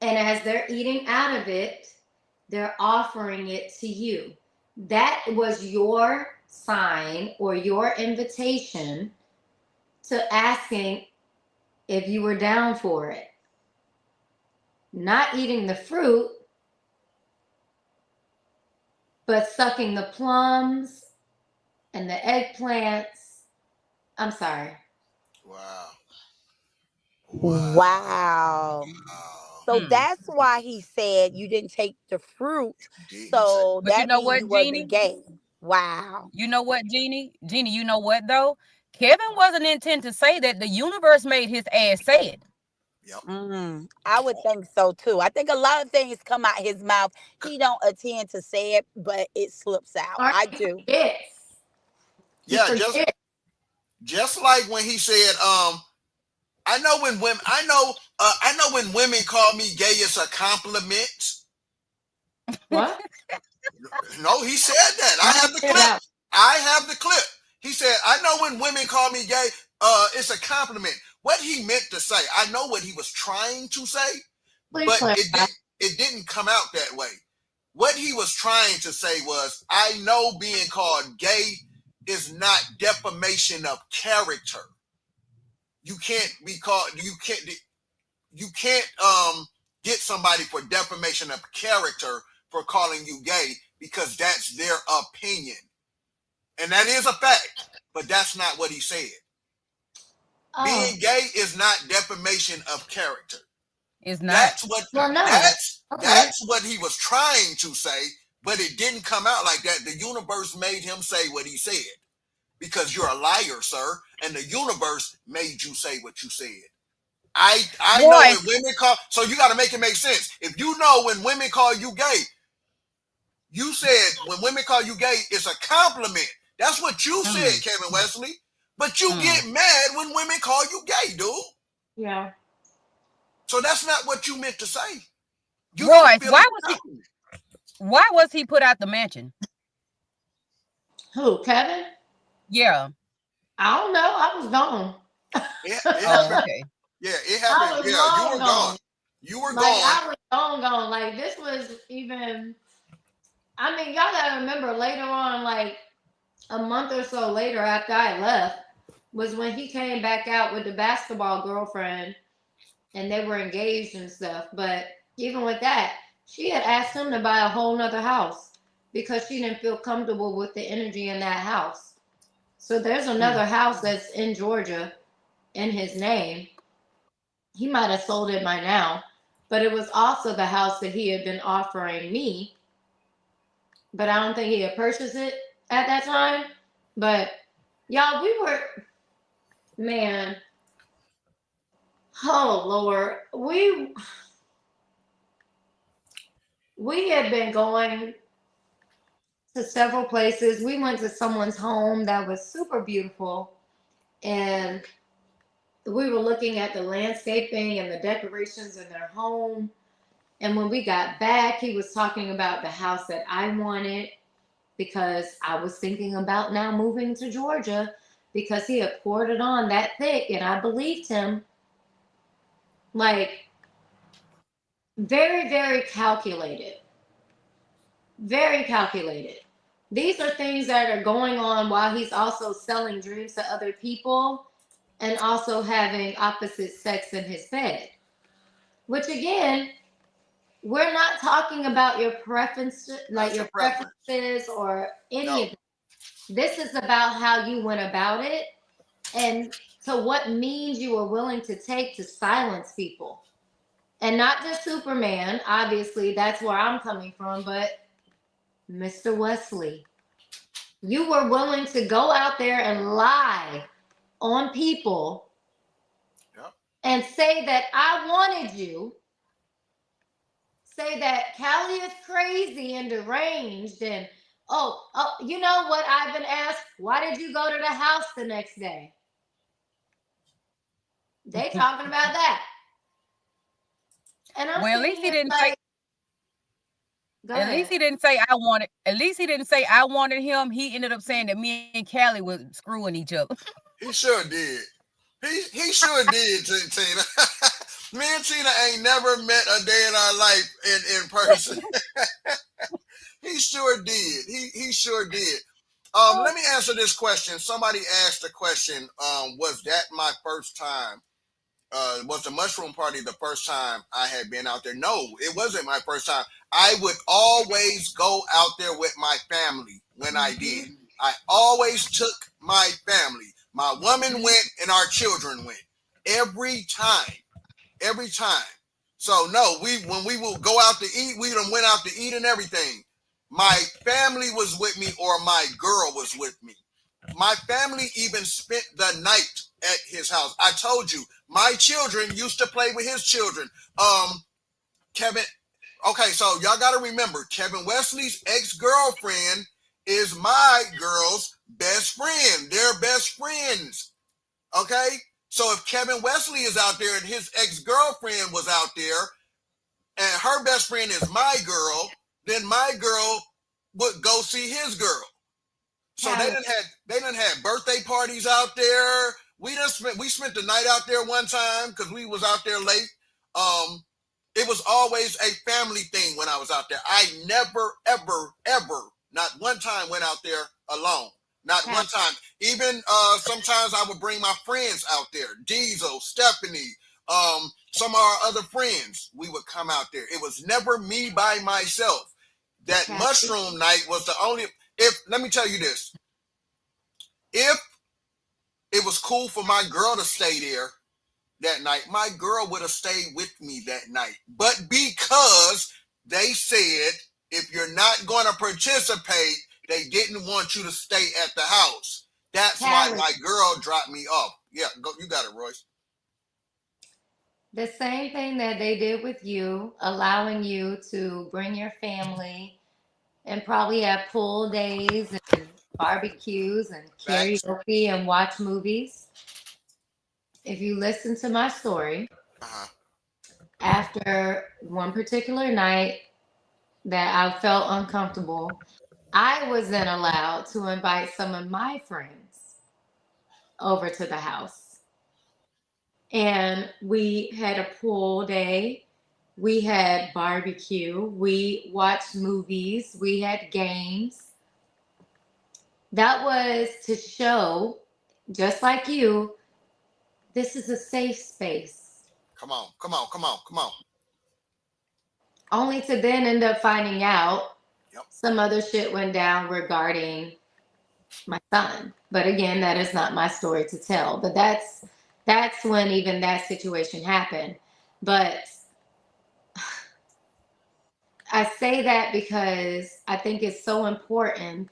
Speaker 15: And as they're eating out of it, they're offering it to you. That was your sign or your invitation to asking if you were down for it. Not eating the fruit, but sucking the plums and the eggplants. I'm sorry.
Speaker 3: Wow.
Speaker 2: Wow. So that's why he said you didn't take the fruit. So
Speaker 18: But you
Speaker 2: that
Speaker 18: know
Speaker 2: means
Speaker 18: what,
Speaker 2: you wasn't
Speaker 18: Jeannie?
Speaker 2: gay. Wow.
Speaker 18: You know what, Jeannie? Jeannie, you know what though? Kevin wasn't intent to say that. The universe made his ass say it.
Speaker 2: I would think so too. I think a lot of things come out his mouth. He don't intend to say it, but it slips out. I do.
Speaker 15: Yes.
Speaker 3: Yeah, just like when he said, I know when women, I know when women call me gay, it's a compliment.
Speaker 15: What?
Speaker 3: No, he said that. I have the clip. I have the clip. He said, I know when women call me gay, it's a compliment. What he meant to say, I know what he was trying to say, but it didn't come out that way. What he was trying to say was, I know being called gay is not defamation of character. You can't be called, you can't get somebody for defamation of character for calling you gay because that's their opinion. And that is a fact, but that's not what he said. Being gay is not defamation of character.
Speaker 18: It's not.
Speaker 3: That's what he was trying to say, but it didn't come out like that. The universe made him say what he said because you're a liar, sir, and the universe made you say what you said. I know when women call, so you got to make it make sense. If you know when women call you gay, you said when women call you gay, it's a compliment. That's what you said, Kevin Wesley. But you get mad when women call you gay, dude.
Speaker 15: Yeah.
Speaker 3: So that's not what you meant to say. You
Speaker 18: Royce, why was he put out the mansion?
Speaker 15: Who, Kevin?
Speaker 18: Yeah.
Speaker 15: I don't know. I was gone.
Speaker 18: Okay.
Speaker 3: Yeah, it happened.
Speaker 15: I was
Speaker 3: You were gone. You were gone.
Speaker 15: I was gone. Like, this was even, I mean, y'all gotta remember later on, like a month or so later after I left, was when he came back out with the basketball girlfriend and they were engaged and stuff. But even with that, she had asked him to buy a whole nother house because she didn't feel comfortable with the energy in that house. So there's another house that's in Georgia in his name. He might have sold it by now, but it was also the house that he had been offering me. But I don't think he had purchased it at that time. But y'all, we were, man, oh Lord, we had been going to several places. We went to someone's home that was super beautiful, and we were looking at the landscaping and the decorations in their home. And when we got back, he was talking about the house that I wanted because I was thinking about now moving to Georgia because he had poured it on that thick, and I believed him. Like, very, very calculated. Very calculated. These are things that are going on while he's also selling dreams to other people and also having opposite sex in his bed. Which, again, we're not talking about your preferences, like your preferences or any of that. This is about how you went about it and to what means you were willing to take to silence people. And not just Superman, obviously, that's where I'm coming from, but Mr. Wesley, you were willing to go out there and lie on people and say that I wanted you, say that Cali is crazy and deranged, and oh, you know what? I've been asked, why did you go to the house the next day? They talking about that. And I'm
Speaker 18: well, at least he didn't
Speaker 15: like,
Speaker 4: Go
Speaker 18: At
Speaker 4: ahead.
Speaker 18: least he didn't say I wanted. At least he didn't say I wanted him. He ended up saying that me and Cali were screwing each other.
Speaker 3: He sure did. He sure did, Tina. Me and Tina ain't never met a day in our life in person. He sure did. He sure did. Let me answer this question. Somebody asked the question, was that my first time? Was the mushroom party the first time I had been out there? No, it wasn't my first time. I would always go out there with my family when I did. I always took my family. My woman went and our children went. Every time. Every time. So no, when we will go out to eat, we done went out to eat and everything. My family was with me or my girl was with me. My family even spent the night at his house. I told you, my children used to play with his children. Kevin, okay, so y'all got to remember, Kevin Wesley's ex-girlfriend is my girl's best friend. They're best friends. Okay? So if Kevin Wesley is out there and his ex-girlfriend was out there and her best friend is my girl, then my girl would go see his girl. So they done had birthday parties out there. We spent the night out there one time because we was out there late. It was always a family thing when I was out there. I never, ever, ever, not one time went out there alone. Not one time. Even sometimes I would bring my friends out there. Diesel, Stephanie, some of our other friends. We would come out there. It was never me by myself. That mushroom night was the only. Let me tell you this. If it was cool for my girl to stay there that night, my girl would have stayed with me that night. But because they said, if you're not going to participate, they didn't want you to stay at the house. That's why my girl dropped me off. Yeah, go. You got it, Royce.
Speaker 15: The same thing that they did with you, allowing you to bring your family and probably have pool days and barbecues and karaoke and watch movies. If you listen to my story, after one particular night that I felt uncomfortable, I was then allowed to invite some of my friends over to the house. And we had a pool day. We had barbecue. We watched movies. We had games. That was to show, just like you, this is a safe space.
Speaker 3: Come on, come on, come on, come on.
Speaker 15: Only to then end up finding out some other shit went down regarding my son. But again, that is not my story to tell. But that's when even that situation happened. But I say that because I think it's so important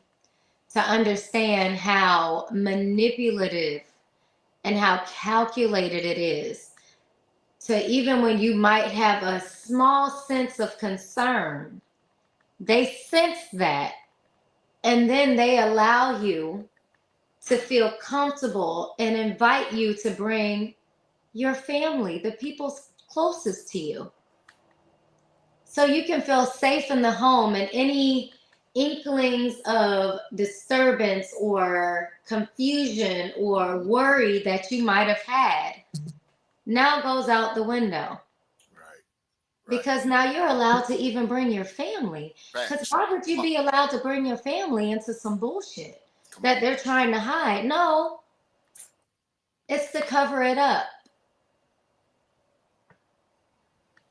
Speaker 15: to understand how manipulative and how calculated it is to, even when you might have a small sense of concern, they sense that, and then they allow you to feel comfortable and invite you to bring your family, the people closest to you. So you can feel safe in the home, and any inklings of disturbance or confusion or worry that you might have had now goes out the window. Because now you're allowed to even bring your family. Because why would you be allowed to bring your family into some bullshit that they're trying to hide? No, it's to cover it up.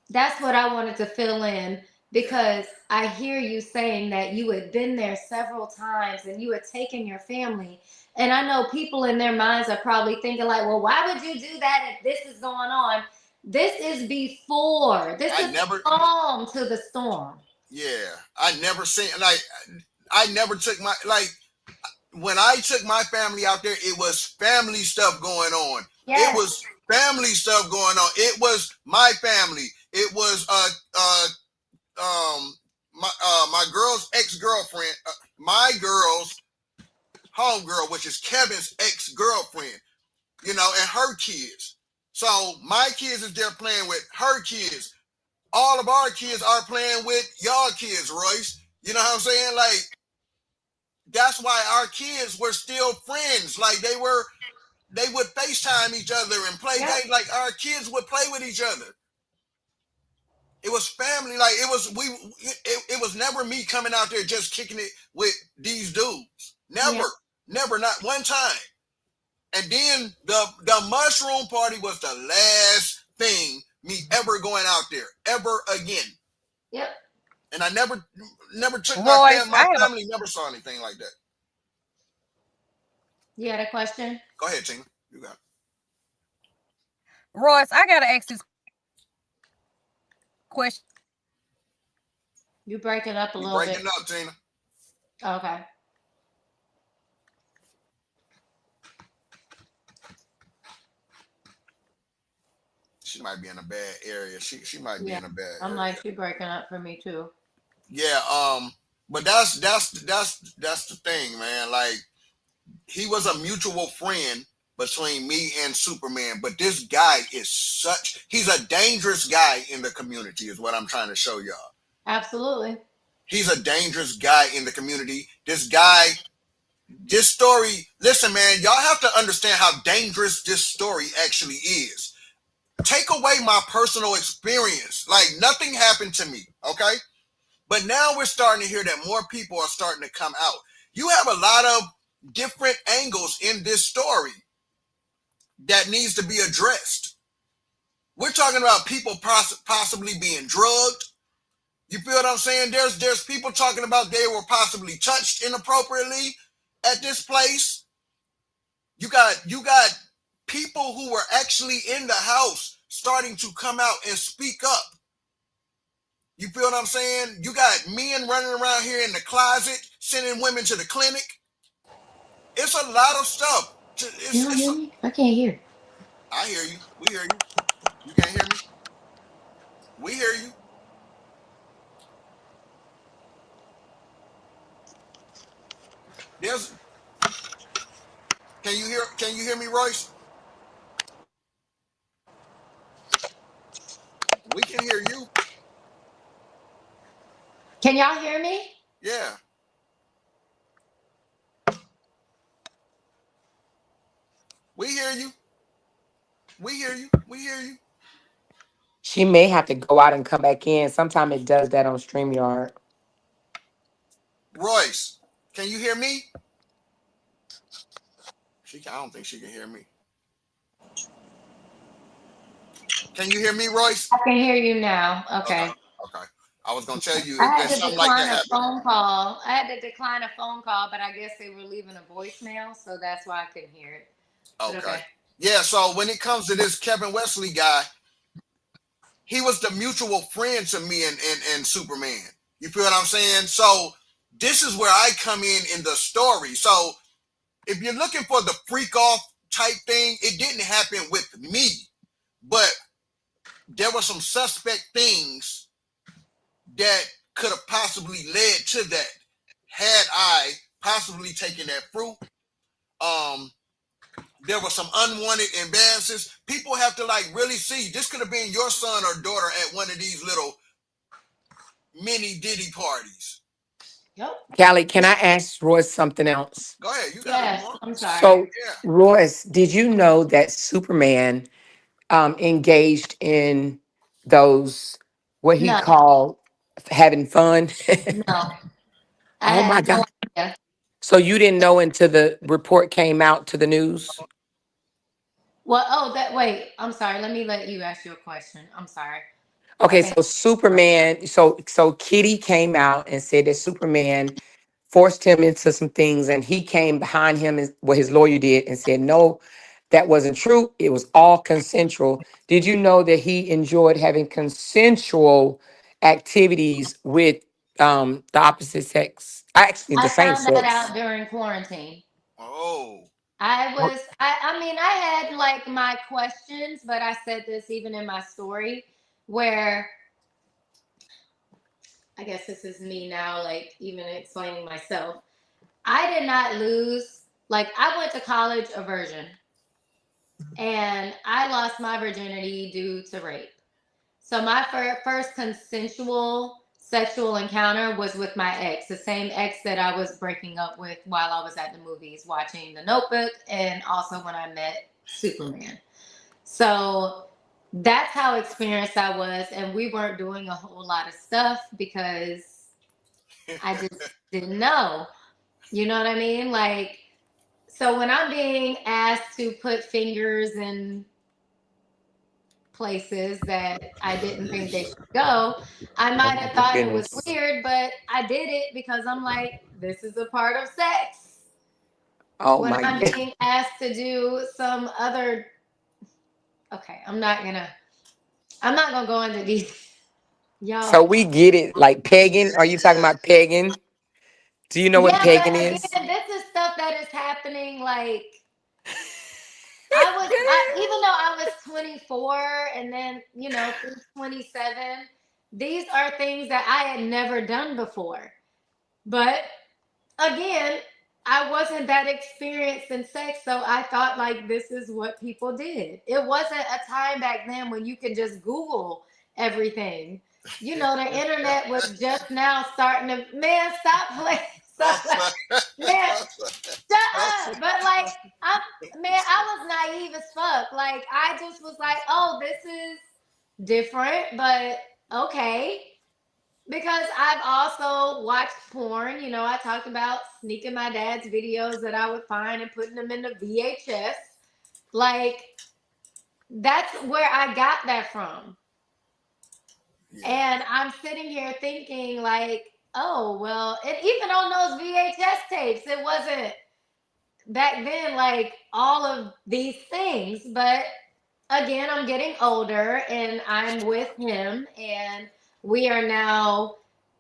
Speaker 15: That's what I wanted to fill in, because I hear you saying that you had been there several times and you had taken your family. And I know people in their minds are probably thinking like, well, why would you do that if this is going on? This is before. This is calm to the storm.
Speaker 3: Yeah, I never seen, like, I never took my, like, when I took my family out there, it was family stuff going on. Yes. It was family stuff going on. It was my family. It was my girl's ex-girlfriend, my girl's homegirl, which is Kevin's ex-girlfriend, you know, and her kids. So my kids is there playing with her kids. all of our kids are playing with y'all kids, Royce. You know what I'm saying? Like, that's why our kids were still friends. Like, they would FaceTime each other and play games. Like, our kids would play with each other. It was family. Like, it was never me coming out there just kicking it with these dudes. Never, not one time. And then the mushroom party was the last thing me ever going out there ever again.
Speaker 15: Yep.
Speaker 3: And I never took
Speaker 18: Royce,
Speaker 3: my family never saw anything like that.
Speaker 15: You had a question?
Speaker 3: Go ahead, Tina. You got it.
Speaker 18: Royce, I gotta ask this question.
Speaker 15: You breaking up a little bit.
Speaker 3: Breaking up, Tina.
Speaker 15: Okay.
Speaker 3: She might be in a bad area. She might be in a bad
Speaker 15: I'm
Speaker 3: area.
Speaker 15: like, she breaking up for me too.
Speaker 3: Yeah, but that's the thing, man. Like, he was a mutual friend between me and Superman, but this guy is he's a dangerous guy in the community, is what I'm trying to show y'all.
Speaker 15: Absolutely.
Speaker 3: He's a dangerous guy in the community. This story, listen, man, y'all have to understand how dangerous this story actually is. Take away my personal experience. Like, nothing happened to me, okay? But now we're starting to hear that more people are starting to come out. You have a lot of different angles in this story that needs to be addressed. We're talking about people possibly being drugged. You feel what I'm saying? There's people talking about they were possibly touched inappropriately at this place. You got people who were actually in the house starting to come out and speak up. You feel what I'm saying? You got men running around here in the closet, sending women to the clinic. It's a lot of stuff.
Speaker 15: You don't hear me? I can't hear.
Speaker 3: I hear you. We hear you. You can't hear me? We hear you. Can you hear me, Royce? We can hear you.
Speaker 15: Can y'all hear me?
Speaker 3: Yeah. We hear you. We hear you. We hear you.
Speaker 17: She may have to go out and come back in. Sometimes it does that on StreamYard.
Speaker 3: Royce, can you hear me? I don't think she can hear me. Can you hear me, Royce?
Speaker 15: I can hear you now. Okay.
Speaker 3: Okay. I was gonna tell you
Speaker 15: I
Speaker 3: if
Speaker 15: had
Speaker 3: there's
Speaker 15: to
Speaker 3: something like
Speaker 15: decline
Speaker 3: that
Speaker 15: a
Speaker 3: happen.
Speaker 15: phone call. I had to decline a phone call, but I guess they were leaving a voicemail, so that's why I couldn't hear it.
Speaker 3: Okay. Yeah, so when it comes to this Kevin Wesley guy, he was the mutual friend to me and Superman. You feel what I'm saying? So this is where I come in the story. So if you're looking for the freak off type thing, it didn't happen with me, but there were some suspect things that could have possibly led to that had I possibly taken that fruit. There were some unwanted advances. People have to like really see this could have been your son or daughter at one of these little mini Diddy parties.
Speaker 15: Yep.
Speaker 17: Cali, can I ask Royce something else?
Speaker 3: Go ahead, you got it.
Speaker 15: Yes, I'm sorry.
Speaker 17: So, Royce, did you know that Superman engaged in those, what he
Speaker 15: No.
Speaker 17: called having fun?
Speaker 15: No. I
Speaker 17: Oh my
Speaker 15: had no
Speaker 17: God.
Speaker 15: idea.
Speaker 17: So you didn't know until the report came out to the news?
Speaker 15: Well, wait, I'm sorry. Let me let you ask your question. I'm sorry.
Speaker 17: Okay, so Superman, so Kitty came out and said that Superman forced him into some things, and he came behind him, and what his lawyer did, and said, no, that wasn't true. It was all consensual. Did you know that he enjoyed having consensual activities with the opposite sex? Actually, the
Speaker 15: I
Speaker 17: same
Speaker 15: found that
Speaker 17: sex.
Speaker 15: out during quarantine.
Speaker 3: Oh.
Speaker 15: I mean, I had like my questions, but I said this even in my story where I guess this is me now, like even explaining myself. I did not lose, like, I went to college a virgin and I lost my virginity due to rape. So my first consensual sexual encounter was with my ex, the same ex that I was breaking up with while I was at the movies watching The Notebook, and also when I met Superman. So that's how experienced I was, and we weren't doing a whole lot of stuff because I just didn't know. You know what I mean? Like, so when I'm being asked to put fingers in places that I didn't think they should go, I might have thought it was
Speaker 17: Goodness.
Speaker 15: weird, but I did it because I'm like, this is a part of sex.
Speaker 17: Oh
Speaker 15: When
Speaker 17: my
Speaker 15: I'm
Speaker 17: God.
Speaker 15: being asked to do some other, okay, I'm not gonna go into these,
Speaker 17: So
Speaker 15: y'all.
Speaker 17: we get it. Like pegging. Are you talking about pegging? Do you know what
Speaker 15: Yeah,
Speaker 17: pegging
Speaker 15: but
Speaker 17: is?
Speaker 15: again, this is stuff that is happening. Like even though I was 24 and then through 27, these are things that I had never done before. But again, I wasn't that experienced in sex, so I thought like this is what people did. It wasn't a time back then when you could just Google everything. The internet was just now starting to. Man, stop playing. Stop playing. Man, shut up. But like, I was naive as fuck. Like, I just was like, oh, this is different, but okay. Because I've also watched porn. I talked about sneaking my dad's videos that I would find and putting them in the VHS. Like, that's where I got that from. And I'm sitting here thinking, like, oh, well, and even on those VHS tapes, it wasn't back then like all of these things. But again, I'm getting older and I'm with him, and we are now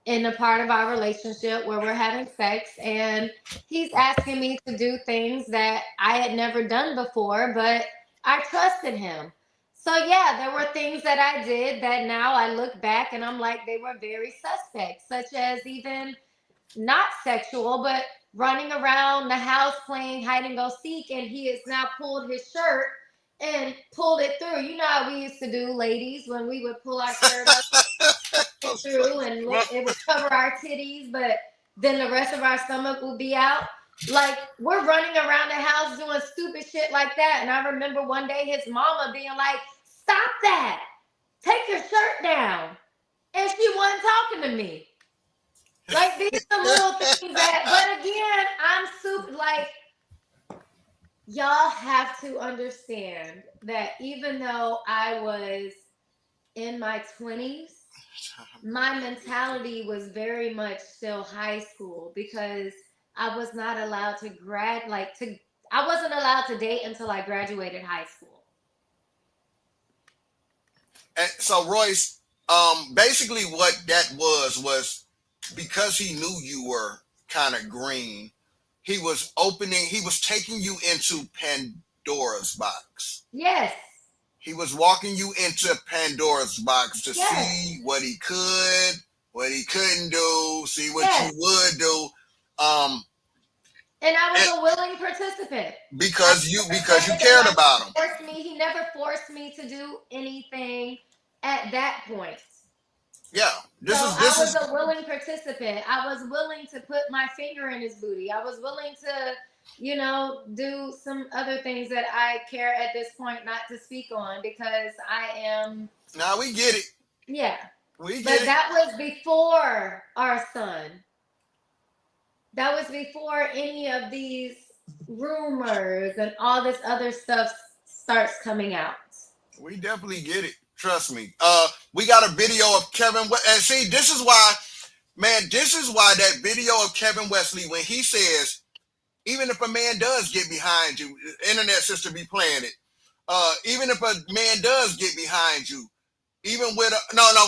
Speaker 15: in a part of our relationship where we're having sex, and he's asking me to do things that I had never done before, but I trusted him. So yeah, there were things that I did that now I look back and I'm like, they were very suspect, such as even not sexual, but running around the house playing hide and go seek, and he has now pulled his shirt and pulled it through. You know how we used to do, ladies, when we would pull our shirt up and through, and look, it would cover our titties, but then the rest of our stomach would be out. Like, we're running around the house doing stupid shit like that. And I remember one day his mama being like, stop that. Take your shirt down. And she wasn't talking to me. Like, these are little things that, but again, I'm super, like, y'all have to understand that even though I was in my 20s, my mentality was very much still high school, because I was not allowed to I wasn't allowed to date until I graduated high school.
Speaker 16: And so Royce, basically what that was because he knew you were kind of green, he was taking you into Pandora's box.
Speaker 15: Yes.
Speaker 16: He was walking you into Pandora's box to
Speaker 15: Yes.
Speaker 16: see what he could, what he couldn't do, see what
Speaker 15: Yes.
Speaker 16: you would do.
Speaker 15: And I was a willing participant.
Speaker 16: Because you cared about him.
Speaker 15: He never forced me to do anything at that point.
Speaker 16: Yeah.
Speaker 15: I was a willing participant. I was willing to put my finger in his booty. I was willing to, do some other things that I care at this point not to speak on, because I am.
Speaker 16: Now we get it.
Speaker 15: Yeah.
Speaker 16: We get
Speaker 15: but
Speaker 16: it.
Speaker 15: That was before our son. That was before any of these rumors and all this other stuff starts coming out.
Speaker 16: We definitely get it. Trust me. We got a video of Kevin, and see, this is why that video of Kevin Wesley, when he says, even if a man does get behind you, internet sister be playing it. Even if a man does get behind you, even with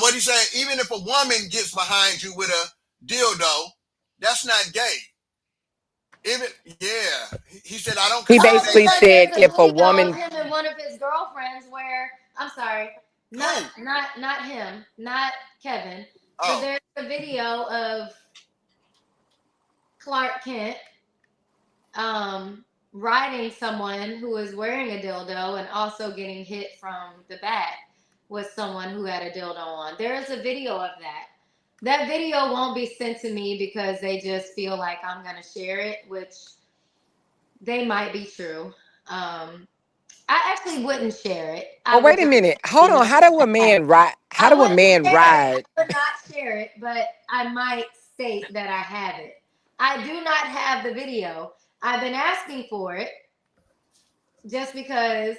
Speaker 16: what he say? Even if a woman gets behind you with a dildo, that's not gay. He said, I don't.
Speaker 17: He basically said if a woman.
Speaker 15: Him and one of his girlfriends, where I'm sorry, not him, not Kevin, but there's a video of Clark Kent riding someone who is wearing a dildo and also getting hit from the back. with someone who had a dildo on. There is a video of that. That video won't be sent to me because they just feel like I'm going to share it, which they might be true. I actually wouldn't share it.
Speaker 17: Oh,
Speaker 15: I would
Speaker 17: wait a
Speaker 15: just
Speaker 17: minute. Hold on. How do a man ride? How
Speaker 15: I
Speaker 17: do a
Speaker 15: wouldn't
Speaker 17: man
Speaker 15: share it.
Speaker 17: ride?
Speaker 15: I would not share it, but I might state that I have it. I do not have the video. I've been asking for it just because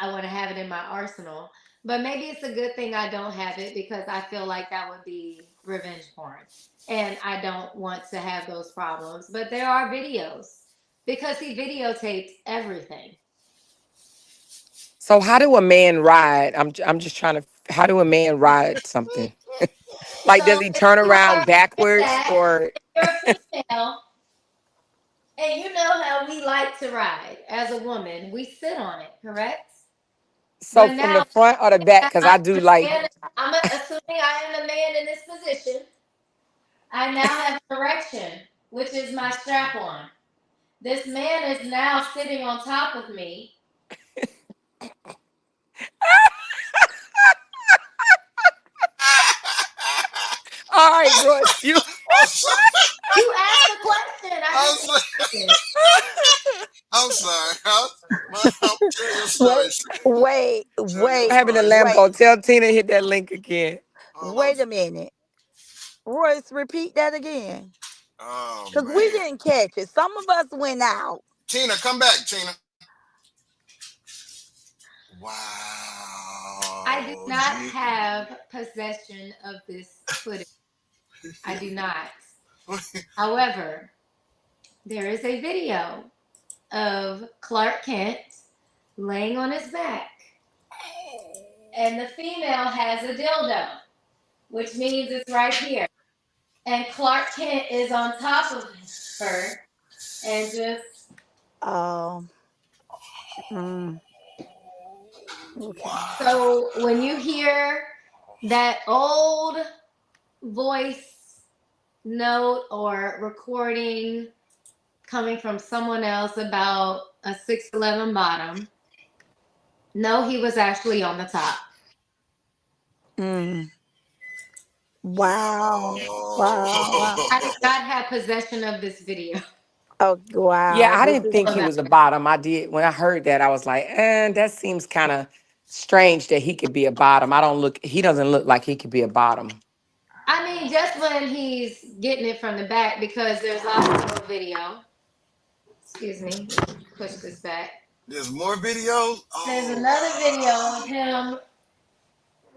Speaker 15: I want to have it in my arsenal. But maybe it's a good thing I don't have it because I feel like that would be revenge porn. And I don't want to have those problems. But there are videos because he videotaped everything.
Speaker 17: So how do a man ride? I'm just trying to. How do a man ride something? Like, does
Speaker 15: So
Speaker 17: he
Speaker 15: if
Speaker 17: turn
Speaker 15: you are
Speaker 17: around
Speaker 15: in
Speaker 17: backwards
Speaker 15: that,
Speaker 17: or?
Speaker 15: you're a female, and you know how we like to ride as a woman. We sit on it, correct?
Speaker 17: So
Speaker 15: But
Speaker 17: from the
Speaker 15: now
Speaker 17: front or the back?
Speaker 15: I'm
Speaker 17: Because I do like.
Speaker 15: assuming I am a man in this position. I now have an erection, which is my strap on. This man is now sitting on top of me.
Speaker 17: All right, Royce, you.
Speaker 15: You asked the question. I just answered it.
Speaker 3: I'm sorry. I'm telling your
Speaker 2: Wait,
Speaker 3: story.
Speaker 2: wait,
Speaker 3: Tell your
Speaker 2: wait,
Speaker 17: What happened to
Speaker 3: story.
Speaker 2: wait,
Speaker 17: Lambo? Tell Tina to hit that link again.
Speaker 3: Hold on.
Speaker 2: wait a minute. Royce, repeat that again.
Speaker 3: Oh
Speaker 2: Because we
Speaker 3: man.
Speaker 2: didn't catch it. Some of us went out.
Speaker 3: Tina, come back, Tina.
Speaker 15: I do
Speaker 3: Wow.
Speaker 15: not have possession of this footage. I do not. However, there is a video of Clark Kent laying on his back, and the female has a dildo, which means it's right here. And Clark Kent is on top of her and just.
Speaker 2: Um, mm, okay.
Speaker 15: So when you hear that old voice note or recording coming from someone else about a 6'11" bottom, no, he was actually on the top.
Speaker 2: Mm. Wow. Wow.
Speaker 15: I did not have possession of this video.
Speaker 2: Oh,
Speaker 17: Yeah,
Speaker 2: wow.
Speaker 17: I
Speaker 2: This
Speaker 17: didn't
Speaker 2: is
Speaker 17: think he was a bottom. I did when I heard that. I was like, that seems kind of strange that he could be a bottom. I don't look. He doesn't look like he could be a bottom.
Speaker 15: I mean, just when he's getting it from the back, because there's also a video. Excuse me, push this back.
Speaker 3: There's more videos?
Speaker 15: There's another video of him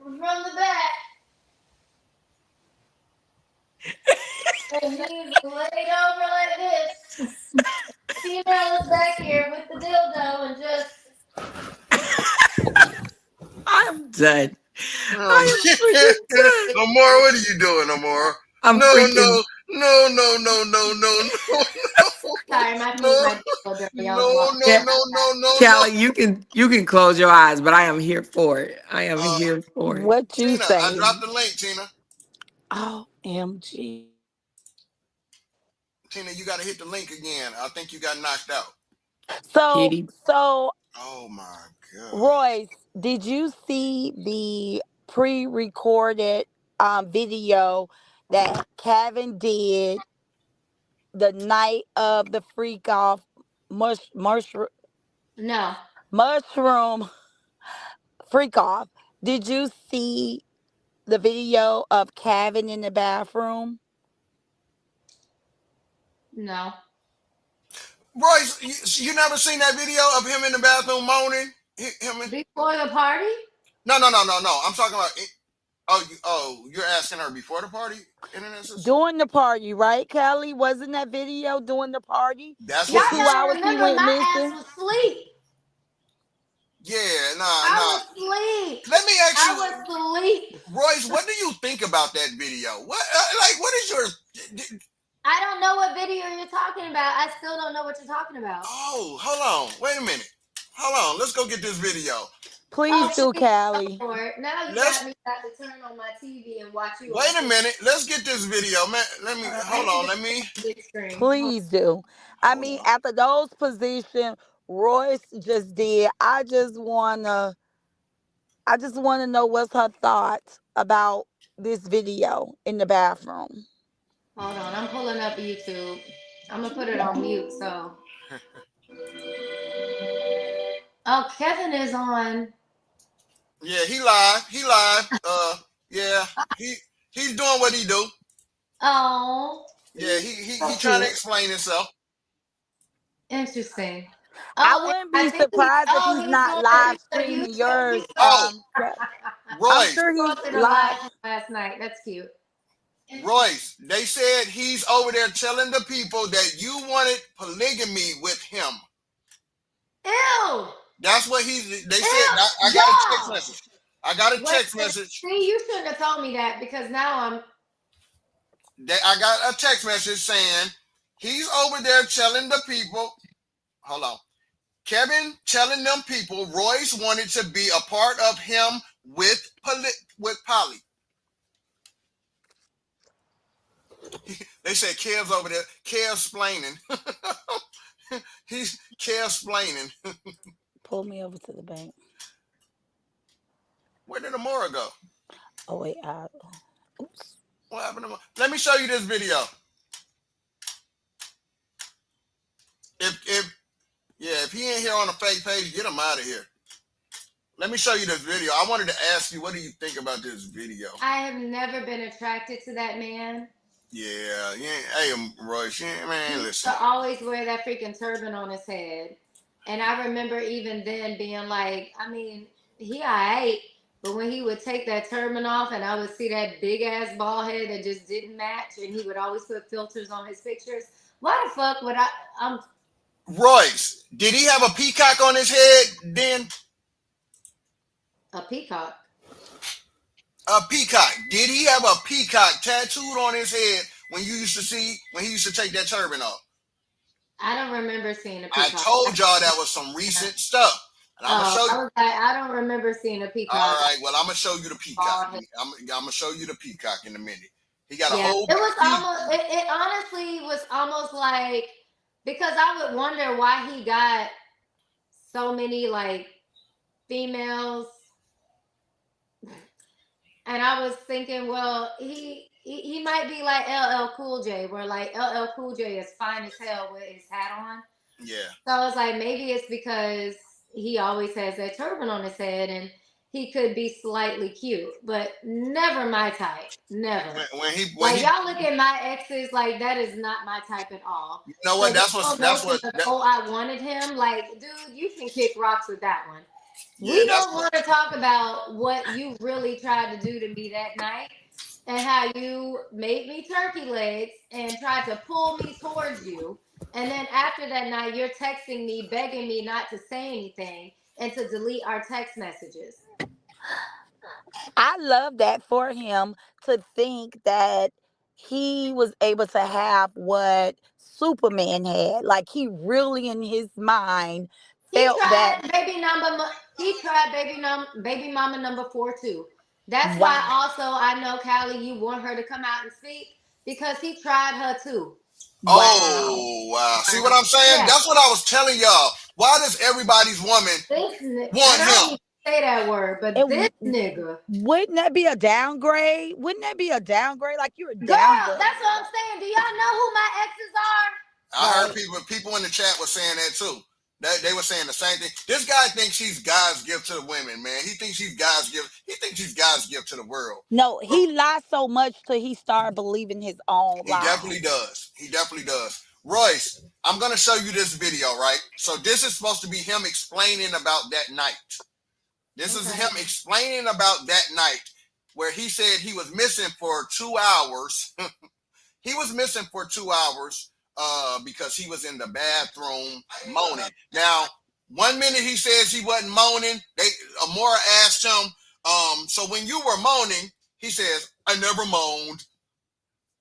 Speaker 15: from the back. And he's laid over like this. Female is back here with the dildo and just.
Speaker 17: I'm done. I am
Speaker 3: Oh,
Speaker 17: freaking done.
Speaker 3: Amora, what are you doing, Amora?
Speaker 17: I'm
Speaker 3: No,
Speaker 17: freaking.
Speaker 3: no, no, no, no, no, no, no,
Speaker 15: Sorry, my feet
Speaker 3: no,
Speaker 15: might be a little dirty. I was
Speaker 3: no,
Speaker 15: walking.
Speaker 3: no,
Speaker 17: Yeah,
Speaker 3: no, no, no, no.
Speaker 17: Callie, you can close your eyes, but I am here for it. I am
Speaker 3: Uh,
Speaker 17: here for it.
Speaker 2: what you
Speaker 3: Tina, I
Speaker 2: say.
Speaker 3: dropped the link, Tina.
Speaker 2: OMG.
Speaker 3: Tina, you got to hit the link again. I think you got knocked out.
Speaker 2: So,
Speaker 17: Kitty.
Speaker 2: so
Speaker 3: Oh my God.
Speaker 2: Royce, did you see the pre-recorded video that Kevin did the night of the freak off mushroom
Speaker 15: No.
Speaker 2: mushroom freak off? Did you see the video of Kevin in the bathroom?
Speaker 15: No.
Speaker 3: Royce, you never seen that video of him in the bathroom moaning?
Speaker 15: Before the party?
Speaker 3: No. I'm talking about. You're asking her before the party, internet sister?
Speaker 2: During the party, right, Kelly? Wasn't that video during the party?
Speaker 3: That's
Speaker 2: The
Speaker 3: what
Speaker 15: Y'all
Speaker 3: you.
Speaker 2: 2 hours
Speaker 15: gotta
Speaker 2: he
Speaker 15: remember
Speaker 2: went
Speaker 15: my ass
Speaker 2: missing?
Speaker 15: was asleep.
Speaker 3: Yeah,
Speaker 15: I was asleep.
Speaker 3: Let me ask you,
Speaker 15: I was asleep.
Speaker 3: Royce, what do you think about that video? What is your?
Speaker 15: I don't know what video you're talking about. I still don't know what you're talking about.
Speaker 3: Oh, hold on. Wait a minute. Hold on. Let's go get this video.
Speaker 2: Please do, Callie.
Speaker 15: Now you got me got to turn on my TV and watch you.
Speaker 3: Wait a minute. Let's get this video, man. Let me hold on. Let me.
Speaker 2: Please do. I mean, after those positions Royce just did, I I just want to know what's her thoughts about this video in the bathroom.
Speaker 15: Hold on, I'm pulling up YouTube. I'm gonna put it on mute. So, oh, Kevin is on.
Speaker 3: Yeah, he live. He live. Yeah, he's doing what he do.
Speaker 15: Oh.
Speaker 3: Yeah, he
Speaker 15: So
Speaker 3: trying to
Speaker 15: cute.
Speaker 3: explain himself.
Speaker 15: Interesting.
Speaker 2: I
Speaker 15: Oh,
Speaker 2: wouldn't
Speaker 15: I
Speaker 2: be
Speaker 15: think
Speaker 2: surprised if he's
Speaker 15: he's
Speaker 2: not
Speaker 15: doing
Speaker 2: live
Speaker 15: a
Speaker 2: streaming
Speaker 15: YouTube.
Speaker 2: yours.
Speaker 3: Oh,
Speaker 2: I'm
Speaker 3: Royce.
Speaker 2: sure he's
Speaker 15: Posted a
Speaker 2: live.
Speaker 15: live last night. That's cute.
Speaker 3: Royce, they said he's over there telling the people that you wanted polygamy with him.
Speaker 15: Ew.
Speaker 3: That's what they said. I got a text message. I got a text message.
Speaker 15: See, you shouldn't have told me that because now
Speaker 3: I got a text message saying he's over there telling the people. Hold on. Kevin telling them people Royce wanted to be a part of him with Polly. They said Kev's over there. Kev's splaining. He's Kev's splaining.
Speaker 2: Pull me over to the bank.
Speaker 3: Where did Amora go?
Speaker 2: Oh wait, oops.
Speaker 3: What happened to Amora? Let me show you this video. If he ain't here on the fake page, get him out of here. Let me show you this video. I wanted to ask you, what do you think about this video?
Speaker 15: I have never been attracted to that man.
Speaker 3: Yeah. Hey, Royce, man,
Speaker 15: He
Speaker 3: listen.
Speaker 15: used to always wear that freaking turban on his head. And I remember even then being like, I mean, he alright, but when he would take that turban off and I would see that big ass bald head that just didn't match, and he would always put filters on his pictures. Why the fuck would I'm
Speaker 3: Royce, did he have a peacock on his head then?
Speaker 15: A peacock?
Speaker 3: A peacock. Did he have a peacock tattooed on his head when he used to take that turban off?
Speaker 15: I don't remember seeing a peacock.
Speaker 3: I told y'all that was some recent stuff. And I'm gonna show you.
Speaker 15: I don't remember seeing a peacock.
Speaker 3: All right, well, I'm gonna show you the peacock. I'm gonna show you the peacock in a minute. He got a whole.
Speaker 15: It was almost. It honestly was almost like, because I would wonder why he got so many like females, and I was thinking, well, he might be like LL Cool J, where like LL Cool J is fine as hell with his hat on.
Speaker 3: Yeah.
Speaker 15: So I was like, maybe it's because he always has that turban on his head and he could be slightly cute, but never my type. Never. When y'all look at my exes, like that is not my type at all.
Speaker 3: You know what?
Speaker 15: So that's what. I wanted him. Like, dude, you can kick rocks with that one.
Speaker 3: Yeah,
Speaker 15: we don't want to talk about what you really tried to do to me that night and how you made me turkey legs and tried to pull me towards you. And then after that night, you're texting me, begging me not to say anything and to delete our text messages.
Speaker 2: I love that for him, to think that he was able to have what Superman had. Like, he really in his mind felt that.
Speaker 15: He tried baby mama number 4 too. That's why also I know, Cali, you want her to come out and speak, because he tried her too.
Speaker 3: Oh, wow. See what I'm saying? Yeah. That's what I was telling y'all. Why does everybody's woman want him?
Speaker 15: Say that word, but this nigga.
Speaker 2: Wouldn't that be a downgrade? Wouldn't that be a downgrade? Like, you're a
Speaker 15: girl,
Speaker 2: downgrade.
Speaker 15: That's what I'm saying. Do y'all know who my exes are?
Speaker 3: I heard people in the chat were saying that too. They were saying the same thing. This guy thinks he's God's gift to the women, man. He thinks he's God's gift. He thinks he's God's gift to the world.
Speaker 2: No, he lies so much till he started believing his own lies.
Speaker 3: He definitely does. He definitely does. Royce, I'm going to show you this video, right? So this is supposed to be him explaining about that night. This is him explaining about that night where he said he was missing for 2 hours. He was missing for 2 hours because he was in the bathroom moaning. Now, 1 minute he says he wasn't moaning. Amora asked him, so when you were moaning, he says, I never moaned.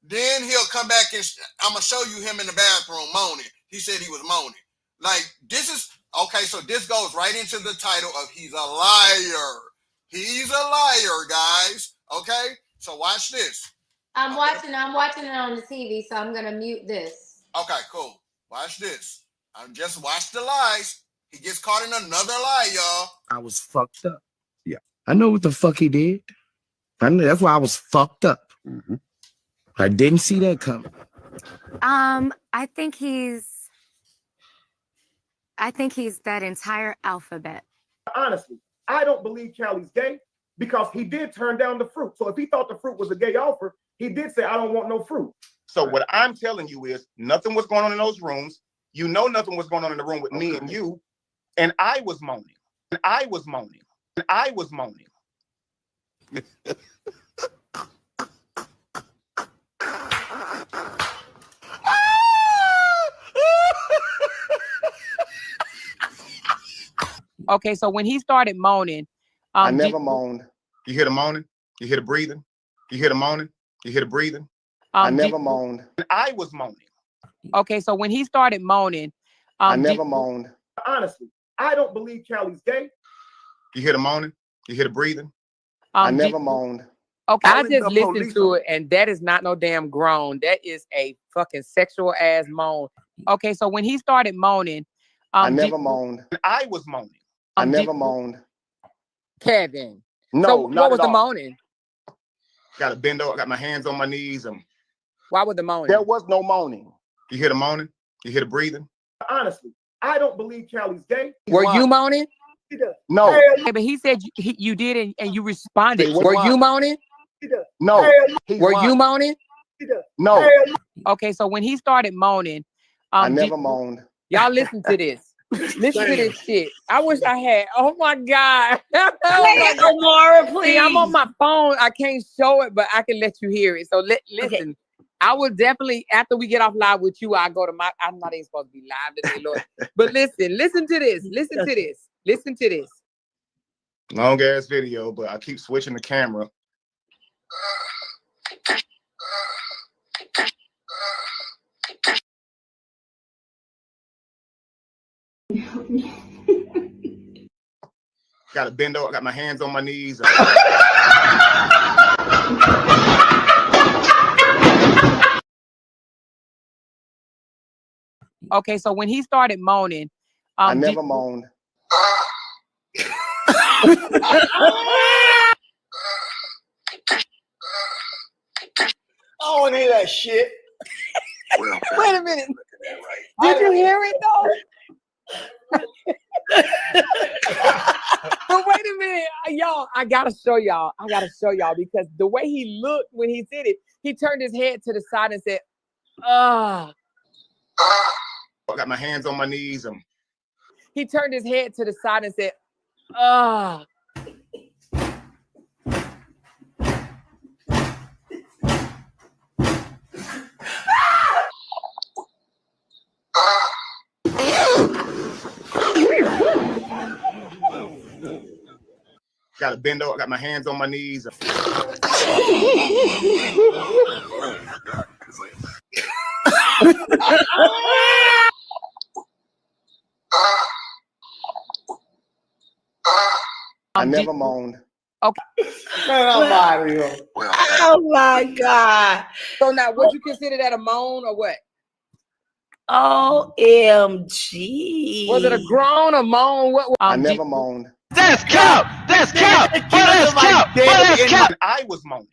Speaker 3: Then he'll come back and I'm going to show you him in the bathroom moaning. He said he was moaning. Like, this is, okay, so this goes right into the title of He's a Liar. He's a liar, guys. Okay? So watch this.
Speaker 15: I'm watching it on the TV, so I'm going to mute this.
Speaker 3: Okay, cool. Watch this. Just watch the lies. He gets caught in another lie, y'all.
Speaker 19: I was fucked up. Yeah. I know what the fuck he did. I know, that's why I was fucked up. I didn't see that coming.
Speaker 11: I think he's that entire alphabet.
Speaker 10: Honestly, I don't believe Cali's gay because he did turn down the fruit. So if he thought the fruit was a gay offer, he did say, I don't want no fruit. So what I'm telling you is nothing was going on in those rooms. You know nothing was going on in the room with me and you. And I was moaning. And I was moaning. And I was moaning.
Speaker 20: Okay, so when he started moaning,
Speaker 10: I never moaned. You hear the moaning? You hear the breathing? You hear the moaning? You hear the breathing? I never moaned. I was moaning.
Speaker 20: Okay, so when he started moaning,
Speaker 10: I never moaned. Honestly, I don't believe Cali's gay. You hear the moaning? You hear the breathing? I never moaned.
Speaker 20: Okay, I just listened to it, and that is not no damn groan. That is a fucking sexual ass moan. Okay, so when he started moaning,
Speaker 10: I never moaned. I was moaning. I never moaned.
Speaker 20: Kevin.
Speaker 10: No,
Speaker 20: so
Speaker 10: not
Speaker 20: what was
Speaker 10: at
Speaker 20: the
Speaker 10: all.
Speaker 20: moaning?
Speaker 10: Got to bend over. I got my hands on my knees.
Speaker 20: Why was the moaning?
Speaker 10: There was no moaning. You hear the moaning? You hear the breathing? Honestly, I don't believe Cali's gay.
Speaker 20: Were you moaning?
Speaker 10: No.
Speaker 20: Okay, but he said you did and you responded.
Speaker 10: Say,
Speaker 20: Were
Speaker 10: why?
Speaker 20: you moaning?
Speaker 10: No.
Speaker 20: Were you moaning?
Speaker 10: No.
Speaker 20: Okay, so when he started moaning,
Speaker 10: I never moaned.
Speaker 20: Y'all listen to this. Listen to this shit. I wish I had. Oh my God.
Speaker 4: Play it, Omara, please.
Speaker 20: See, I'm on my phone. I can't show it, but I can let you hear it. So listen.
Speaker 4: Okay.
Speaker 20: I will definitely, after we get off live with you, I go to my, I'm not even supposed to be live today, Lord. But listen to this. Listen to this. Listen to this.
Speaker 10: Long ass video, but I keep switching the camera. Got to bend over. I got my hands on my knees.
Speaker 20: Okay, so when he started moaning,
Speaker 10: I never moaned.
Speaker 5: I don't hear that shit.
Speaker 20: Wait a minute. Did you hear it though? But wait a minute, y'all. I gotta show y'all because the way he looked when he did it, he turned his head to the side and said, "Ah."
Speaker 10: I got my hands on my knees.
Speaker 20: He turned his head to the side and said, "Ah."
Speaker 10: Got to bend over. I got my hands on my knees. I never moaned.
Speaker 20: Okay.
Speaker 5: Man, I'm out of here.
Speaker 4: Oh my God.
Speaker 20: So now, would you consider that a moan or what?
Speaker 4: OMG.
Speaker 20: Was it a groan or moan? What?
Speaker 10: I never moaned.
Speaker 16: That's cap. That's cap. That's cap. That's cap.
Speaker 10: I was moaning.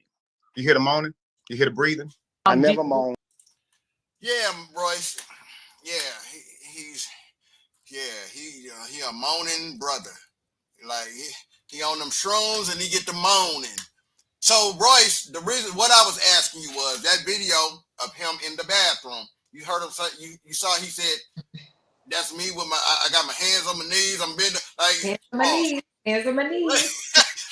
Speaker 10: You hear the moaning? You hear the breathing? I never moaned.
Speaker 3: Yeah, Royce. Yeah, he's he a moaning brother. Like he on them shrooms and he get the moaning. So Royce, the reason what I was asking you was that video of him in the bathroom. You heard him say you saw he said, "That's me with my I got my hands on my knees. I'm bending like
Speaker 15: Hands on my knees. Hands on my knees.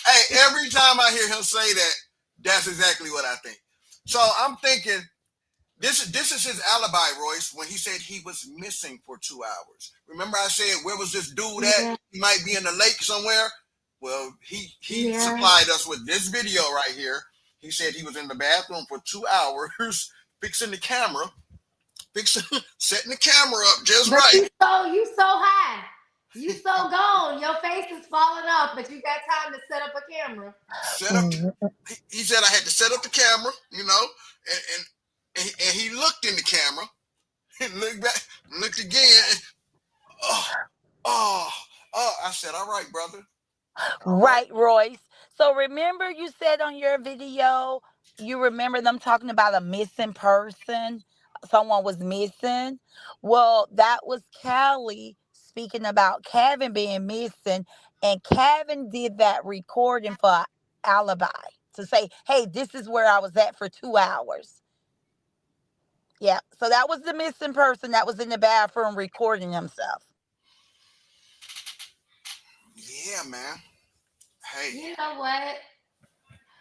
Speaker 3: Hey, every time I hear him say that, that's exactly what I think. So I'm thinking this is his alibi, Royce, when he said he was missing for 2 hours. Remember I said, where was this dude at?
Speaker 15: Yeah.
Speaker 3: He might be in the lake somewhere. Well, he
Speaker 15: Yeah.
Speaker 3: supplied us with this video right here. He said he was in the bathroom for 2 hours, fixing the camera, setting the camera up just
Speaker 15: But
Speaker 3: right.
Speaker 15: you so high. You so gone. Your face is falling off, but you got time to set up a camera.
Speaker 3: He said I had to set up the camera, you know, and he looked in the camera and looked back, looked again. And, I said, all right, brother.
Speaker 2: Right, Royce. So remember you said on your video, you remember them talking about a missing person? Someone was missing. Well, that was Cali speaking about Kevin being missing, and Kevin did that recording for a alibi to say, hey, this is where I was at for 2 hours. Yeah. So that was the missing person that was in the bathroom recording himself.
Speaker 3: Yeah, man. Hey.
Speaker 15: You know what?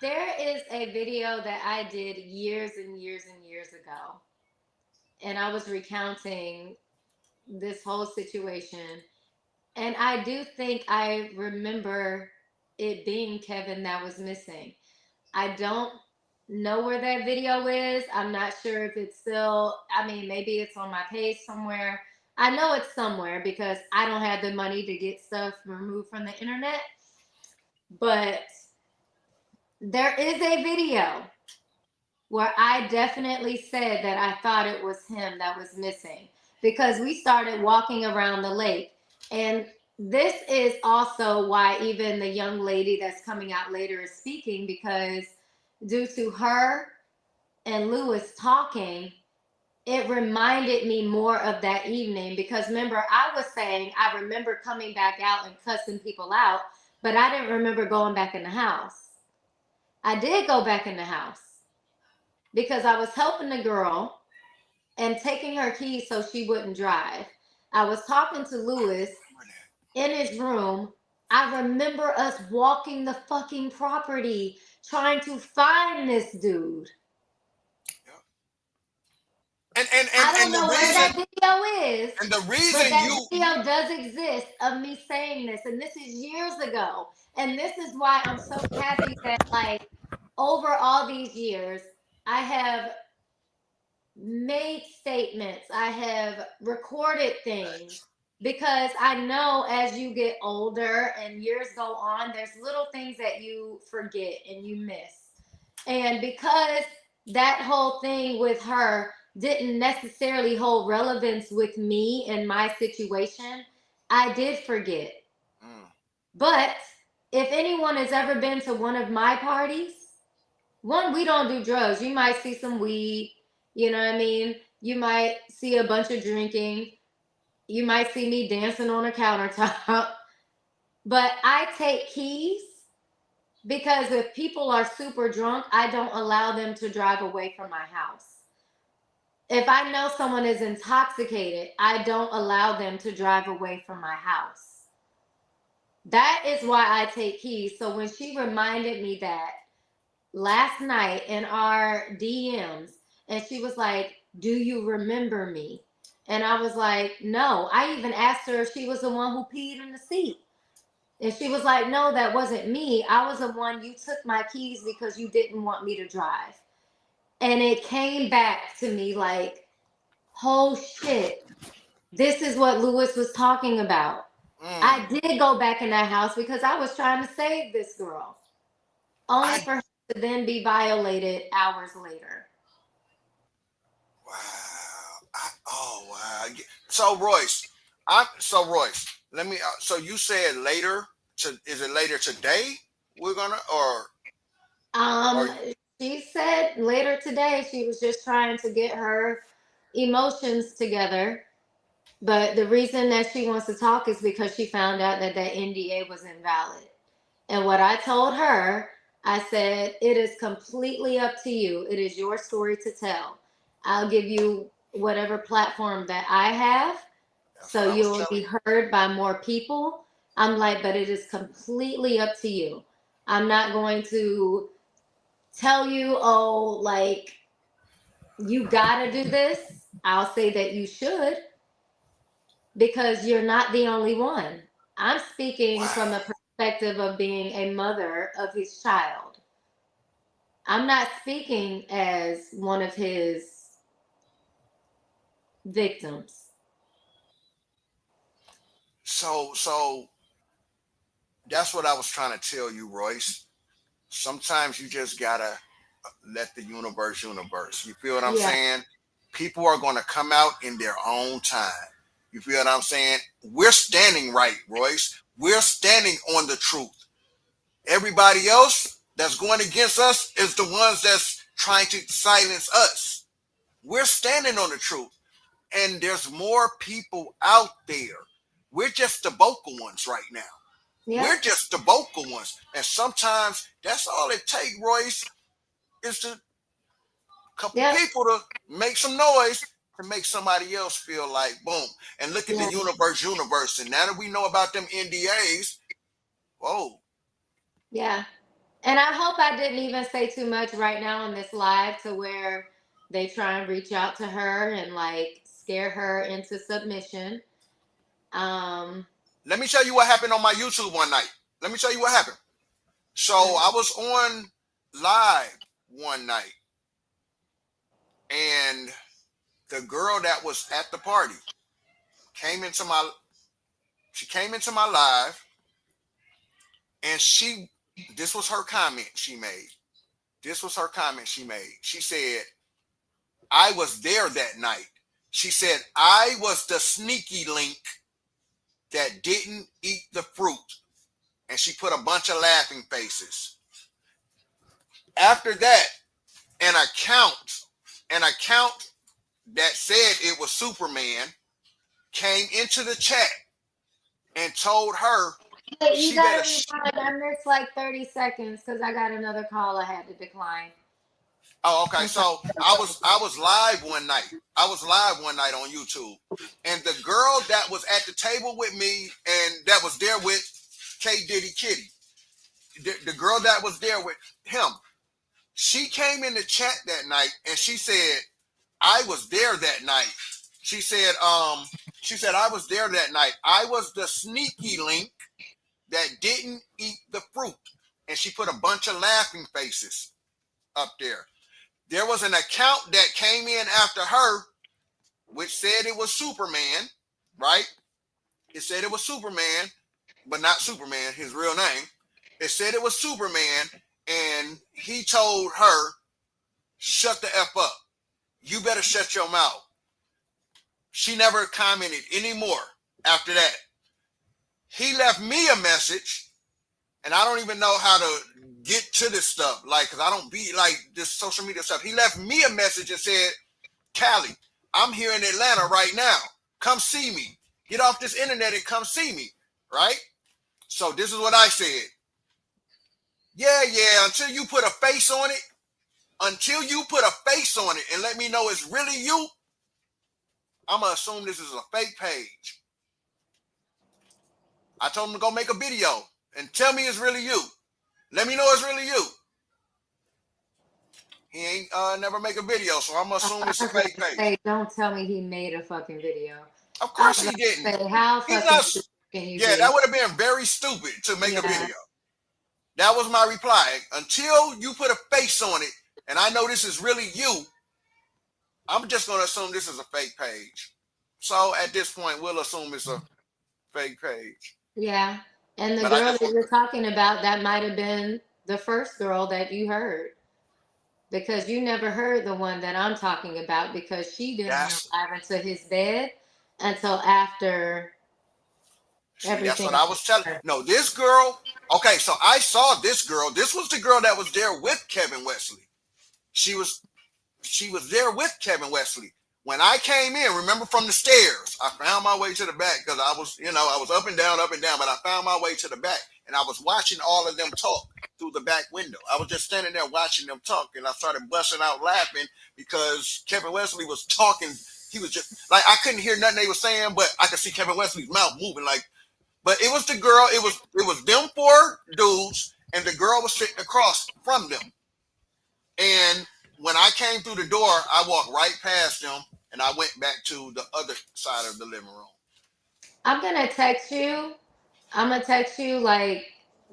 Speaker 15: There is a video that I did years and years and years ago. And I was recounting this whole situation. And I do think I remember it being Kevin that was missing. I don't know where that video is. I'm not sure if it's still, I mean, maybe it's on my page somewhere. I know it's somewhere because I don't have the money to get stuff removed from the internet. But there is a video where I definitely said that I thought it was him that was missing because we started walking around the lake. And this is also why even the young lady that's coming out later is speaking, because due to her and Lewis talking, it reminded me more of that evening. Because remember, I was saying I remember coming back out and cussing people out, but I didn't remember going back in the house. I did go back in the house because I was helping the girl and taking her keys so she wouldn't drive. I was talking to Lewis in his room. I remember us walking the fucking property trying to find this dude. I don't know where that video is.
Speaker 3: And the reason
Speaker 15: but that video does exist of me saying this, and this is years ago. And this is why I'm so happy that, like, over all these years, I have made statements, I have recorded things, because I know as you get older and years go on, there's little things that you forget and you miss. And because that whole thing with her didn't necessarily hold relevance with me and my situation, I did forget. But if anyone has ever been to one of my parties, one, we don't do drugs. You might see some weed, you know what I mean? You might see a bunch of drinking. You might see me dancing on a countertop. But I take keys because if people are super drunk, I don't allow them to drive away from my house. If I know someone is intoxicated, I don't allow them to drive away from my house. That is why I take keys. So when she reminded me that last night in our DMs, and she was like, do you remember me? And I was like, no. I even asked her if she was the one who peed in the seat. And she was like, no, that wasn't me. I was the one, you took my keys because you didn't want me to drive. And it came back to me like, oh shit, this is what Lewis was talking about. I did go back in that house because I was trying to save this girl. Only for her to then be violated hours later.
Speaker 3: Oh wow! So Royce, let me. So you said later. Is it later today? We're gonna
Speaker 15: She said later today she was just trying to get her emotions together. But the reason that she wants to talk is because she found out that that NDA was invalid. And what I told her, I said, it is completely up to you. It is your story to tell. I'll give you whatever platform that I have, so you'll be heard by more people. I'm like, but it is completely up to you. I'm not going to tell you, oh, like, you gotta do this. I'll say that you should, because you're not the only one. I'm speaking from the perspective of being a mother of his child. I'm not speaking as one of his victims.
Speaker 3: So that's what I was trying to tell you, Royce. Sometimes you just gotta let the universe. You feel what I'm saying? People are gonna come out in their own time. You feel what I'm saying? We're standing right, Royce. We're standing on the truth.
Speaker 16: Everybody else that's going against us is the ones that's trying to silence us. We're standing on the truth. And there's more people out there. We're just the vocal ones right now.
Speaker 15: Yeah.
Speaker 16: We're just the vocal ones. And sometimes that's all it takes, Royce, is to couple people to make some noise to make somebody else feel like boom. And look at the universe. And now that we know about them NDAs, whoa.
Speaker 15: Yeah. And I hope I didn't even say too much right now on this live to where they try and reach out to her and like scare her into submission.
Speaker 16: Let me tell you what happened on my YouTube one night. Let me tell you what happened. So I was on live one night, and the girl that was at the party came into my live, and this was her comment she made. She said, I was there that night. She said, I was the sneaky link that didn't eat the fruit. And she put a bunch of laughing faces. After that, an account that said it was Superman came into the chat and told her
Speaker 15: Hey, you
Speaker 16: she
Speaker 15: gotta
Speaker 16: better.
Speaker 15: rewind. I missed like 30 seconds because I got another call I had to decline.
Speaker 16: Oh, okay. So I was live one night. On YouTube, and the girl that was at the table with me and that was there with K Diddy Kitty, the girl that was there with him, she came in the chat that night and she said, I was there that night. She said, I was there that night. I was the sneaky link that didn't eat the fruit. And she put a bunch of laughing faces up there. There was an account that came in after her, which said it was Superman, right? It said it was Superman, but not Superman, his real name. It said it was Superman, and he told her, shut the F up. You better shut your mouth. She never commented anymore after that. He left me a message, and I don't even know how to get to this stuff, like, because I don't be like this social media stuff. He left me a message and said, Cali, I'm here in Atlanta right now. Come see me. Get off this internet and come see me, right? So this is what I said. Yeah, until you put a face on it, and let me know it's really you, I'm going to assume this is a fake page. I told him to go make a video and tell me it's really you. Let me know it's really you. He ain't never make a video, so I'm going to assume it's a fake page.
Speaker 15: Hey, don't tell me he made a fucking video.
Speaker 16: Of course he didn't.
Speaker 15: Say, how fucking stupid can you be?
Speaker 16: That would have been very stupid to make a video. That was my reply. Until you put a face on it, and I know this is really you, I'm just going to assume this is a fake page. So at this point, we'll assume it's a fake page.
Speaker 15: Yeah. And the girl that you're talking about, that might have been the first girl that you heard. Because you never heard the one that I'm talking about, because she didn't go live into his bed until after everything.
Speaker 16: That's what I was telling. No, this girl. Okay, so I saw this girl. This was the girl that was there with Kevin Wesley. She was there with Kevin Wesley. When I came in, remember, from the stairs, I found my way to the back because I was up and down, but I found my way to the back, and I was watching all of them talk through the back window. I was just standing there watching them talk, and I started busting out laughing because Kevin Wesley was talking. He was just like, I couldn't hear nothing they were saying, but I could see Kevin Wesley's mouth moving like. But it was the girl. It was them four dudes, and the girl was sitting across from them. And when I came through the door, I walked right past them, and I went back to the other side of the living room.
Speaker 15: I'm gonna text you like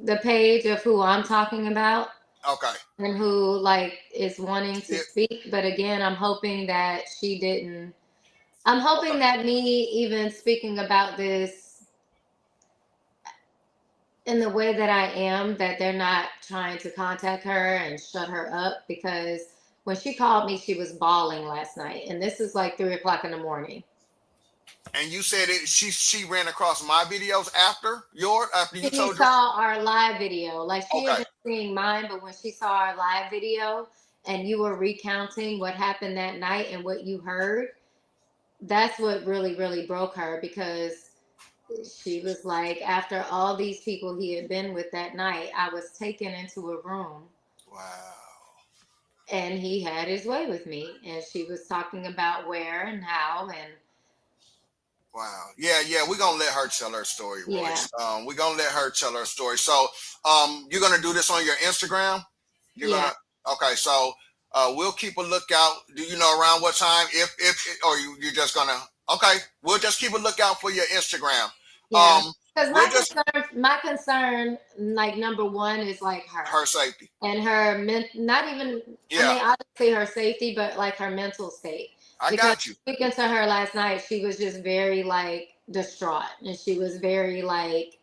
Speaker 15: the page of who I'm talking about.
Speaker 16: Okay.
Speaker 15: And who like is wanting to speak. But again, I'm hoping that she didn't. I'm hoping that me even speaking about this in the way that I am, that they're not trying to contact her and shut her up, because when she called me, she was bawling last night. And this is like 3 o'clock in the morning.
Speaker 3: And you said it. She ran across my videos after you
Speaker 15: She
Speaker 3: told her.
Speaker 15: saw our live video. Like she had
Speaker 3: Okay.
Speaker 15: been seeing mine, but when she saw our live video and you were recounting what happened that night and what you heard, that's what really, really broke her, because she was like, after all these people he had been with that night, I was taken into a room.
Speaker 3: Wow.
Speaker 15: And he had his way with me. And she was talking about where and how and
Speaker 3: Wow. Yeah, we're gonna let her tell her story,
Speaker 15: yeah.
Speaker 3: Royce. We're gonna let her tell her story. So you're gonna do this on your Instagram? You're
Speaker 15: Yeah.
Speaker 3: gonna okay, so we'll keep a lookout. Do you know around what time? If or you're just gonna okay, we'll just keep a lookout for your Instagram.
Speaker 15: Yeah. Because
Speaker 3: We'll just
Speaker 15: my concern, like number one, is like
Speaker 3: her safety.
Speaker 15: and her not even
Speaker 3: Yeah.
Speaker 15: I mean obviously her safety, but like her mental state.
Speaker 3: I
Speaker 15: Because
Speaker 3: got you.
Speaker 15: speaking to her last night, she was just very like distraught, and she was very like,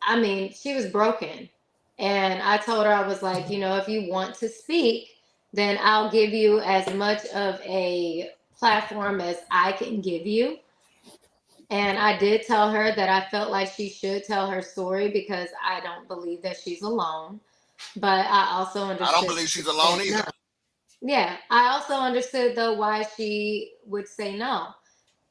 Speaker 15: I mean, she was broken. And I told her, I was like, you know, if you want to speak, then I'll give you as much of a platform as I can give you. And I did tell her that I felt like she should tell her story because I don't believe that she's alone. But I also understood.
Speaker 3: I don't believe she's alone either.
Speaker 15: No. Yeah. I also understood though why she would say no.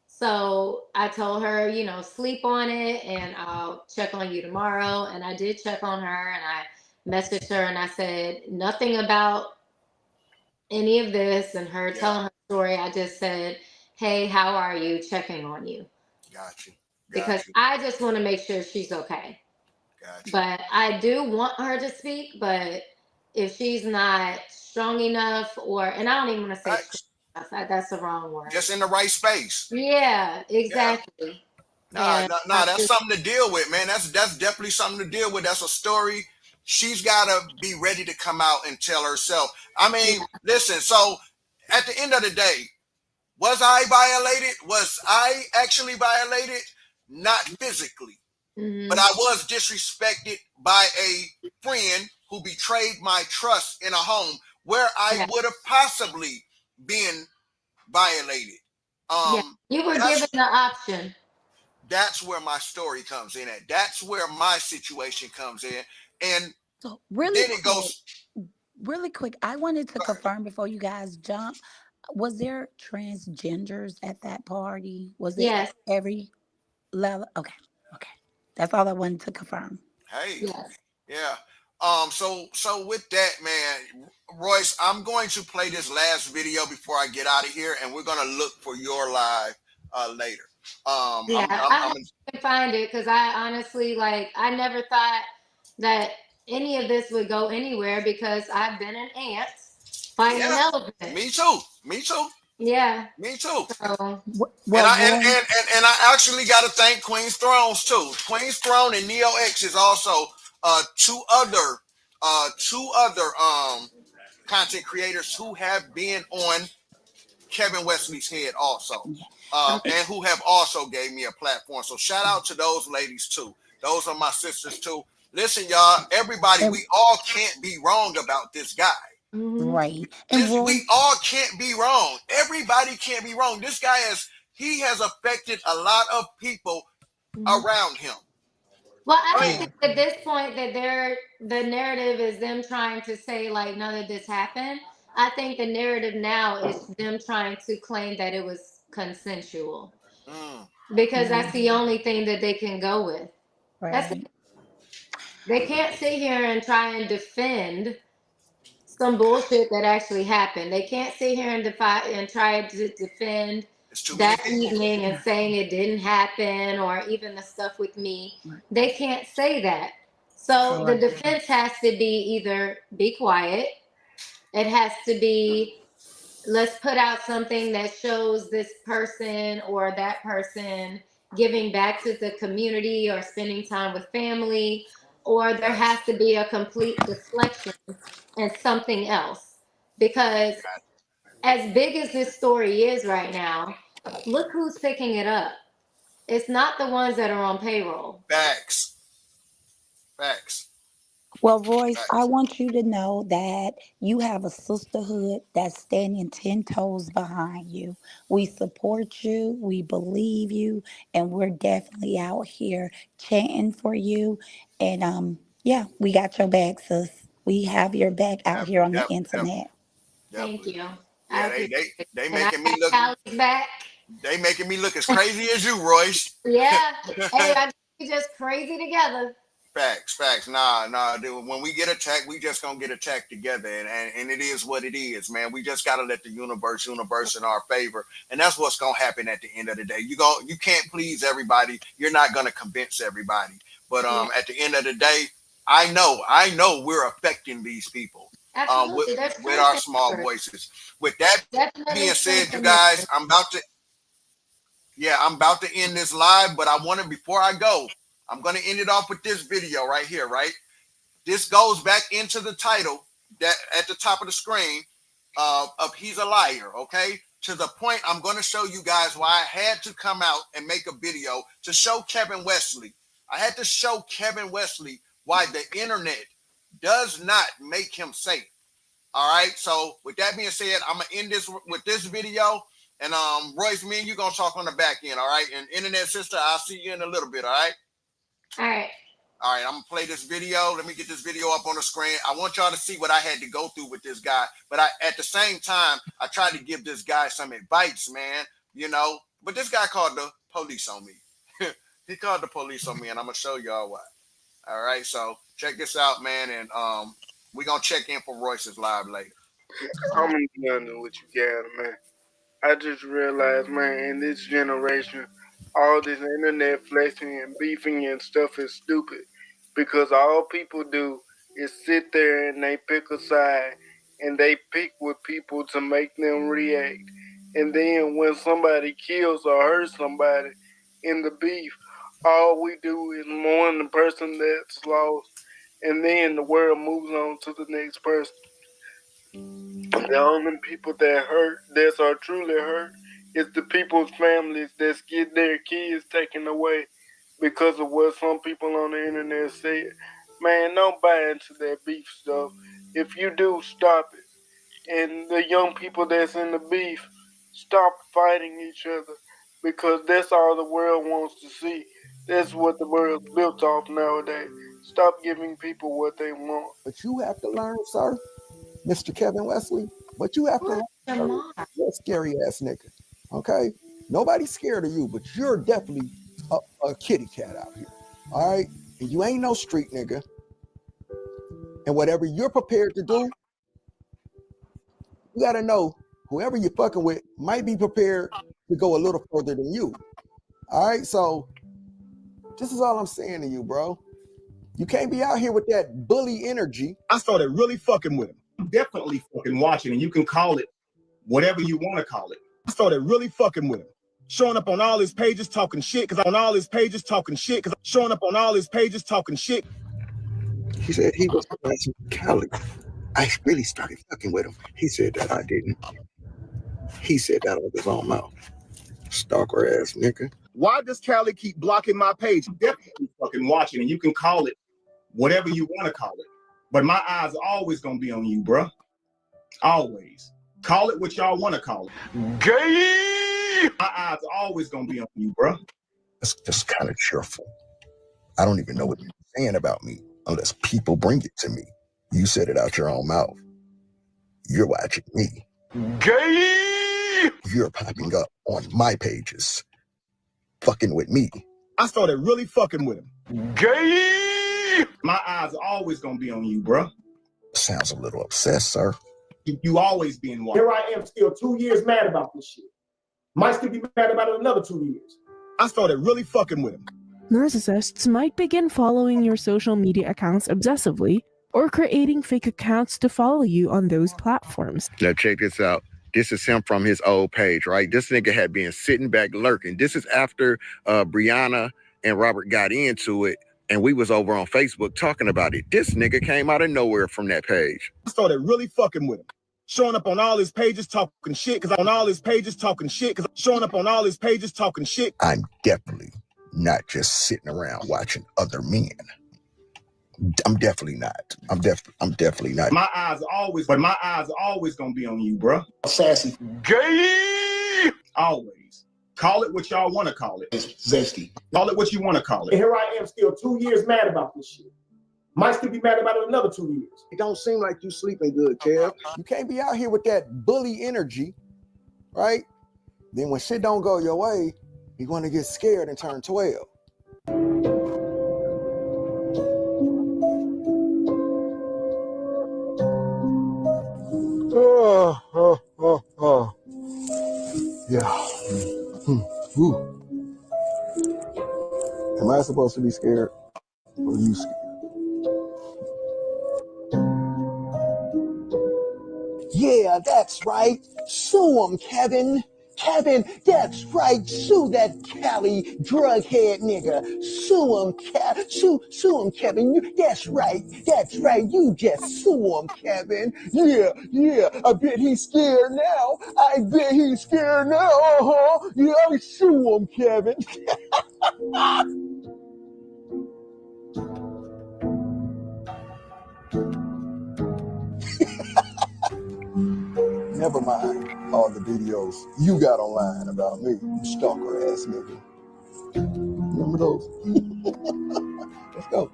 Speaker 15: So I told her, you know, sleep on it and I'll check on you tomorrow. And I did check on her and I messaged her and I said nothing about any of this and her telling her story. I just said, hey, how are you? Checking on you.
Speaker 3: Got you.
Speaker 15: Because I just want to make sure she's okay. But I do want her to speak, but if she's not strong enough and I don't even want to say strong enough, that's the wrong word.
Speaker 3: Just in the right space.
Speaker 15: Yeah, exactly.
Speaker 3: Nah, that's something to deal with, man. That's definitely something to deal with. That's a story. She's gotta be ready to come out and tell herself. I mean, listen, so at the end of the day, was I violated? Was I actually violated? Not physically. But I was disrespected by a friend who betrayed my trust in a home where I would have possibly been violated.
Speaker 15: You were given the option.
Speaker 3: That's where my story comes in at. That's where my situation comes in. And
Speaker 2: so really
Speaker 3: then it goes
Speaker 2: really quick. I wanted to confirm before you guys jump. Was there transgenders at that party? Was it every level? Okay. That's all I wanted to confirm.
Speaker 3: Hey. Yeah. So with that, man, Royce, I'm going to play this last video before I get out of here, and we're gonna look for your live later.
Speaker 15: I can find it because I honestly I never thought that any of this would go anywhere because I've been an ant fighting an elephant.
Speaker 3: Me too.
Speaker 15: Yeah.
Speaker 3: Me too.
Speaker 15: So,
Speaker 3: and I actually got to thank Queen's Thrones too. Queen's Throne and Neo X is also two other content creators who have been on Kevin Wesley's head also, and who have also gave me a platform. So shout out to those ladies too. Those are my sisters too. Listen, y'all, everybody, we all can't be wrong about this guy.
Speaker 2: Right.
Speaker 3: We all can't be wrong. Everybody can't be wrong. This guy he has affected a lot of people around him.
Speaker 15: Well, I think at this point that the narrative is them trying to say none of this happened. I think the narrative now is them trying to claim that it was consensual because that's the only thing that they can go with.
Speaker 2: Right.
Speaker 15: They can't sit here and try and defend some bullshit that actually happened. They can't sit here and try to defend that evening and saying it didn't happen, or even the stuff with me. They can't say that. So the defense has to be either be quiet. It has to be, let's put out something that shows this person or that person giving back to the community or spending time with family, or there has to be a complete deflection and something else. Because as big as this story is right now, look who's picking it up. It's not the ones that are on payroll.
Speaker 3: Facts.
Speaker 2: Well, Royce, I want you to know that you have a sisterhood that's standing 10 toes behind you. We support you, we believe you, and we're definitely out here chanting for you. And yeah, we got your back, sis. We have your back out here on the internet.
Speaker 15: Thank you. I
Speaker 3: Yeah,
Speaker 15: appreciate it.
Speaker 3: they
Speaker 15: And I
Speaker 3: making me
Speaker 15: got
Speaker 3: look.
Speaker 15: Cali's back.
Speaker 3: They making me look as crazy as you, Royce.
Speaker 15: Yeah. Hey, we just crazy together.
Speaker 3: Facts. Nah, dude. When we get attacked, we just gonna get attacked together, and it is what it is, man. We just gotta let the universe in our favor, and that's what's gonna happen at the end of the day. You can't please everybody. You're not gonna convince everybody, but at the end of the day, I know we're affecting these people.
Speaker 15: Absolutely.
Speaker 3: With our small voices. With that being said, you guys, I'm about to end this live, but before I go, I'm going to end it off with this video right here, right? This goes back into the title that at the top of the screen of He's a Liar, okay? To the point, I'm going to show you guys why I had to come out and make a video to show Kevin Wesley. I had to show Kevin Wesley why the internet does not make him safe. All right. So with that being said, I'm gonna end this with this video. And Royce, me and you gonna talk on the back end. All right. And internet sister, I'll see you in a little bit. All right.
Speaker 15: All right.
Speaker 3: All right. I'm gonna play this video. Let me get this video up on the screen. I want y'all to see what I had to go through with this guy. But at the same time, I tried to give this guy some advice, man. You know. But this guy called the police on me. He called the police on me, and I'm gonna show y'all why. All right. So check this out, man, and we're going to check in for Royce's live later.
Speaker 21: I'm gonna be honest with you guys, man. I just realized, man, in this generation, all this internet flexing and beefing and stuff is stupid. Because all people do is sit there and they pick a side and they pick with people to make them react. And then when somebody kills or hurts somebody in the beef, all we do is mourn the person that's lost. And then the world moves on to the next person. The only people that are truly hurt, is the people's families that get their kids taken away because of what some people on the internet said. Man, don't buy into that beef stuff. If you do, stop it. And the young people that's in the beef, stop fighting each other because that's all the world wants to see. That's what the world's built off nowadays. Stop giving people what they want.
Speaker 5: But you have to learn, sir, Mr. Kevin Wesley, but you have to learn, sir, you're a scary ass nigga, okay? Nobody's scared of you, but you're definitely a kitty cat out here, all right? And you ain't no street nigga. And whatever you're prepared to do, you gotta know whoever you're fucking with might be prepared to go a little further than you, all right? So this is all I'm saying to you, bro. You can't be out here with that bully energy.
Speaker 10: I started really fucking with him. I'm definitely fucking watching, and you can call it whatever you want to call it. I started really fucking with him. Showing up on all his pages talking shit, showing up on all his pages talking shit.
Speaker 22: He said he was from Cali. I really started fucking with him. He said that I didn't. He said that out of his own mouth. Stalker ass nigga.
Speaker 10: Why does Cali keep blocking my page? I'm definitely fucking watching, and you can call it whatever you want to call it. But my eyes are always gonna be on you, bro. Always. Call it what y'all want to call it. Gay! My eyes are always gonna be on you, bro.
Speaker 22: It's just kind of cheerful. I don't even know what you're saying about me unless people bring it to me. You said it out your own mouth. You're watching me.
Speaker 10: Gay!
Speaker 22: You're popping up on my pages. Fucking with me.
Speaker 10: I started really fucking with him. Gay! My eyes are always gonna be on you, bro.
Speaker 22: Sounds a little obsessed, sir.
Speaker 10: You always being watched.
Speaker 23: Here I am still 2 years mad about this shit. Might still be mad about it another 2 years.
Speaker 10: I started really fucking with him.
Speaker 24: Narcissists might begin following your social media accounts obsessively or creating fake accounts to follow you on those platforms.
Speaker 22: Now check this out. This is him from his old page, right? This nigga had been sitting back lurking. This is after Brianna and Robert got into it, and we was over on Facebook talking about it. This nigga came out of nowhere from that page.
Speaker 10: I started really fucking with him. Showing up on all his pages talking shit, showing up on all his pages talking shit.
Speaker 22: I'm definitely not just sitting around watching other men.
Speaker 5: I'm definitely not. I'm definitely not.
Speaker 23: My eyes are always gonna be on you, bro. Sassy. Gay. Always. Call it what y'all want to call it. Zesty. Call it what you want to call it. And here I am still 2 years mad about this shit. Might still be mad about it another 2 years.
Speaker 10: It don't seem like you sleeping good, Kev.
Speaker 5: You can't be out here with that bully energy, right? Then when shit don't go your way, you're going to get scared and turn 12. Yeah. Ooh. Am I supposed to be scared or you scared?
Speaker 1: Yeah, that's right. Sue him, Kevin. Kevin, that's right. Sue that Cali drug head nigga. Sue him, sue him, Kevin. That's right. That's right. You just sue him, Kevin. Yeah. I bet he's scared now. Yeah, I sue him, Kevin.
Speaker 5: Never mind all the videos you got online about me, you stalker ass nigga. Remember those? Let's go.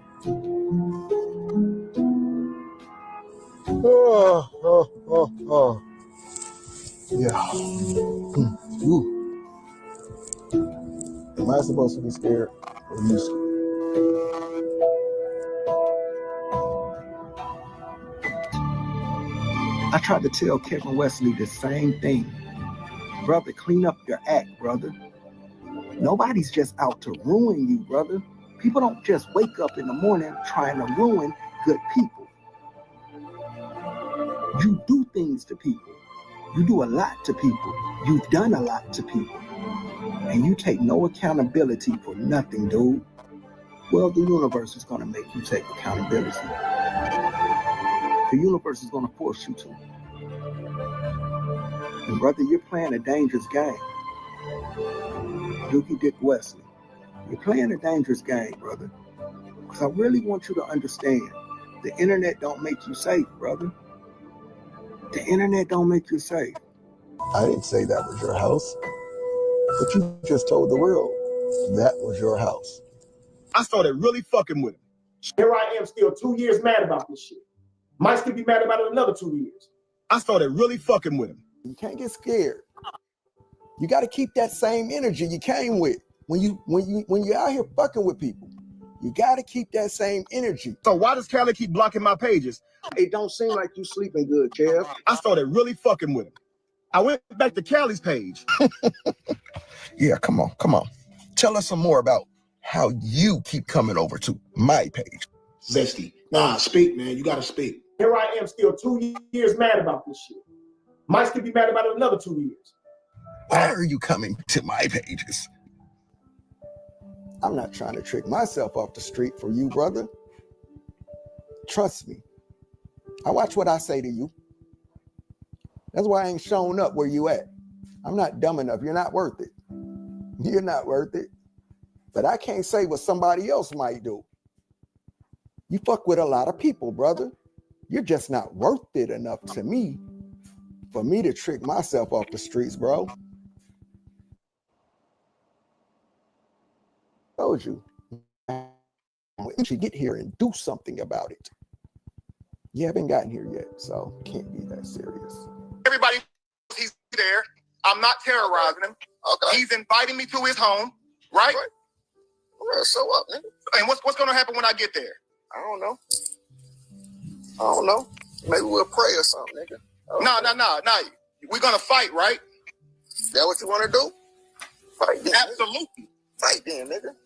Speaker 5: Yeah. Ooh. Am I supposed to be scared or you scared?
Speaker 19: I tried to tell Kevin Wesley the same thing. Brother, clean up your act, brother. Nobody's just out to ruin you, brother. People don't just wake up in the morning trying to ruin good people. You do things to people. You do a lot to people. You've done a lot to people. And you take no accountability for nothing, dude. Well, the universe is going to make you take accountability. The universe is going to force you to. And brother, you're playing a dangerous game. Dookie Dick Wesley, you're playing a dangerous game, brother. Because I really want you to understand, the internet don't make you safe, brother. The internet don't make you safe.
Speaker 5: I didn't say that was your house, but you just told the world that was your house.
Speaker 23: I started really fucking with him. Here I am still 2 years mad about this shit. Might still be mad about it another 2 years. I started really fucking with him.
Speaker 5: You can't get scared. You got to keep that same energy you came with when you're out here fucking with people. You got to keep that same energy.
Speaker 23: So why does Cali keep blocking my pages?
Speaker 10: It don't seem like you sleeping good, Kev.
Speaker 23: I started really fucking with him. I went back to Cali's page.
Speaker 5: Yeah, come on. Tell us some more about how you keep coming over to my page.
Speaker 23: Zesty. Nah, speak, man. You gotta speak. Here I am still 2 years mad about this shit. Might still be mad about it another 2 years.
Speaker 5: Why are you coming to my pages? I'm not trying to trick myself off the street for you, brother. Trust me. I watch what I say to you. That's why I ain't showing up where you at. I'm not dumb enough. You're not worth it. You're not worth it. But I can't say what somebody else might do. You fuck with a lot of people, brother. You're just not worth it enough to me for me to trick myself off the streets, bro. I told you. You should get here and do something about it. You haven't gotten here yet, so can't be that serious.
Speaker 23: Everybody knows he's there. I'm not terrorizing him. Okay. He's inviting me to his home, right?
Speaker 6: Well, so what, nigga?
Speaker 23: And what's gonna happen when I get there?
Speaker 6: I don't know. Maybe we'll pray or something, nigga.
Speaker 23: No. We're gonna fight, right?
Speaker 6: That what you want to do? Fight then.
Speaker 23: Absolutely.
Speaker 6: Nigga. Fight then, nigga.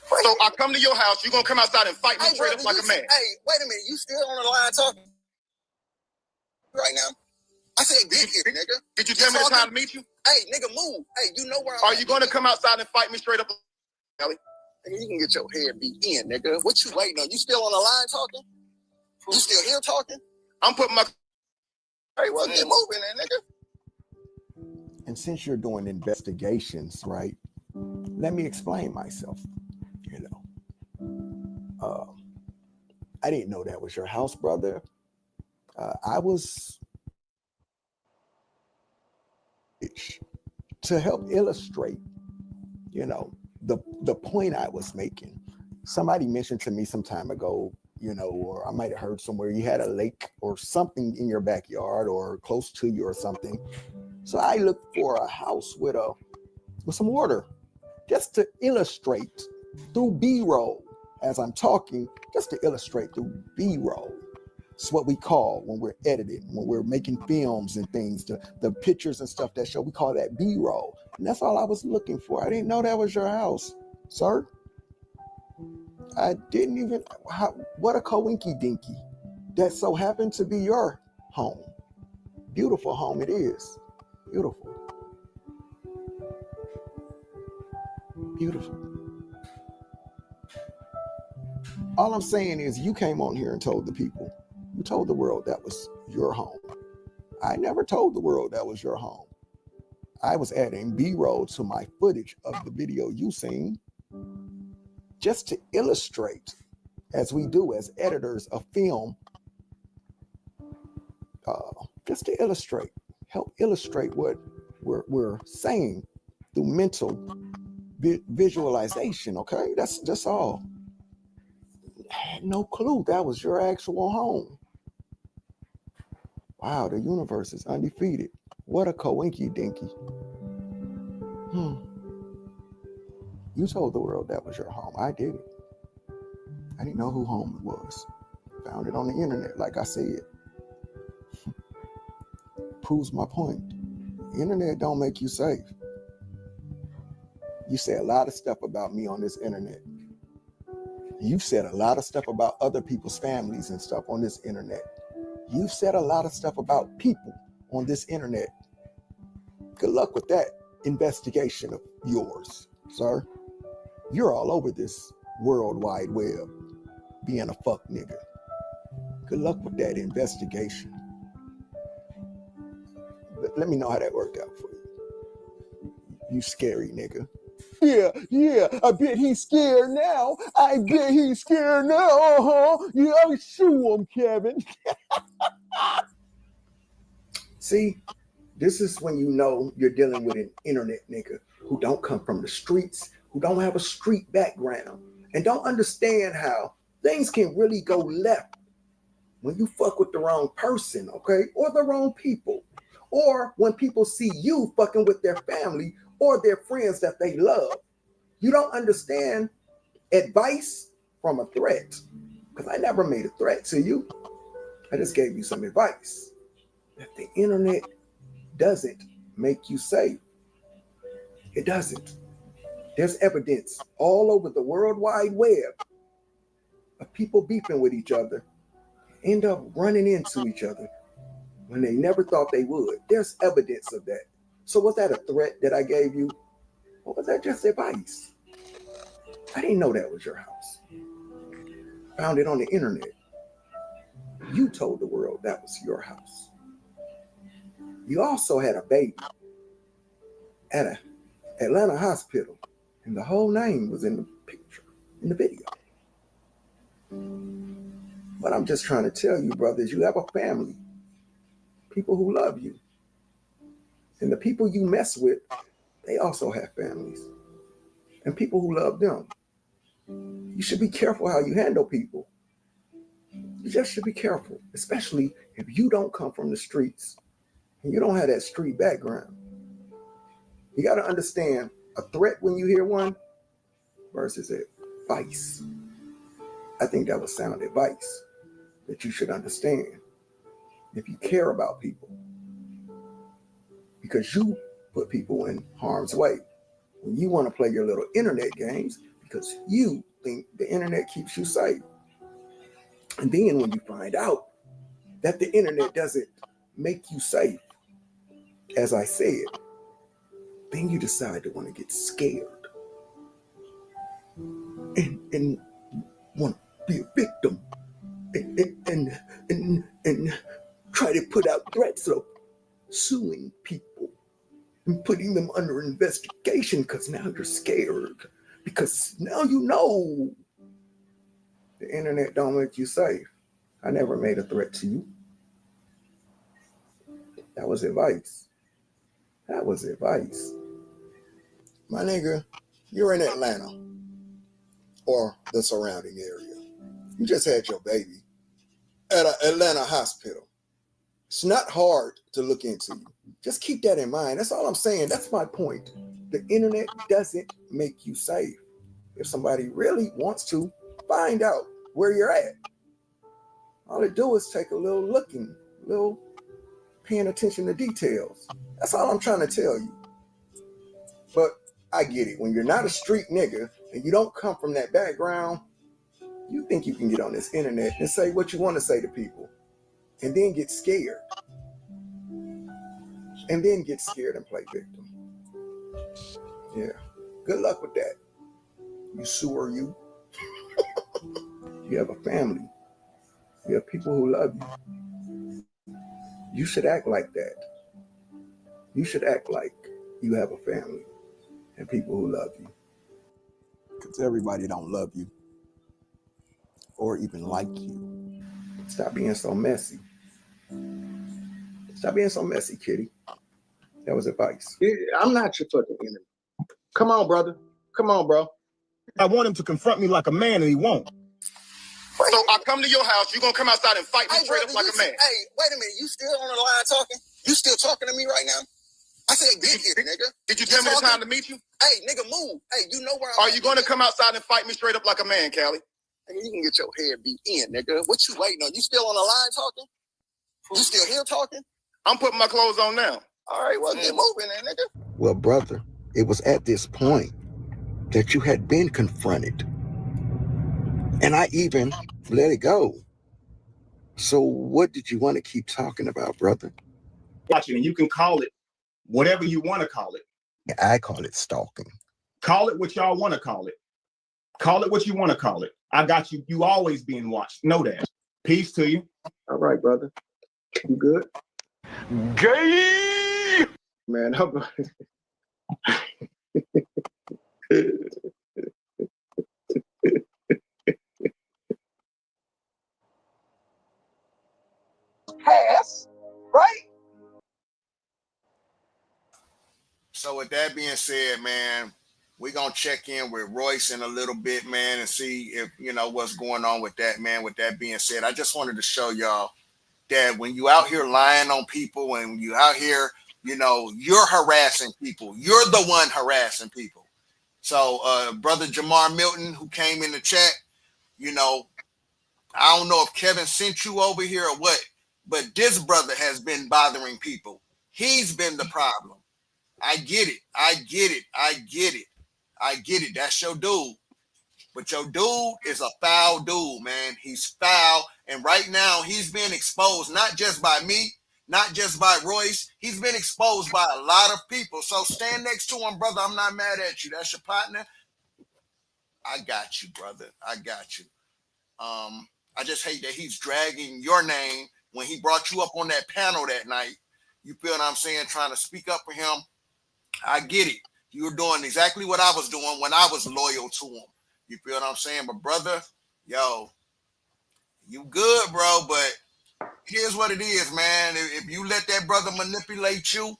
Speaker 23: Fight so then. I come to your house, you're gonna come outside and fight me straight up like a man.
Speaker 6: Hey, wait a minute. You still on the line talking right now? I said get here, nigga.
Speaker 23: Did you tell me the time to meet you?
Speaker 6: Hey, nigga, move. Hey, you know where I'm
Speaker 23: Are you gonna come outside and fight me straight up, Kelly?
Speaker 6: Nigga, you can get your head beat in, nigga. What you waiting on? You still on the line talking? You still here talking?
Speaker 23: I'm putting my...
Speaker 6: Hey, well, get moving then, nigga.
Speaker 5: And since you're doing investigations, right, let me explain myself,
Speaker 1: I didn't know that was your house, brother. I was to help illustrate, the point I was making. Somebody mentioned to me some time ago, or I might have heard somewhere you had a lake or something in your backyard or close to you or something. So I looked for a house with some water, just to illustrate through B-roll as I'm talking, just to illustrate through B-roll. It's what we call when we're editing, when we're making films and things, the pictures and stuff that show, we call that B-roll. And that's all I was looking for. I didn't know that was your house, sir. I didn't even, what a coinky dinky. That so happened to be your home. Beautiful home it is. Beautiful. Beautiful. All I'm saying is you came on here and told the people, you told the world that was your home. I never told the world that was your home. I was adding B-roll to my footage of the video you seen, just to illustrate, as we do as editors of film, just to illustrate, help illustrate what we're saying through mental visualization, okay? That's all. I had no clue that was your actual home. Wow, the universe is undefeated. What a coinky dinky. You told the world that was your home. I didn't. I didn't know who home it was. Found it on the internet, like I said. Proves my point. The internet don't make you safe. You say a lot of stuff about me on this internet. You've said a lot of stuff about other people's families and stuff on this internet. You've said a lot of stuff about people on this internet. Good luck with that investigation of yours, sir. You're all over this world wide web being a fuck nigga. Good luck with that investigation. Let me know how that worked out for you. You scary nigga. Yeah, I bet he's scared now. I bet he's scared now. Yeah, I'll shoot him, Kevin. See, this is when you know you're dealing with an internet nigga who don't come from the streets, who don't have a street background, and don't understand how things can really go left when you fuck with the wrong person, okay? Or the wrong people. Or when people see you fucking with their family or their friends that they love. You don't understand advice from a threat. Because I never made a threat to you. I just gave you some advice. That the internet doesn't make you safe. It doesn't. There's evidence all over the World Wide Web of people beefing with each other, end up running into each other when they never thought they would. There's evidence of that. So was that a threat that I gave you? Or was that just advice? I didn't know that was your house. Found it on the internet. You told the world that was your house. You also had a baby at an Atlanta hospital, and the whole name was in the picture, in the video. But I'm just trying to tell you, brothers, you have a family, people who love you. And the people you mess with, they also have families and people who love them. You should be careful how you handle people. You just should be careful, especially if you don't come from the streets and you don't have that street background. You got to understand a threat when you hear one versus advice. I think that was sound advice that you should understand if you care about people, because you put people in harm's way when you want to play your little internet games because you think the internet keeps you safe. And then when you find out that the internet doesn't make you safe, as I said, then you decide to want to get scared and want to be a victim and try to put out threats of suing people and putting them under investigation because now you're scared, because now you know
Speaker 5: The internet don't make you safe. I never made a threat to you. That was advice. That was advice.
Speaker 3: My nigga, you're in Atlanta or the surrounding area. You just had your baby at an Atlanta hospital. It's not hard to look into you. Just keep that in mind. That's all I'm saying. That's my point. The internet doesn't make you safe. If somebody really wants to find out where you're at, all it do is take a little looking, a little paying attention to details. That's all I'm trying to tell you. But I get it. When you're not a street nigga and you don't come from that background, you think you can get on this internet and say what you want to say to people and then get scared. And then get scared and play victim. Yeah. Good luck with that. You sewer you. You have a family. You have people who love you. You should act like that. You should act like you have a family and people who love you. Because everybody don't love you or even like you. Stop being so messy. Stop being so messy, kitty. That was advice. I'm not your fucking enemy. Come on, brother. Come on, bro.
Speaker 10: I want him to confront me like a man, and he won't.
Speaker 6: So I come to your house, you gonna come outside and fight me straight up like a man. Hey, wait a minute, you still on the line talking? You still talking to me right now? I said, get here, nigga. Did you tell me the time to meet you? Hey, nigga, move. Hey, you know where I'm at. Are you gonna come outside and fight me straight up like a man, Cali? Nigga, you can get your head beat in, nigga. What you waiting on? You still on the line talking? You still here talking? I'm putting my clothes on now. All right, well, get moving then, nigga.
Speaker 5: Well, brother, it was at this point that you had been confronted. And I even let it go. So what did you want to keep talking about, brother?
Speaker 10: Watching, and you can call it whatever you want to call it.
Speaker 5: I call it stalking.
Speaker 10: Call it what y'all want to call it. Call it what you want to call it. I got you. You always being watched. Know that. Peace to you.
Speaker 5: All right, brother. You good?
Speaker 10: Gay!
Speaker 5: Man,
Speaker 3: Pass, right? So with that being said, man, we're going to check in with Royce in a little bit, man, and see if, you know, what's going on with that, man. With that being said, I just wanted to show y'all that when you out here lying on people and you out here, you know, you're harassing people. You're the one harassing people. So brother Jamar Milton, who came in the chat, you know, I don't know if Kevin sent you over here or what, but this brother has been bothering people. He's been the problem. I get it. I get it. I get it. I get it. That's your dude. But your dude is a foul dude, man. He's foul. And right now, he's being exposed, not just by me, not just by Royce. He's been exposed by a lot of people. So stand next to him, brother. I'm not mad at you. That's your partner. I got you, brother. I got you. I just hate that he's dragging your name when he brought you up on that panel that night. You feel what I'm saying? Trying to speak up for him. I get it. You were doing exactly what I was doing when I was loyal to him. You feel what I'm saying? But brother, yo, you good, bro. But here's what it is, man. If you let that brother manipulate you,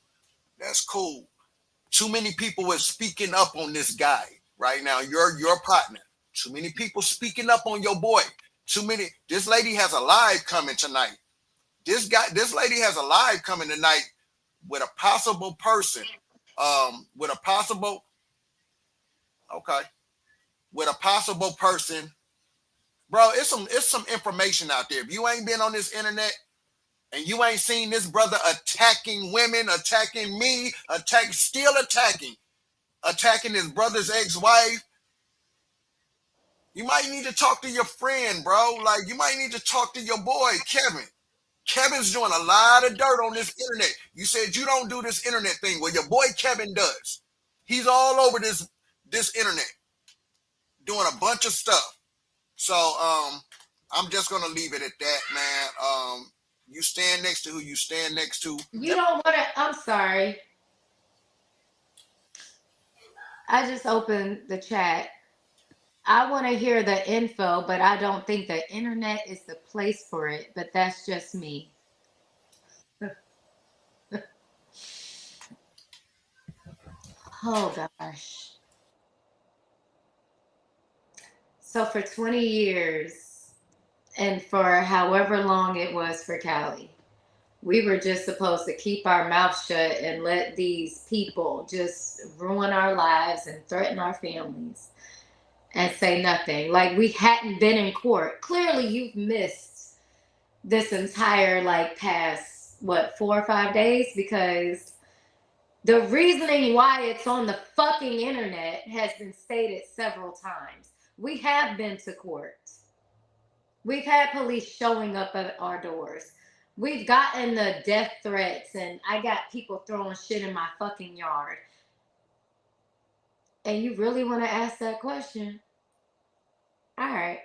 Speaker 3: that's cool. Too many people are speaking up on this guy right now. You're your partner. Too many people speaking up on your boy. Too many. This lady has a live coming tonight. This lady has a live coming tonight with a possible person. With a possible person, bro. It's some information out there. If you ain't been on this internet and you ain't seen this brother attacking women, attacking me, attacking his brother's ex-wife, you might need to talk to your friend, bro. Like, you might need to talk to your boy, Kevin. Kevin's doing a lot of dirt on this internet. You said you don't do this internet thing. Well, your boy Kevin does. He's all over this internet doing a bunch of stuff. So I'm just gonna leave it at that, man. You stand next to who you stand next to.
Speaker 15: You don't want to. I'm sorry. I just opened the chat. I want to hear the info, but I don't think the internet is the place for it. But that's just me. Oh gosh. So for 20 years, and for however long it was for Cali, we were just supposed to keep our mouth shut and let these people just ruin our lives and threaten our families and say nothing. Like we hadn't been in court. Clearly, you've missed this entire past 4 or 5 days, because the reasoning why it's on the fucking internet has been stated several times. We have been to court. We've had police showing up at our doors. We've gotten the death threats, and I got people throwing shit in my fucking yard. And you really want to ask that question? All right.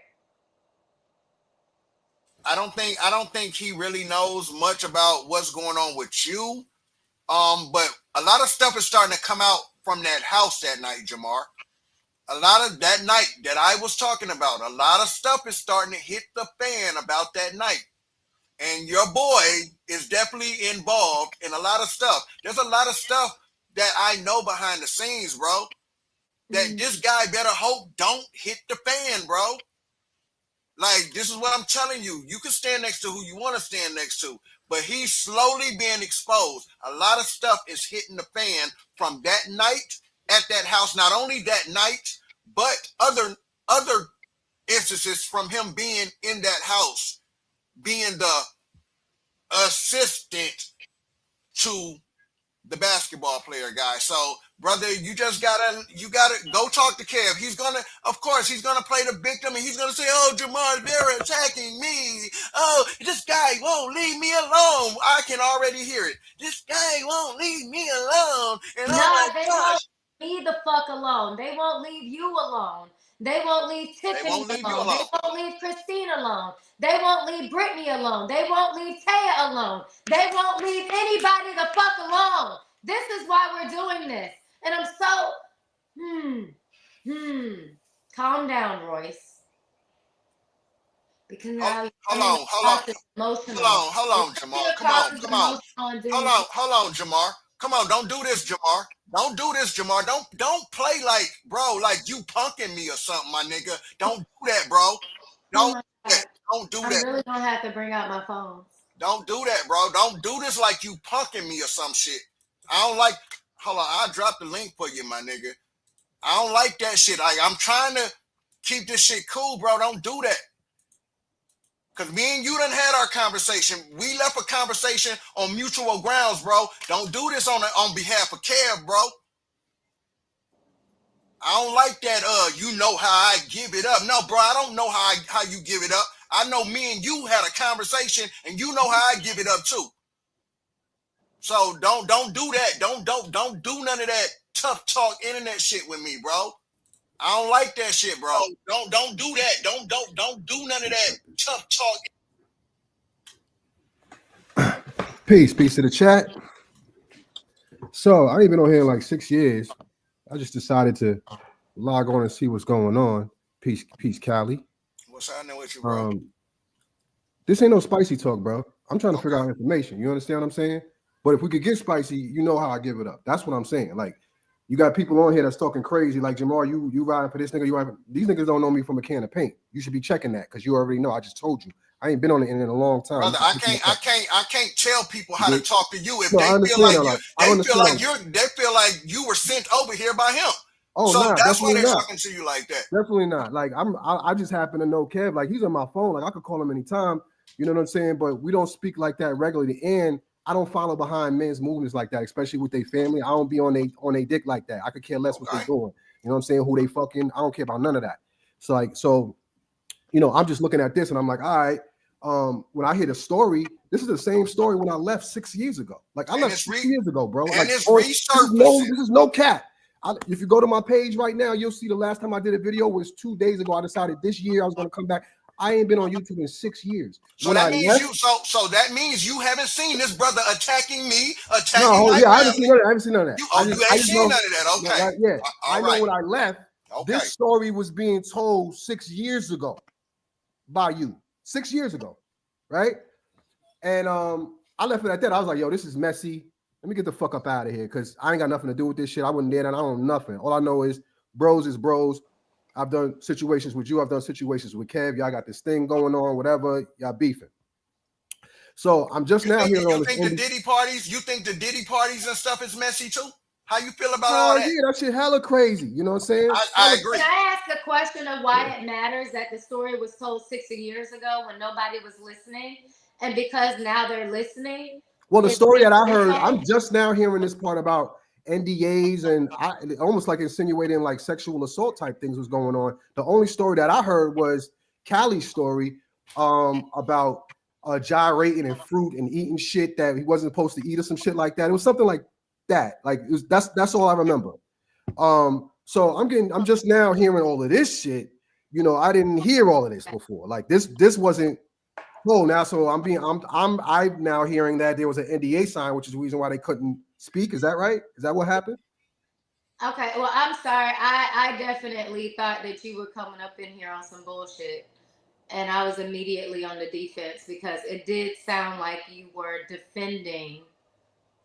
Speaker 16: I don't think he really knows much about what's going on with you. But a lot of stuff is starting to come out from that house that night, Jamar. A lot of that night that I was talking about, a lot of stuff is starting to hit the fan about that night. And your boy is definitely involved in a lot of stuff. There's a lot of stuff that I know behind the scenes, bro, that this guy better hope don't hit the fan, bro. Like, this is what I'm telling you. You can stand next to who you want to stand next to, but he's slowly being exposed. A lot of stuff is hitting the fan from that night at that house. Not only that night, but other instances from him being in that house, being the assistant to the basketball player guy. So, brother, you gotta go talk to Kev. He's gonna play the victim, and he's gonna say, "Oh, Jamar, they're attacking me. Oh, this guy won't leave me alone." I can already hear it. This guy won't leave me alone. And
Speaker 15: No, they won't leave me the fuck alone. They won't leave you alone. They won't leave Tiffany alone. They won't leave Christine alone. They won't leave Brittany alone. They won't leave Taya alone. They won't leave anybody the fuck alone. This is why we're doing this. And I'm so, calm down, Royce. Because now
Speaker 16: hold on, Jamar. Hold on, Jamar. Come on, don't do this, Jamar. Don't do this, Jamar. Don't play like, bro, like you punking me or something, my nigga. Don't do that, bro. Don't do that.
Speaker 15: I'm really gonna have to bring out my phone.
Speaker 16: Don't do that, bro. Don't do this like you punking me or some shit. I don't like. Hold on, I'll drop the link for you, my nigga. I don't like that shit. I'm trying to keep this shit cool, bro. Don't do that. Because me and you done had our conversation. We left a conversation on mutual grounds, bro. Don't do this on behalf of Kev, bro. I don't like that, you know how I give it up. No, bro, I don't know how you give it up. I know me and you had a conversation, and you know how I give it up too. So don't do that. Don't do none of that tough talk internet shit with me, bro. I don't like that shit, bro. Don't do that. Don't do none of that tough talk.
Speaker 8: Peace to the chat. So I ain't been on here in like 6 years. I just decided to log on and see what's going on. Peace, Cali.
Speaker 16: What's happening with you, bro?
Speaker 8: This ain't no spicy talk, bro. I'm trying to figure out information. You understand what I'm saying? But if we could get spicy, you know how I give it up. That's what I'm saying. Like, you got people on here that's talking crazy, like, Jamar, you riding for this nigga, these niggas don't know me from a can of paint. You should be checking that, because you already know. I just told you. I ain't been on the internet in a long time.
Speaker 16: Brother, I can't tell people how to talk to you if they feel like you were sent over here by him.
Speaker 8: Oh,
Speaker 16: so
Speaker 8: nah,
Speaker 16: that's why they're
Speaker 8: not
Speaker 16: talking to you like that.
Speaker 8: Definitely not. Like, I just happen to know Kev. Like, he's on my phone. Like, I could call him anytime. You know what I'm saying? But we don't speak like that regularly. And I don't follow behind men's movements like that, especially with their family. I don't be on they dick like that. I could care less what they're doing. You know what I'm saying? Who they fucking. I don't care about none of that. So, I'm just looking at this and I'm like, all right. When I hear the story, this is the same story when I left 6 years ago. Like, I left 6 years ago, bro.
Speaker 16: And
Speaker 8: like,
Speaker 16: it's
Speaker 8: this is no cap. If you go to my page right now, you'll see the last time I did a video was 2 days ago. I decided this year I was going to come back. I ain't been on YouTube in 6 years.
Speaker 16: So that means you haven't seen this brother attacking me,
Speaker 8: I haven't seen none of that.
Speaker 16: You haven't seen none of that. Okay.
Speaker 8: I know when I left,
Speaker 16: Okay.
Speaker 8: This story was being told 6 years ago by you. 6 years ago, right? And I left it at that. I was like, yo, this is messy. Let me get the fuck up out of here because I ain't got nothing to do with this shit. I wasn't there and I don't know nothing. All I know is bros. I've done situations with you. I've done situations with Kev. Y'all got this thing going on, whatever. Y'all beefing. So I'm just now hearing all this.
Speaker 16: You think the Diddy parties and stuff is messy too? How you feel about all that?
Speaker 8: Yeah, that shit hella crazy. You know what I'm saying?
Speaker 16: I agree.
Speaker 15: Can I ask a question of why it matters that the story was told 6 years ago when nobody was listening? And because now they're listening?
Speaker 8: Well, the story that I heard, I'm just now hearing this part about NDAs and almost like insinuating like sexual assault type things was going on. The only story that I heard was Cali's story about gyrating and fruit and eating shit that he wasn't supposed to eat or some shit like that. It was something like that. Like that's all I remember. So I'm just now hearing all of this shit. You know, I didn't hear all of this before. Like this wasn't. Oh, now so I'm now hearing that there was an NDA sign, which is the reason why they couldn't speak. Is that right? Is that what happened?
Speaker 15: Okay, well, I'm sorry. I definitely thought that you were coming up in here on some bullshit. And I was immediately on the defense because it did sound like you were defending.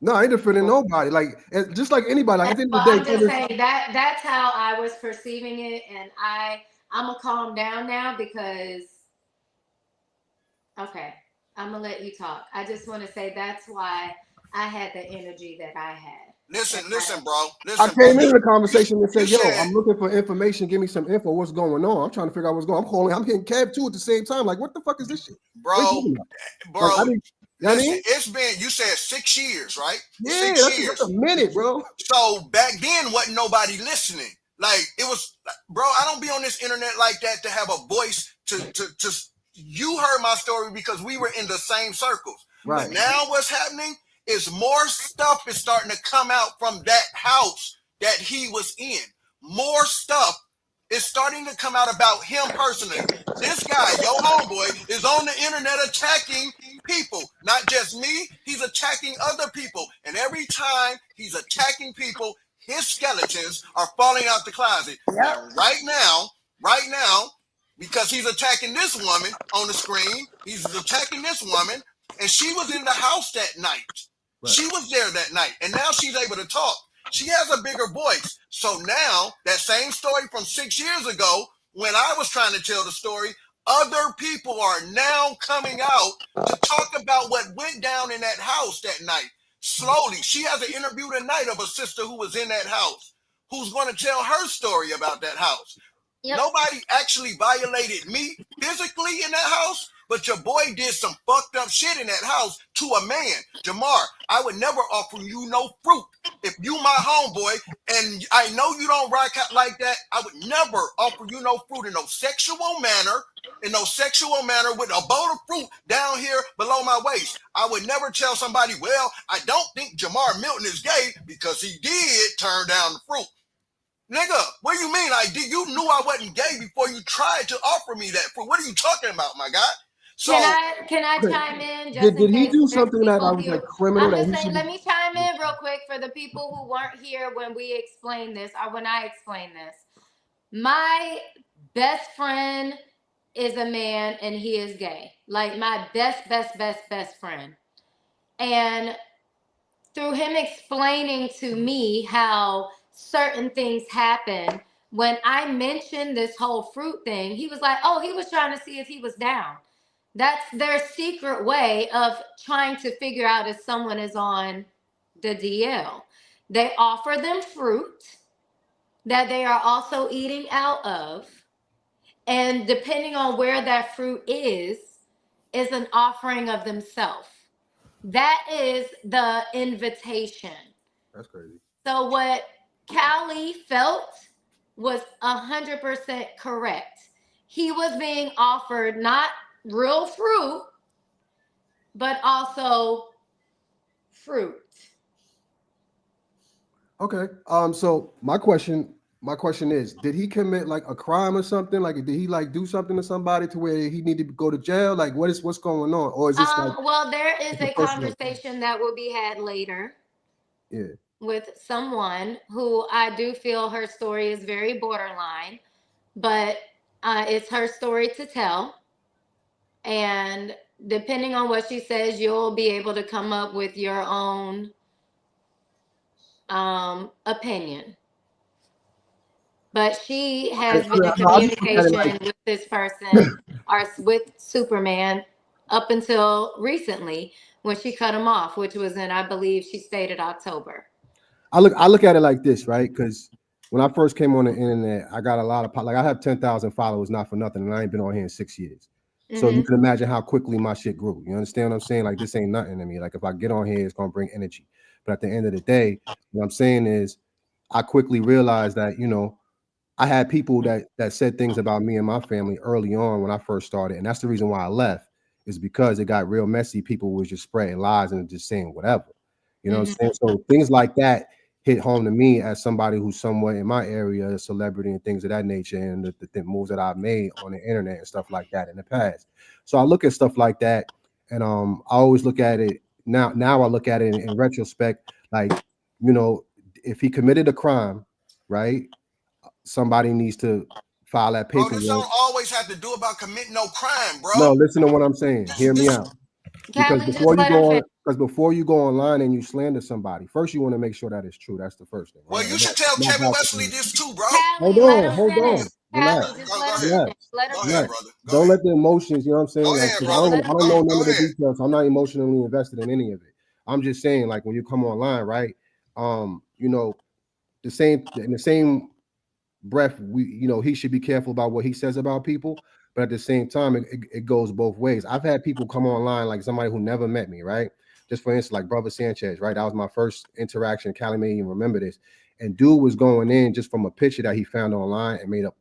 Speaker 8: No, I ain't defending nobody. Like just like anybody. Like at the end of the day,
Speaker 15: I'm just saying that's how I was perceiving it, and I'm gonna calm down now because. Okay, I'm gonna let you talk. I just want to say that's why I had the energy that I had.
Speaker 16: Listen, bro.
Speaker 8: I came into the conversation and said, "Yo, I'm looking for information. Give me some info. What's going on? I'm trying to figure out what's going on. I'm hitting Kev too at the same time. Like, what the fuck is this shit,
Speaker 16: bro?
Speaker 8: Like,
Speaker 16: Listen, it's been, you said 6 years, right?
Speaker 8: Yeah,
Speaker 16: 6 years.
Speaker 8: That's a minute, bro.
Speaker 16: So back then, wasn't nobody listening. Like it was, bro. I don't be on this internet like that to have a voice to. You heard my story because we were in the same circles.
Speaker 8: Right.
Speaker 16: But now what's happening is more stuff is starting to come out from that house that he was in. More stuff is starting to come out about him personally. This guy, your homeboy, is on the internet attacking people. Not just me, he's attacking other people. And every time he's attacking people, his skeletons are falling out the closet. Now, right now, because he's attacking this woman on the screen, he's attacking this woman, and she was in the house that night. Right. She was there that night, and now she's able to talk. She has a bigger voice. So now, that same story from 6 years ago, when I was trying to tell the story, other people are now coming out to talk about what went down in that house that night. Slowly. She has an interview tonight of a sister who was in that house, who's going to tell her story about that house. Yep. Nobody actually violated me physically in that house, but your boy did some fucked up shit in that house to a man. Jamar, I would never offer you no fruit. If you my homeboy, and I know you don't rock out like that, I would never offer you no fruit in no sexual manner, with a bowl of fruit down here below my waist. I would never tell somebody, well, I don't think Jamar Milton is gay because he did turn down the fruit. Nigga, what do you mean I did? You knew I wasn't gay before you tried to offer me that fruit. What are you talking about, my guy? So
Speaker 15: can I chime in?
Speaker 8: Did he do something that I was like criminal?
Speaker 15: I'm just saying, let me chime in real quick for the people who weren't here when we explained this or when I explained this. My best friend is a man and he is gay. Like my best friend. And through him explaining to me how certain things happen, when I mentioned this whole fruit thing, he was like, oh, he was trying to see if he was down. That's their secret way of trying to figure out if someone is on the DL. They offer them fruit that they are also eating out of. And depending on where that fruit is an offering of themselves. That is the invitation.
Speaker 8: That's crazy.
Speaker 15: So what Cali felt was 100% correct. He was being offered not real fruit, but also fruit.
Speaker 8: Okay. So my question is, did he commit like a crime or something? Like, did he like do something to somebody to where he needed to go to jail? Like, what's going on? Or is this
Speaker 15: well, there is a conversation that will be had later.
Speaker 8: Yeah.
Speaker 15: with someone who I do feel her story is very borderline, but it's her story to tell. And depending on what she says, you'll be able to come up with your own opinion. But she has been in
Speaker 8: I just look at it like,
Speaker 15: communication with this person or with Superman up until recently when she cut him off, which was in, I believe she stated October.
Speaker 8: I look at it like this, right? Because when I first came on the internet, I got a lot of like I have 10,000 followers, not for nothing, and I ain't been on here in 6 years. So you can imagine how quickly my shit grew. You understand what I'm saying? Like this ain't nothing to me. Like if I get on here, it's gonna bring energy. But at the end of the day, what I'm saying is, I quickly realized that I had people that said things about me and my family early on when I first started, and that's the reason why I left. Is because it got real messy. People was just spreading lies and just saying whatever. You know what I'm saying? So things like that hit home to me as somebody who's somewhat in my area, a celebrity and things of that nature, and the moves that I've made on the internet and stuff like that in the past. So I look at stuff like that, and I always look at it now. Now I look at it in retrospect, like if he committed a crime, right? Somebody needs to file that
Speaker 3: Bro, this
Speaker 8: paperwork.
Speaker 3: don't always have to do about committing no crime, bro.
Speaker 8: No, listen to what I'm saying. Hear me out. Because
Speaker 15: Callie, just let him finish.
Speaker 8: before you go online and you slander somebody, first you want to make sure that it's true. That's the first thing.
Speaker 3: Well,
Speaker 8: Right?
Speaker 3: you should tell Kevin Wesley this too, bro.
Speaker 8: Hold on. Relax.
Speaker 15: Callie, just let him finish. Let him
Speaker 3: Go
Speaker 15: finish.
Speaker 3: ahead, brother.
Speaker 8: Don't let the emotions, you know what I'm saying?
Speaker 3: Go
Speaker 8: Like,
Speaker 3: ahead,
Speaker 8: 'cause
Speaker 3: brother.
Speaker 8: I don't know none
Speaker 3: Go
Speaker 8: of the
Speaker 3: ahead.
Speaker 8: details. So I'm not emotionally invested in any of it. I'm just saying, like, when you come online, right? The same breath, he should be careful about what he says about people, but at the same time, it goes both ways. I've had people come online, like somebody who never met me, right? Just for instance, like Brother Sanchez, right? That was my first interaction. Cali may even remember this. And dude was going in just from a picture that he found online and made up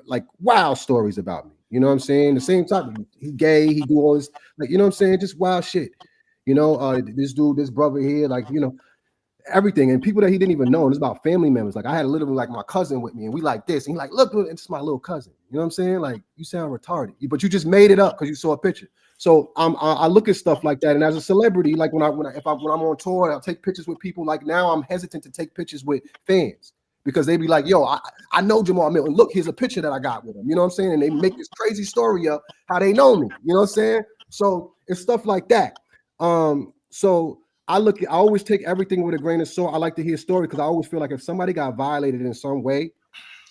Speaker 8: like wild stories about me. You know what I'm saying? The same time, he gay, he do all this, like, you know what I'm saying? Just wild shit. This dude, this brother here, like, everything, and people that he didn't even know. And it's about family members. Like I had literally like my cousin with me, and we like this, and he like, look, it's my little cousin. You know what I'm saying? Like, you sound retarded, but you just made it up because you saw a picture. So I look at stuff like that, and as a celebrity, like when I'm on tour, I'll take pictures with people. Like now, I'm hesitant to take pictures with fans because they be like, yo, I know Jamal Milton. Look, here's a picture that I got with him. You know what I'm saying? And they make this crazy story up how they know me. You know what I'm saying? So it's stuff like that. So I always take everything with a grain of salt. I like to hear story because I always feel like if somebody got violated in some way,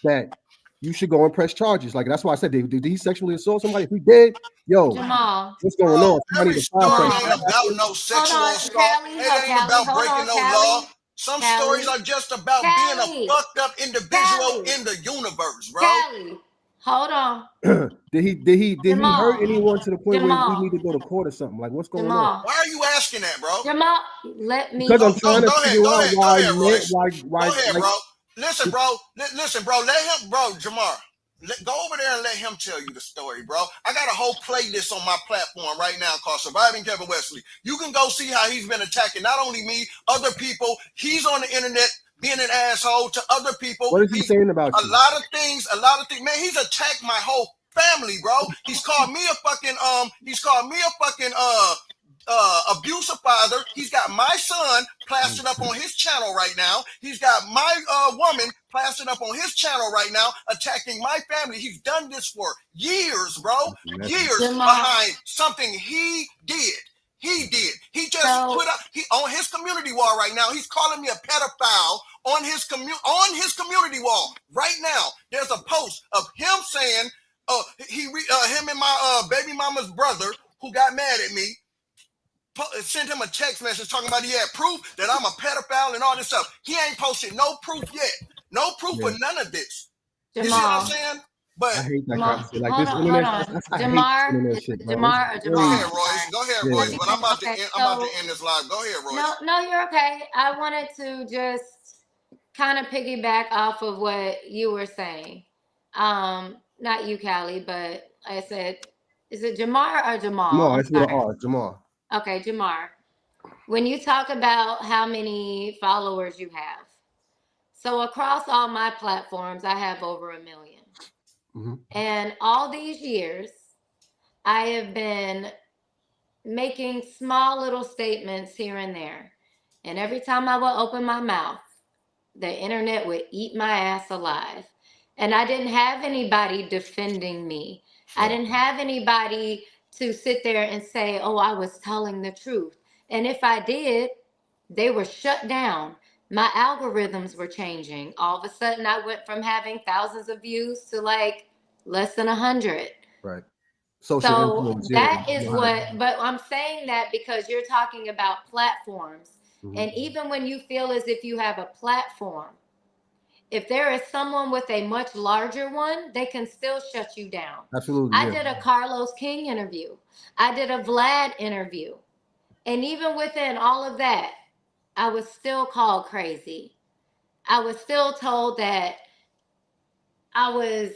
Speaker 8: that you should go and press charges. Like that's why I said, did he sexually assault somebody? If he did, yo,
Speaker 15: Jamal,
Speaker 8: what's going on? Somebody
Speaker 3: Every
Speaker 8: to file
Speaker 3: story
Speaker 8: something.
Speaker 3: ain't about no sexual assault. It ain't about breaking no law. Some stories are just about being a fucked up individual in the universe, bro.
Speaker 15: Callie, hold on.
Speaker 8: Did he
Speaker 15: Jamal,
Speaker 8: hurt anyone to the point where we
Speaker 15: Jamal,
Speaker 8: need to go to court or something? Like what's going on?
Speaker 15: Jamal.
Speaker 3: Why are you asking that, bro?
Speaker 15: Jamal, let me.
Speaker 8: Because I'm trying to figure out
Speaker 3: Go
Speaker 8: why
Speaker 3: ahead, Royce.
Speaker 8: why
Speaker 3: Go ahead, bro. Listen, bro. Listen, bro. Let him, bro, Jamar. Go over there and let him tell you the story, bro. I got a whole playlist on my platform right now called Surviving Kevin Wesley. You can go see how he's been attacking not only me, other people. He's on the internet being an asshole to other people.
Speaker 8: What is he saying about you?
Speaker 3: A lot of things. Man, he's attacked my whole family, bro. He's called me a fucking abusive father. He's got my son plastered up on his channel right now. He's got my woman plastered up on his channel right now, attacking my family. He's done this for years, bro. Years behind something he did. He did. He just put up on his community wall right now. He's calling me a pedophile on his community wall right now. There's a post of him saying, him and my baby mama's brother who got mad at me sent him a text message talking about he had proof that I'm a pedophile and all this stuff. He ain't posted no proof yet. No proof for none of this.
Speaker 15: Jamal.
Speaker 3: You see what I'm saying? But
Speaker 8: I hate that kind of shit. Like this internet. I hate this internet shit, bro.
Speaker 15: Jamar or Jamal?
Speaker 3: Go ahead, Royce. Go ahead, Royce. But I'm about to end this live. Go ahead, Royce.
Speaker 15: No, you're okay. I wanted to just kind of piggyback off of what you were saying. Not you, Callie, but I said, is it Jamar or Jamal?
Speaker 8: No, it's with an R, Jamal.
Speaker 15: Okay, Jamar. When you talk about how many followers you have, so across all my platforms, I have over 1 million. Mm-hmm. And all these years, I have been making small little statements here and there. And every time I would open my mouth, the internet would eat my ass alive. And I didn't have anybody defending me. I didn't have anybody to sit there and say, oh, I was telling the truth. And if I did, they were shut down. My algorithms were changing. All of a sudden, I went from having thousands of views to like less than 100.
Speaker 8: Right.
Speaker 15: So
Speaker 8: influence,
Speaker 15: that
Speaker 8: yeah.
Speaker 15: is what, but I'm saying that because you're talking about platforms. And even when you feel as if you have a platform, if there is someone with a much larger one, they can still shut you down.
Speaker 8: Absolutely.
Speaker 15: I did a Carlos King interview. I did a Vlad interview. And even within all of that, I was still called crazy. I was still told that I was,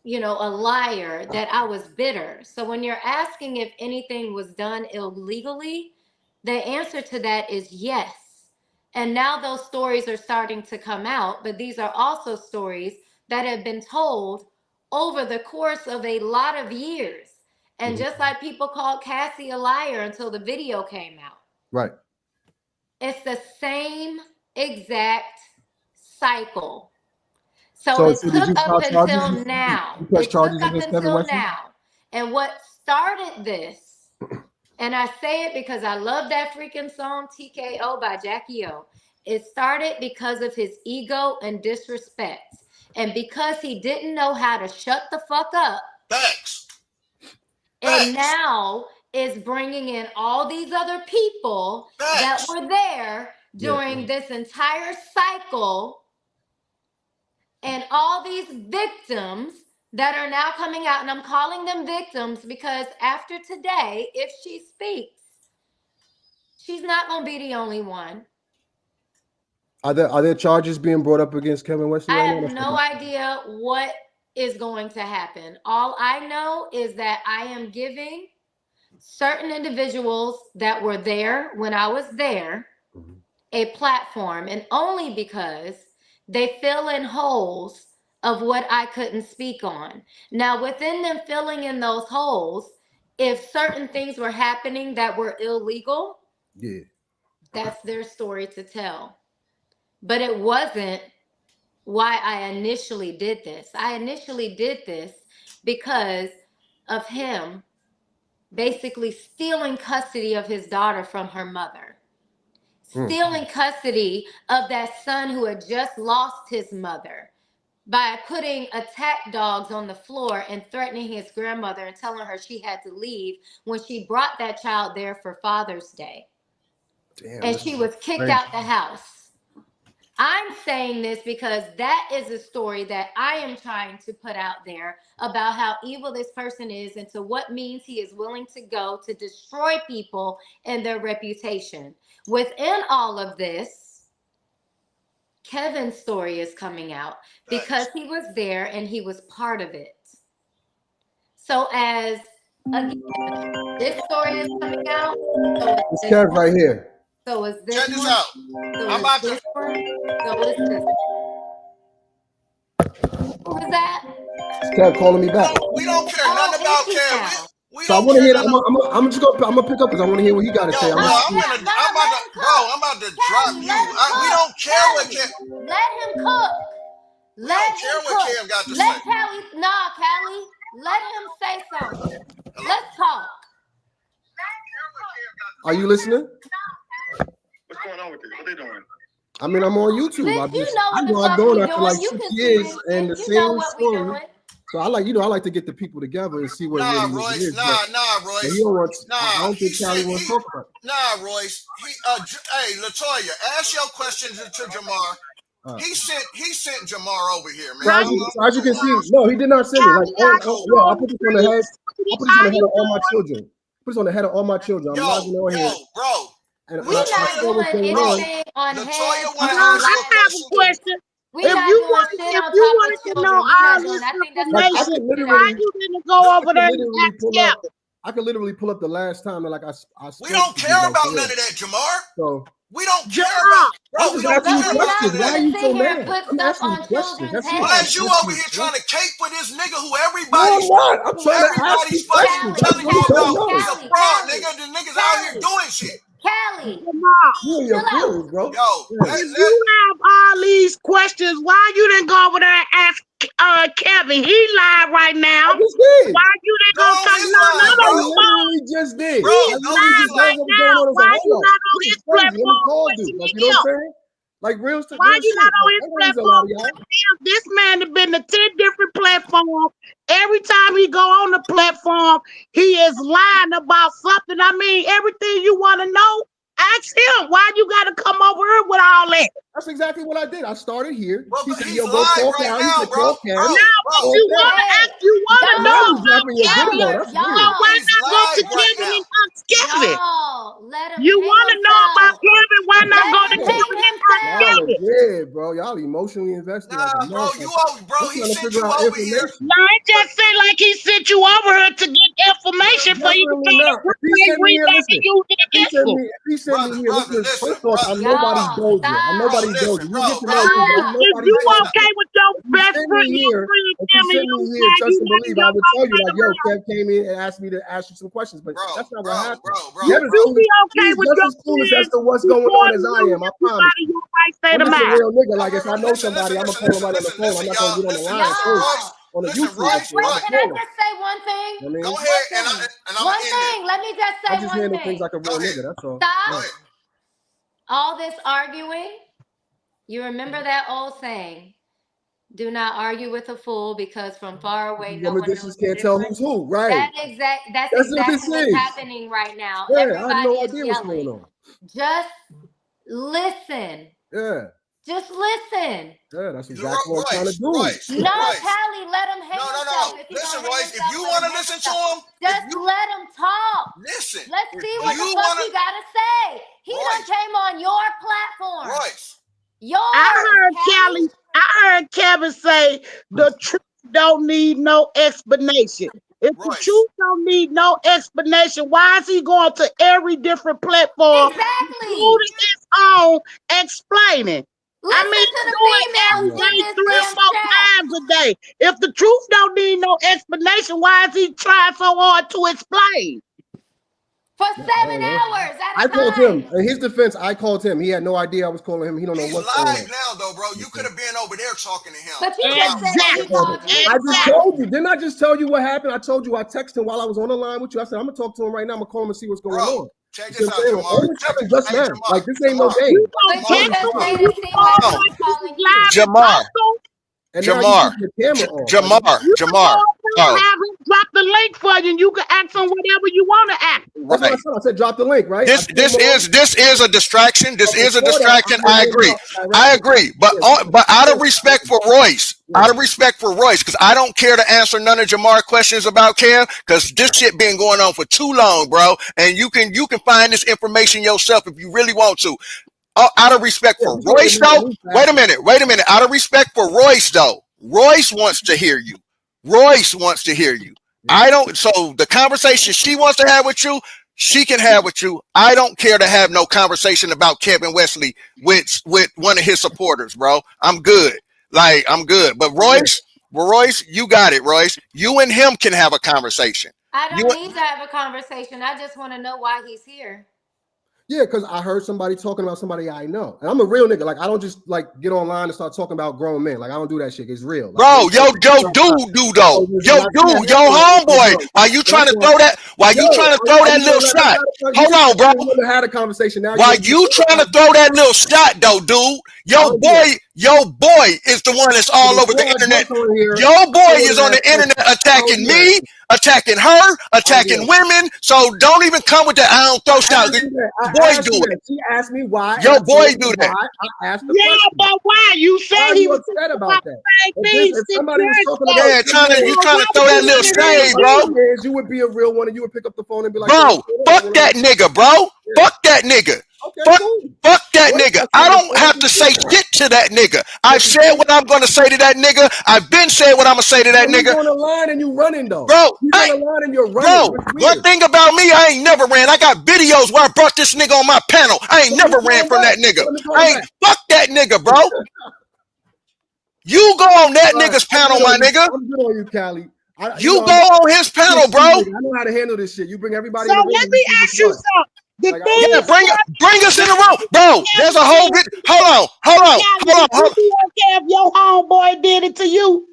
Speaker 15: you know, a liar, that I was bitter. So when you're asking if anything was done illegally, the answer to that is yes. And now those stories are starting to come out, but these are also stories that have been told over the course of a lot of years. And just like people called Cassie a liar until the video came out.
Speaker 8: Right.
Speaker 15: It's the same exact cycle. So it took up until now. It took up until now. And what started this, and I say it because I love that freaking song TKO by Jackie O. It started because of his ego and disrespect. And because he didn't know how to shut the fuck up.
Speaker 3: Facts.
Speaker 15: And now is bringing in all these other people that were there during this entire cycle. And all these victims that are now coming out, and I'm calling them victims because after today, if she speaks, she's not going to be the only one.
Speaker 8: Are there charges being brought up against Kevin Wesley?
Speaker 15: I have no idea what is going to happen. All I know is that I am giving certain individuals that were there when I was there a platform, and only because they fill in holes of what I couldn't speak on. Now, within them filling in those holes, if certain things were happening that were illegal, that's their story to tell. But it wasn't why I initially did this. I initially did this because of him basically stealing custody of his daughter from her mother. Stealing custody of that son who had just lost his mother by putting attack dogs on the floor and threatening his grandmother and telling her she had to leave when she brought that child there for Father's Day. And she was kicked out the house. I'm saying this because that is a story that I am trying to put out there about how evil this person is and to what means he is willing to go to destroy people and their reputation. Within all of this, Kevin's story is coming out because he was there and he was part of it. So as, again, this story is coming out. So
Speaker 8: it's Kev right here.
Speaker 15: So is this
Speaker 3: Check this
Speaker 15: one.
Speaker 3: out.
Speaker 15: So
Speaker 3: I'm about
Speaker 15: this
Speaker 3: to.
Speaker 15: one. So is this. Who is that?
Speaker 8: It's Kev calling me back.
Speaker 3: We don't care nothing about Kev. We
Speaker 8: So I
Speaker 3: don't
Speaker 8: want to
Speaker 3: care
Speaker 8: hear. I'm just gonna pick up because I want to hear what he got to say.
Speaker 3: I'm about to drop you. We don't care what Kev.
Speaker 15: Let him cook. Let
Speaker 3: don't care what Kev got to say.
Speaker 15: Cali. Let him say something. Let's talk.
Speaker 8: Are you listening?
Speaker 10: What's going on with this? What they doing?
Speaker 8: I mean, I'm on YouTube.
Speaker 15: Liz,
Speaker 8: I'm
Speaker 15: what
Speaker 8: doing
Speaker 15: we're
Speaker 8: it for like
Speaker 15: doing.
Speaker 8: 6 years and the same
Speaker 15: We're
Speaker 8: story.
Speaker 15: doing.
Speaker 8: So I like to get the people together and see what it really
Speaker 3: Royce,
Speaker 8: is.
Speaker 3: Royce.
Speaker 8: He don't want, I don't think Cali wants to talk about it.
Speaker 3: Nah, Royce. Hey, Latoya, ask your questions to Jamar. He sent Jamar over here, man.
Speaker 8: So as you can see, no, he did not send me. Like, I put this on the head. I put this on the head of all my children. Put this on the head of all my children. I'm not even on here.
Speaker 3: Bro.
Speaker 15: We're not doing anything on heads.
Speaker 9: I have a question. If you wanted to know all this information, why you didn't go over there and ask Skip?
Speaker 8: I could literally pull up the last time that like I
Speaker 3: we don't care about none of that, Jamar.
Speaker 8: So
Speaker 3: we don't care about.
Speaker 8: Bro, I'm just asking you questions. Why are you so mad? I'm asking you questions. That's it.
Speaker 3: Why is you over here trying to cape for this nigga who everybody's
Speaker 8: I'm trying to ask you questions.
Speaker 3: telling you about is a fraud, nigga. The niggas out here doing shit.
Speaker 15: Cali.
Speaker 8: You and your feelings, bro.
Speaker 3: Yo,
Speaker 9: If you have all these questions, why you didn't go over there and ask Kevin? He live right now.
Speaker 8: I just did.
Speaker 9: Why you didn't go talk?
Speaker 8: I literally just did.
Speaker 3: Bro,
Speaker 8: I literally just heard what was going on. I was
Speaker 9: Why
Speaker 8: like,
Speaker 9: you
Speaker 8: hold
Speaker 9: not
Speaker 8: up.
Speaker 9: on
Speaker 8: This
Speaker 9: his
Speaker 8: is crazy. Let me
Speaker 9: platform
Speaker 8: call dude. Like,
Speaker 9: questioning
Speaker 8: you know what I'm
Speaker 9: him?
Speaker 8: saying? Like real shit.
Speaker 9: Why
Speaker 8: Real
Speaker 9: you
Speaker 8: shit.
Speaker 9: not on
Speaker 8: Like,
Speaker 9: his
Speaker 8: I ain't gonna use a
Speaker 9: platform
Speaker 8: lot of y'all.
Speaker 9: questioning him? This man has been to 10 different platforms. Every time he go on the platform, he is lying about something. I mean, everything you want to know, ask him. Why you got to come over here with all that?
Speaker 8: That's exactly what I did. I started here.
Speaker 3: Well,
Speaker 8: He said,
Speaker 3: he's
Speaker 8: yo, go
Speaker 3: live
Speaker 8: call
Speaker 3: right
Speaker 8: Cali. He
Speaker 3: now,
Speaker 8: said,
Speaker 3: bro.
Speaker 8: call Cam.
Speaker 9: No, but
Speaker 8: Call
Speaker 9: you
Speaker 8: Cam.
Speaker 9: want to ask, you want to
Speaker 8: Now
Speaker 9: know
Speaker 8: you
Speaker 9: about
Speaker 8: dropping your
Speaker 9: Kevin.
Speaker 8: video. That's
Speaker 9: So
Speaker 8: weird.
Speaker 9: why
Speaker 3: He's
Speaker 9: not go to
Speaker 3: live right
Speaker 9: Kevin
Speaker 3: now.
Speaker 9: and ask Kevin?
Speaker 15: Y'all, let him
Speaker 9: You
Speaker 15: hang
Speaker 9: want to know about
Speaker 15: himself.
Speaker 9: Kevin? Why not
Speaker 15: Let
Speaker 9: go to
Speaker 15: him
Speaker 8: Yeah.
Speaker 9: Kevin
Speaker 15: hang
Speaker 9: and ask
Speaker 8: Y'all are
Speaker 9: Kevin?
Speaker 8: weird, bro. Y'all emotionally invested like a
Speaker 3: Nah, bro,
Speaker 8: motherfucker.
Speaker 3: bro,
Speaker 8: I'm
Speaker 3: he
Speaker 8: trying to
Speaker 3: sent
Speaker 8: figure
Speaker 3: you
Speaker 8: out
Speaker 3: over here.
Speaker 8: information.
Speaker 9: No, it just say like he sent you over here to get information for you to
Speaker 8: Definitely
Speaker 9: go to
Speaker 8: not. If he sent me
Speaker 9: read
Speaker 8: here,
Speaker 9: back
Speaker 8: listen.
Speaker 9: and use it against him.
Speaker 8: If he sent me here,
Speaker 3: Brother,
Speaker 8: listen.
Speaker 3: listen,
Speaker 8: First off, I'm nobody's
Speaker 15: Y'all,
Speaker 8: doja. I'm
Speaker 15: stop.
Speaker 8: nobody's doja.
Speaker 3: listen,
Speaker 8: You'll get to know
Speaker 3: bro.
Speaker 8: me, but I'm
Speaker 15: Stop.
Speaker 9: If
Speaker 8: nobody's
Speaker 9: you
Speaker 8: doja.
Speaker 9: okay with your
Speaker 8: If he
Speaker 9: best
Speaker 8: sent
Speaker 9: friend,
Speaker 8: me
Speaker 9: your
Speaker 8: here,
Speaker 9: friend
Speaker 8: if he
Speaker 9: Tim, and
Speaker 8: sent
Speaker 9: you
Speaker 8: me here,
Speaker 9: why you
Speaker 8: trust and
Speaker 9: letting
Speaker 8: believe, I
Speaker 9: your
Speaker 8: would tell you
Speaker 9: boyfriend
Speaker 8: like, yo,
Speaker 9: around?
Speaker 8: Kev came in and asked me to ask you some questions, but that's not what happened.
Speaker 9: Would
Speaker 8: Kev is
Speaker 9: you
Speaker 8: clueless.
Speaker 9: be okay
Speaker 8: He's
Speaker 9: with
Speaker 8: just
Speaker 9: your
Speaker 8: as clueless as
Speaker 9: friend
Speaker 8: to what's going
Speaker 9: before
Speaker 8: on as
Speaker 9: you
Speaker 8: I
Speaker 9: lose
Speaker 8: am. I promise
Speaker 9: everybody
Speaker 8: you.
Speaker 9: your right state
Speaker 8: I'm
Speaker 9: of
Speaker 8: just a
Speaker 9: mind?
Speaker 8: real nigga. Like if I know somebody, I'm gonna call somebody on the phone. I'm not gonna get on the line first on the
Speaker 3: Listen,
Speaker 8: YouTube and
Speaker 3: Royce,
Speaker 8: shit. I'm
Speaker 15: Wait,
Speaker 8: gonna
Speaker 15: can I
Speaker 8: call them.
Speaker 15: just say one thing?
Speaker 8: I mean,
Speaker 3: go
Speaker 15: One
Speaker 3: ahead, and
Speaker 15: thing.
Speaker 3: I'm
Speaker 15: One
Speaker 3: gonna end
Speaker 15: thing.
Speaker 3: it.
Speaker 15: Let me just
Speaker 8: I
Speaker 15: say
Speaker 8: just
Speaker 15: one
Speaker 8: handle
Speaker 15: thing.
Speaker 8: things like a real nigga. That's all.
Speaker 15: Stop
Speaker 3: Go ahead.
Speaker 15: all this arguing. You remember that old saying, do not argue with a fool because from far away no one knows
Speaker 8: Just
Speaker 15: the
Speaker 8: can't tell
Speaker 15: difference.
Speaker 8: who's who. Right.
Speaker 15: That's
Speaker 8: That's what this
Speaker 15: exactly what's
Speaker 8: is.
Speaker 15: happening right now.
Speaker 8: Yeah, I have
Speaker 15: Everybody
Speaker 8: no
Speaker 15: is
Speaker 8: idea what's going
Speaker 15: yelling.
Speaker 8: on.
Speaker 15: Just listen.
Speaker 8: Yeah.
Speaker 15: Just listen.
Speaker 8: Yeah, that's exactly what I'm trying to do.
Speaker 15: No, Callie, let him hang himself. If
Speaker 3: Listen,
Speaker 15: gonna hang
Speaker 3: Royce, if
Speaker 15: himself,
Speaker 3: you
Speaker 15: let
Speaker 3: want
Speaker 15: him
Speaker 3: to
Speaker 15: hang
Speaker 3: listen to
Speaker 15: himself.
Speaker 3: him,
Speaker 15: Just let him talk.
Speaker 3: listen.
Speaker 15: Let's
Speaker 3: If
Speaker 15: see what the
Speaker 3: you
Speaker 15: fuck
Speaker 3: wanna,
Speaker 15: he gotta say. He done
Speaker 3: Royce,
Speaker 15: came on your platform.
Speaker 3: Royce.
Speaker 15: Yours,
Speaker 9: I heard Kevin say the truth don't need no explanation. If the truth don't need no explanation, why is he going to every different platform, including his own, explaining?
Speaker 15: Listen
Speaker 9: I mean,
Speaker 15: to the
Speaker 9: do it every
Speaker 15: females in
Speaker 9: day,
Speaker 15: this
Speaker 9: 3 or
Speaker 15: damn
Speaker 9: 4
Speaker 15: chat.
Speaker 9: times a day. If the truth don't need no explanation, why is he trying so hard to explain?
Speaker 15: For 7 hours at
Speaker 8: I
Speaker 15: a
Speaker 8: called
Speaker 15: time.
Speaker 8: him. In his defense, I called him. He had no idea I was calling him. He don't know
Speaker 3: He's
Speaker 8: what's going
Speaker 3: live
Speaker 8: on.
Speaker 3: now, though, bro. You could have been over there talking to him.
Speaker 15: But you just said that he called you.
Speaker 8: I just told you. Didn't I just tell you what happened? I told you I texted him while I was on the line with you. I said, I'm going to talk to him right now. I'm going to call him and see what's going on.
Speaker 3: Check
Speaker 8: You
Speaker 3: this
Speaker 8: see
Speaker 3: out,
Speaker 8: what I'm saying?
Speaker 3: Jamar.
Speaker 8: All this happened just
Speaker 3: Hey,
Speaker 8: now. Like, this ain't no
Speaker 3: Jamar.
Speaker 8: game.
Speaker 15: But you just made it seem like he was calling you.
Speaker 16: Jamar.
Speaker 8: And now you
Speaker 16: Jamar.
Speaker 8: keep the camera on.
Speaker 16: Jamar.
Speaker 9: You
Speaker 16: Jamar.
Speaker 9: can have him drop the link for you, and you can ask him whatever you want to ask.
Speaker 8: That's what I said. I said drop the link, right?
Speaker 16: This is a distraction. This is a distraction. I agree. But out of respect for Royce, because I don't care to answer none of Jamar's questions about Kev, because this shit been going on for too long, bro. And you can find this information yourself if you really want to. Out of respect for Royce, though. Wait a minute. Out of respect for Royce, though. Royce wants to hear you. I don't. So the conversation she wants to have with you, she can have with you. I don't care to have no conversation about Kevin Wesley with one of his supporters, bro. I'm good. I'm good. But Royce, you got it, Royce. You and him can have a conversation.
Speaker 15: I don't need to have a conversation. I just want to know why he's here.
Speaker 8: Yeah, because I heard somebody talking about somebody I know. And I'm a real nigga. Like, I don't just, like, get online and start talking about grown men. Like, I don't do that shit. It's real. Like,
Speaker 16: bro, yo, dude, though. Yo, homeboy. Why you trying to throw that? Why you trying to throw that little shot? Hold on, bro.
Speaker 8: Had a conversation now.
Speaker 16: Why you trying to throw that little shot, though, dude? Your boy is the one that's all over the internet. Your boy is on the internet attacking me, attacking her, attacking women. So don't even come with that. I don't throw shots. Boy, do it.
Speaker 8: She asked me why.
Speaker 16: Your boy do that.
Speaker 8: I asked the question.
Speaker 9: But why? You said he was
Speaker 8: upset about that.
Speaker 9: If
Speaker 8: somebody was talking about
Speaker 16: you trying to throw that little shade, bro.
Speaker 8: You would be a real one and you would pick up the phone and be like,
Speaker 16: bro, fuck that nigga, bro. Fuck that nigga. Fuck that nigga. I don't have to say shit to that nigga. I've said what I'm gonna say to that nigga. I've been saying what I'm gonna say to that nigga.
Speaker 8: You're on the line and you running though.
Speaker 16: Bro,
Speaker 8: you're on the line and you're running.
Speaker 16: One thing about me, I ain't never ran. I got videos where I brought this nigga on my panel. I ain't never ran from that nigga. Fuck that nigga, bro. You go on that nigga's panel, my nigga.
Speaker 8: I'm good on you, Cali.
Speaker 16: You go on his panel, bro.
Speaker 8: I know how to handle this shit. You bring everybody.
Speaker 9: So let me ask you something. The
Speaker 8: Like
Speaker 16: Yeah,
Speaker 9: things
Speaker 16: bring us in the room, bro. There's
Speaker 9: Kevin
Speaker 16: a whole bit. Hold
Speaker 9: Cali, would
Speaker 16: on.
Speaker 9: you be okay if your homeboy did it to you?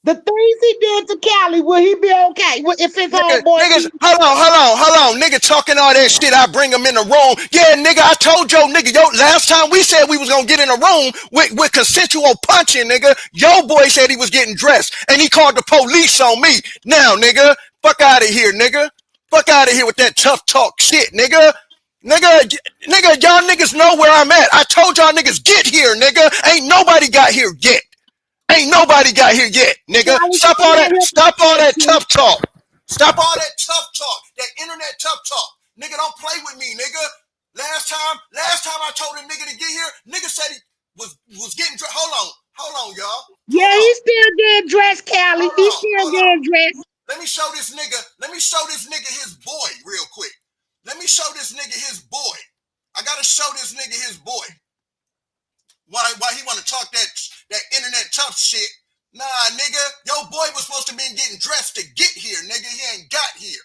Speaker 9: The things he did to Cali, will he be okay? If his homeboy
Speaker 16: Niggas,
Speaker 9: did
Speaker 16: hold on. Nigga talking all that shit. I bring him in the room. Yeah, nigga, I told yo, nigga, last time we said we was gonna get in a room with consensual punching, nigga. Yo boy said he was getting dressed and he called the police on me. Now, nigga, fuck out of here, nigga. Fuck out of here with that tough talk shit, nigga. Nigga, y'all niggas know where I'm at. I told y'all niggas get here, nigga. Ain't nobody got here yet. Ain't nobody got here yet, nigga.
Speaker 9: Cali,
Speaker 16: Stop
Speaker 9: come
Speaker 16: all
Speaker 9: out
Speaker 16: that.
Speaker 9: here
Speaker 16: Stop all that
Speaker 9: and
Speaker 16: tough talk. Stop all that tough talk. That internet tough talk. Nigga, don't play with me, nigga. Last time I told a nigga to get here, nigga said he was getting dressed. Hold on, y'all.
Speaker 9: yeah, he's still getting dressed, Cali. He's still getting dressed.
Speaker 16: Let me show this nigga his boy real quick. Let me show this nigga his boy. I gotta show this nigga his boy. Why he wanna talk that internet tough shit? Nah, nigga, your boy was supposed to been getting dressed to get here, nigga. He ain't got here.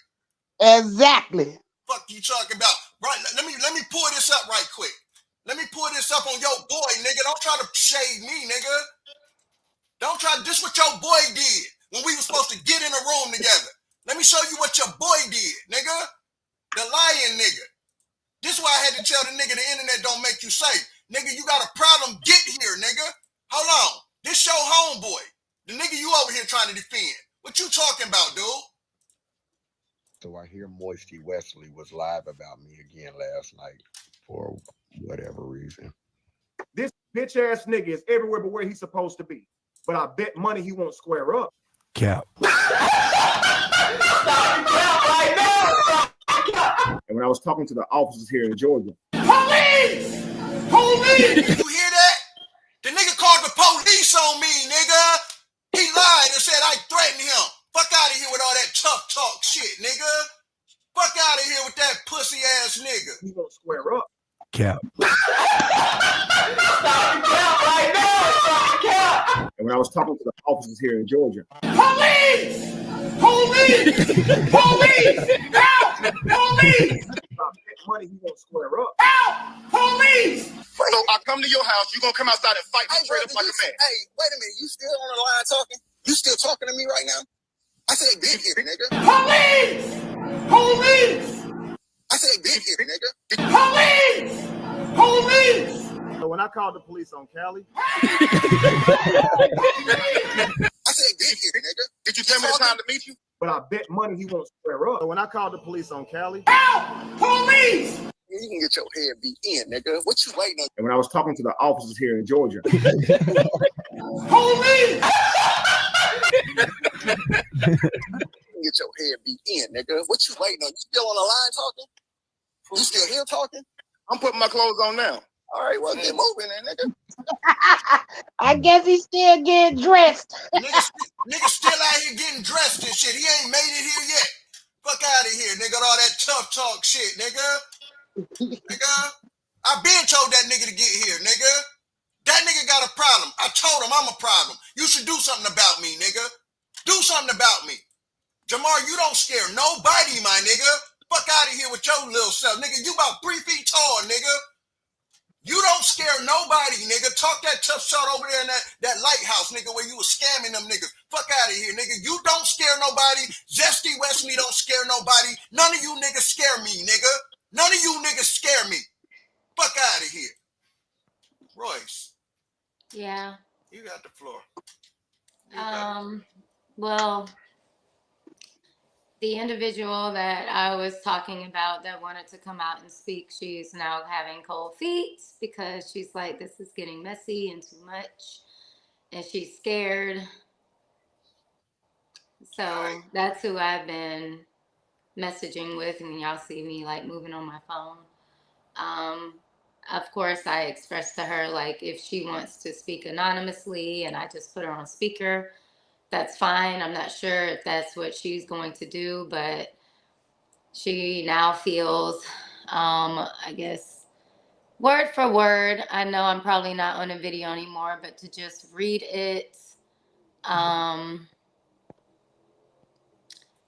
Speaker 9: Exactly.
Speaker 16: Fuck you talking about? Right, let me pull this up right quick. Let me pull this up on your boy, nigga. Don't try to shade me, nigga. Don't try to. This what your boy did when we was supposed to get in a room together. Let me show you what your boy did, nigga. The lying nigga. This is why I had to tell the nigga the internet don't make you safe. Nigga, you got a problem, get here, nigga. Hold on. This your homeboy. The nigga you over here trying to defend. What you talking about, dude?
Speaker 22: So I hear Moisty Wesley was live about me again last night for whatever reason.
Speaker 10: This bitch ass nigga is everywhere but where he's supposed to be. But I bet money he won't square up.
Speaker 8: Cap.
Speaker 10: And when I was talking to the officers here in Georgia,
Speaker 16: Police! Police! You hear that? The nigga called the police on me, nigga. He lied and said I threatened him. Fuck out of here with all that tough talk shit, nigga. Fuck out of here with that pussy ass nigga.
Speaker 10: he won't square up.
Speaker 8: Cap.
Speaker 10: And when I was talking to the officers here in Georgia,
Speaker 16: Police! Police! Police! Help! Police!
Speaker 10: money he won't square up.
Speaker 16: Help! Police!
Speaker 6: So I come to your house, you gonna come outside and fight me straight up like a man. Hey, wait a minute, you still on the line talking? You still talking to me right now? I said get here, nigga.
Speaker 16: Police! Police!
Speaker 6: I said get here, nigga.
Speaker 16: Police! Police!
Speaker 10: So when I called the police on Cali,
Speaker 6: I said get here, nigga. Did you tell me the time to meet you?
Speaker 10: but I bet money he won't square up. So when I called the police on Cali,
Speaker 16: Help! Police!
Speaker 6: You can get your head beat in, nigga. What you waiting on?
Speaker 10: and when I was talking to the officers here in Georgia,
Speaker 16: Police!
Speaker 6: You can get your head beat in, nigga. What you waiting on? You still on the line talking? You still here talking?
Speaker 21: I'm putting my clothes on now.
Speaker 6: All right, well, get moving then, nigga.
Speaker 9: I guess he's still getting dressed.
Speaker 16: Nigga still out here getting dressed and shit. He ain't made it here yet. Fuck out of here, nigga. All that tough talk shit, nigga. Nigga. I been told that nigga to get here, nigga. That nigga got a problem. I told him I'm a problem. You should do something about me, nigga. Do something about me. Jamar, you don't scare nobody, my nigga. Fuck out of here with your little self, nigga. You about 3 feet tall, nigga. You don't scare nobody, nigga. Talk that tough shot over there in that lighthouse, nigga, where you was scamming them niggas. Fuck out of here, nigga. You don't scare nobody. Zesty Wesley don't scare nobody. None of you niggas scare me, nigga. None of you niggas scare me. Fuck out of here. Royce.
Speaker 15: Yeah.
Speaker 16: You got the floor.
Speaker 15: Well, the individual that I was talking about that wanted to come out and speak, she's now having cold feet because she's like, this is getting messy and too much. And she's scared. So that's who I've been messaging with. And y'all see me like moving on my phone. Of course, I expressed to her, like, if she wants to speak anonymously and I just put her on speaker, that's fine. I'm not sure if that's what she's going to do, but she now feels, I guess, word for word. I know I'm probably not on a video anymore, but to just read it,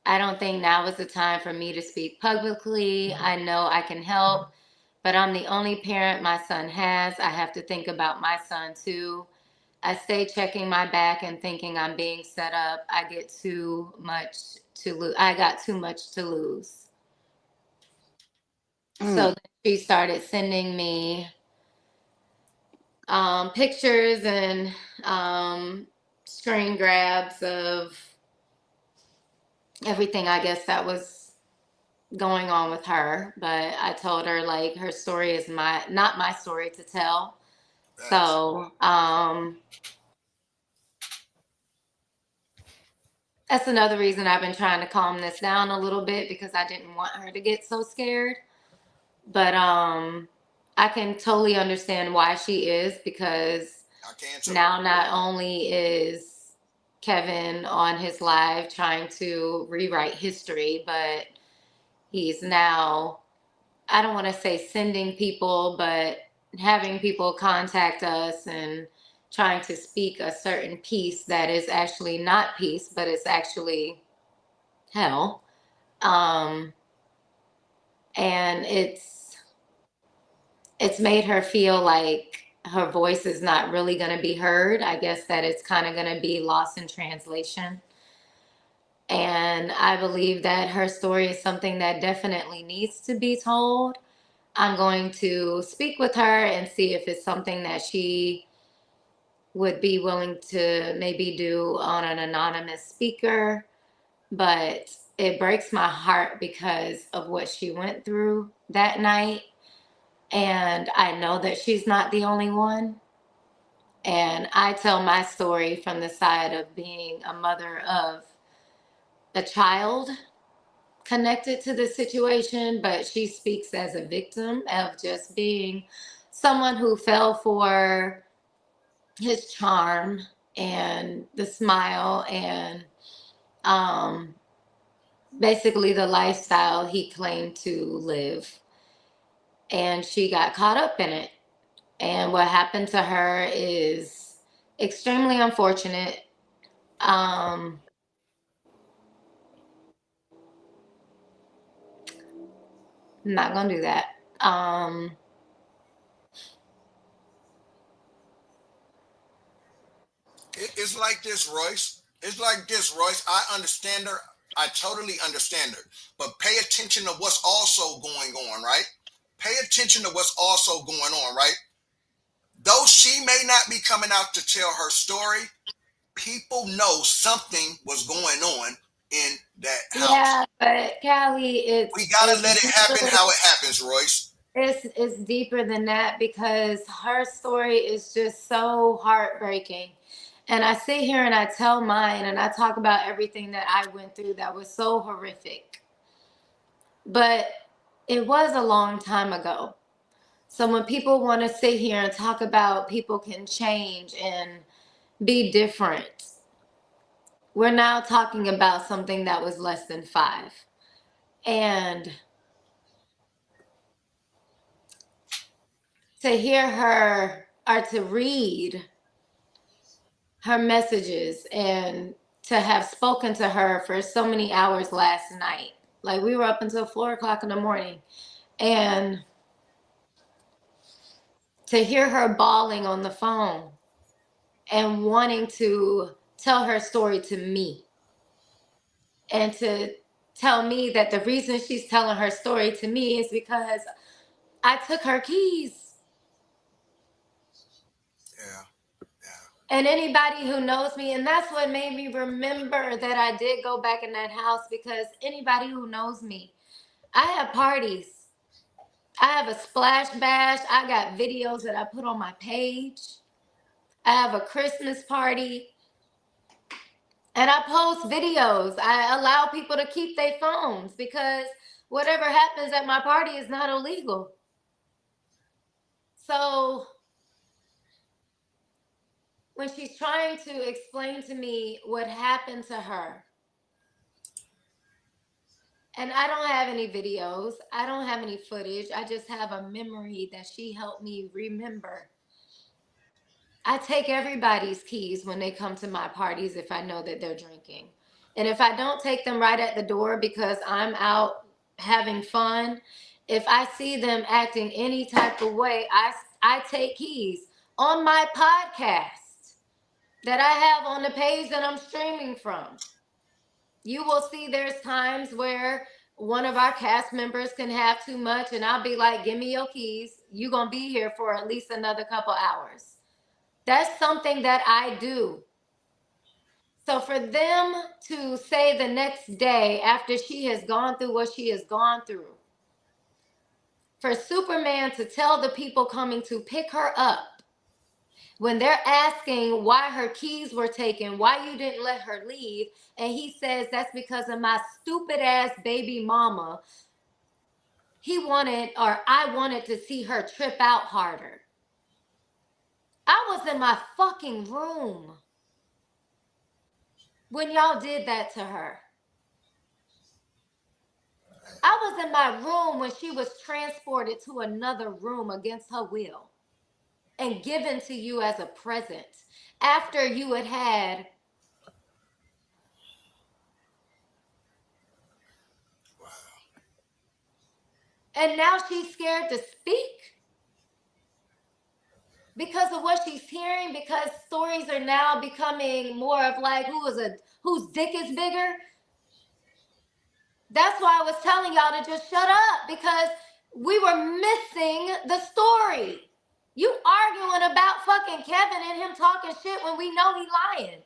Speaker 15: I don't think now is the time for me to speak publicly. I know I can help, but I'm the only parent my son has. I have to think about my son too. I stay checking my back and thinking I'm being set up. I get too much to lose. I got too much to lose. So then she started sending me pictures and screen grabs of everything, I guess, that was going on with her. But I told her, like, her story is not my story to tell. So that's another reason I've been trying to calm this down a little bit, because I didn't want her to get so scared. But I can totally understand why she is, because now not only is Kevin on his live trying to rewrite history, but he's now, I don't want to say sending people, but having people contact us and trying to speak a certain piece that is actually not peace, but it's actually hell. And it's made her feel like her voice is not really going to be heard. I guess that it's kind of going to be lost in translation. And I believe that her story is something that definitely needs to be told. I'm going to speak with her and see if it's something that she would be willing to maybe do on an anonymous speaker. But it breaks my heart because of what she went through that night. And I know that she's not the only one. And I tell my story from the side of being a mother of a child connected to the situation, but she speaks as a victim of just being someone who fell for his charm and the smile and basically the lifestyle he claimed to live. And she got caught up in it. And what happened to her is extremely unfortunate. I'm not gonna do that.
Speaker 3: It's like this, Royce. It's like this, Royce. I understand her. I totally understand her. But pay attention to what's also going on, right? Pay attention to what's also going on, right? Though she may not be coming out to tell her story, people know something was going on in that house.
Speaker 15: Yeah, but Cali,
Speaker 3: we gotta let it happen how it happens, Royce.
Speaker 15: It's deeper than that, because her story is just so heartbreaking. And I sit here and I tell mine and I talk about everything that I went through that was so horrific. But it was a long time ago. So when people want to sit here and talk about people can change and be different, we're now talking about something that was less than 5. And to hear her or to read her messages and to have spoken to her for so many hours last night. Like, we were up until 4:00 in the morning, and to hear her bawling on the phone and wanting to tell her story to me, and to tell me that the reason she's telling her story to me is because I took her keys.
Speaker 3: Yeah.
Speaker 15: And anybody who knows me, and that's what made me remember that I did go back in that house, because anybody who knows me, I have parties. I have a splash bash. I got videos that I put on my page. I have a Christmas party. And I post videos. I allow people to keep their phones, because whatever happens at my party is not illegal. So when she's trying to explain to me what happened to her, and I don't have any videos, I don't have any footage, I just have a memory that she helped me remember. I take everybody's keys when they come to my parties if I know that they're drinking. And if I don't take them right at the door because I'm out having fun, if I see them acting any type of way, I take keys on my podcast that I have on the page that I'm streaming from. You will see there's times where one of our cast members can have too much, and I'll be like, give me your keys. You're going to be here for at least another couple hours. That's something that I do. So for them to say the next day after she has gone through what she has gone through, for Superman to tell the people coming to pick her up, when they're asking why her keys were taken, why you didn't let her leave, and he says that's because of my stupid ass baby mama. I wanted to see her trip out harder. I was in my fucking room when y'all did that to her. I was in my room when she was transported to another room against her will and given to you as a present after you had had.
Speaker 3: Wow.
Speaker 15: And now she's scared to speak because of what she's hearing, because stories are now becoming more of like whose dick is bigger. That's why I was telling y'all to just shut up, because we were missing the story. You arguing about fucking Kevin and him talking shit when we know he lying.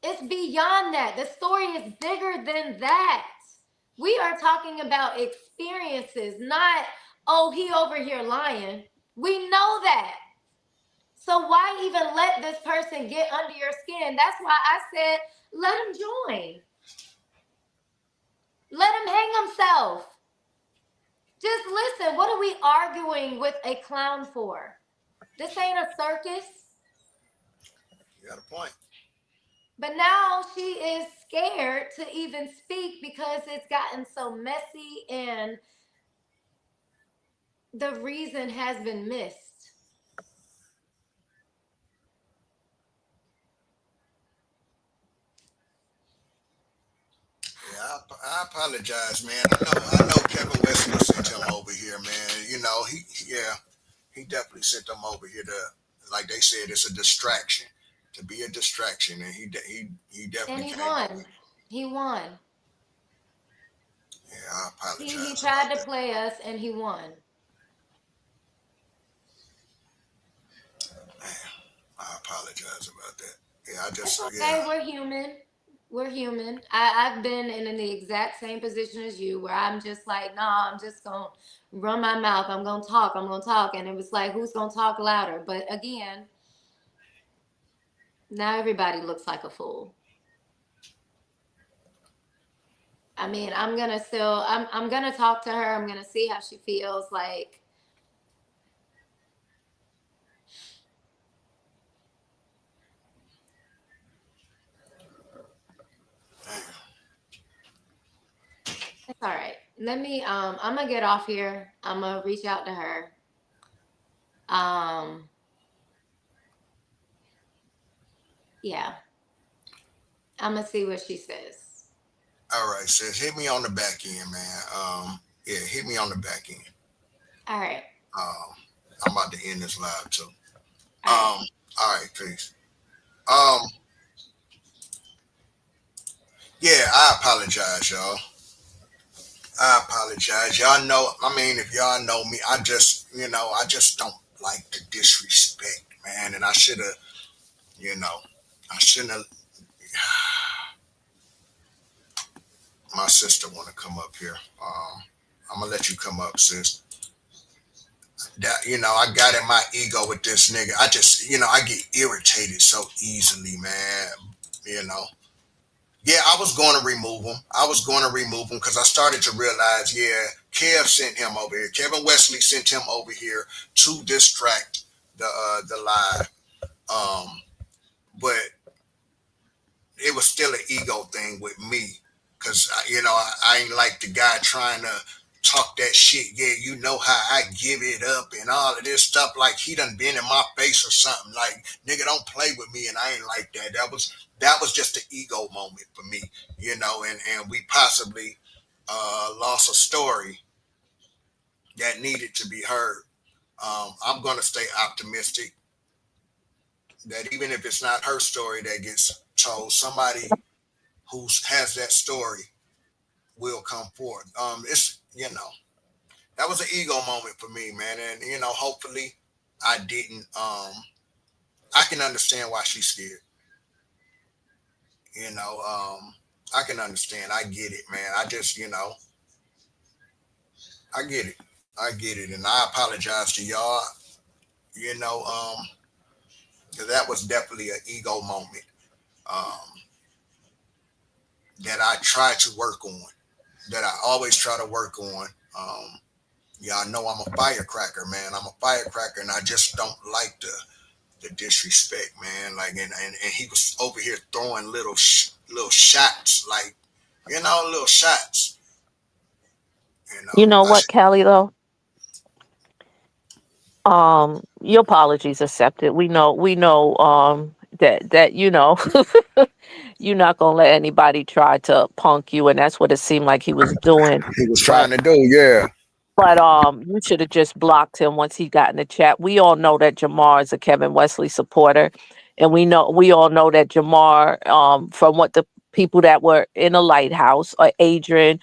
Speaker 15: It's beyond that. The story is bigger than that. We are talking about experiences, not, oh, he over here lying. We know that. So why even let this person get under your skin? That's why I said, let him join. Let him hang himself. Just listen, what are we arguing with a clown for? This ain't a circus.
Speaker 3: You got a point.
Speaker 15: But now she is scared to even speak because it's gotten so messy and the reason has been missed.
Speaker 3: Yeah, I apologize, man. I know Kevin Wesley sent him over here, man. You know, he definitely sent them over here to, like they said, it's a distraction, to be a distraction, and he definitely
Speaker 15: And he
Speaker 3: came
Speaker 15: won.
Speaker 3: over.
Speaker 15: He won.
Speaker 3: Yeah, I apologize.
Speaker 15: He tried to play us and he won.
Speaker 3: Man, I apologize about that. Yeah,
Speaker 15: It's okay. We're human. We're human. I've been in the exact same position as you where I'm just like, nah, I'm just going to run my mouth. I'm going to talk. And it was like, who's going to talk louder? But again, now everybody looks like a fool. I mean, I'm going to talk to her. I'm going to see how she feels. Like, it's all right. Let me, I'm going to get off here. I'm going to reach out to her. Yeah. I'm going to see what she says.
Speaker 3: All right, sis. Hit me on the back end, man. Yeah, hit me on the back end.
Speaker 15: All right.
Speaker 3: I'm about to end this live too.
Speaker 15: All
Speaker 3: right, peace. Yeah, I apologize, y'all. I apologize. Y'all know, I mean, if y'all know me, I just don't like the disrespect, man. And I should have, I shouldn't have. My sister want to come up here. I'm gonna let you come up, sis. That I got in my ego with this nigga. I just, I get irritated so easily, man. Yeah, I was going to remove him because I started to realize, yeah, Kev sent him over here. Kevin Wesley sent him over here to distract the live. But it was still an ego thing with me because I ain't like the guy trying to talk that shit. Yeah, you know how I give it up and all of this stuff. Like he done been in my face or something. Like, nigga, don't play with me, and I ain't like that. That was just an ego moment for me, you know. And we possibly lost a story that needed to be heard. I'm gonna stay optimistic that even if it's not her story that gets told, somebody who has that story will come forth. It's, you know, that was an ego moment for me, man. And, you know, hopefully I didn't, I can understand why she's scared. You know, I can understand. I get it, man. I just, you know, I get it. I get it. And I apologize to y'all, you know, 'cause that was definitely an ego moment that I try to work on, that I always try to work on. Y'all know I'm a firecracker, man. I'm a firecracker, and I just don't like the disrespect, man. Like, and he was over here throwing little shots, like, you know, little shots.
Speaker 7: You know what, Cali, though? Your apologies accepted. We know that you know you're not gonna let anybody try to punk you, and that's what it seemed like he was doing.
Speaker 16: He was
Speaker 7: But
Speaker 16: trying to do, yeah.
Speaker 7: but you should have just blocked him once he got in the chat. We all know that Jamar is a Kevin Wesley supporter, and we all know that Jamar, from what the people that were in the lighthouse, or Adrian,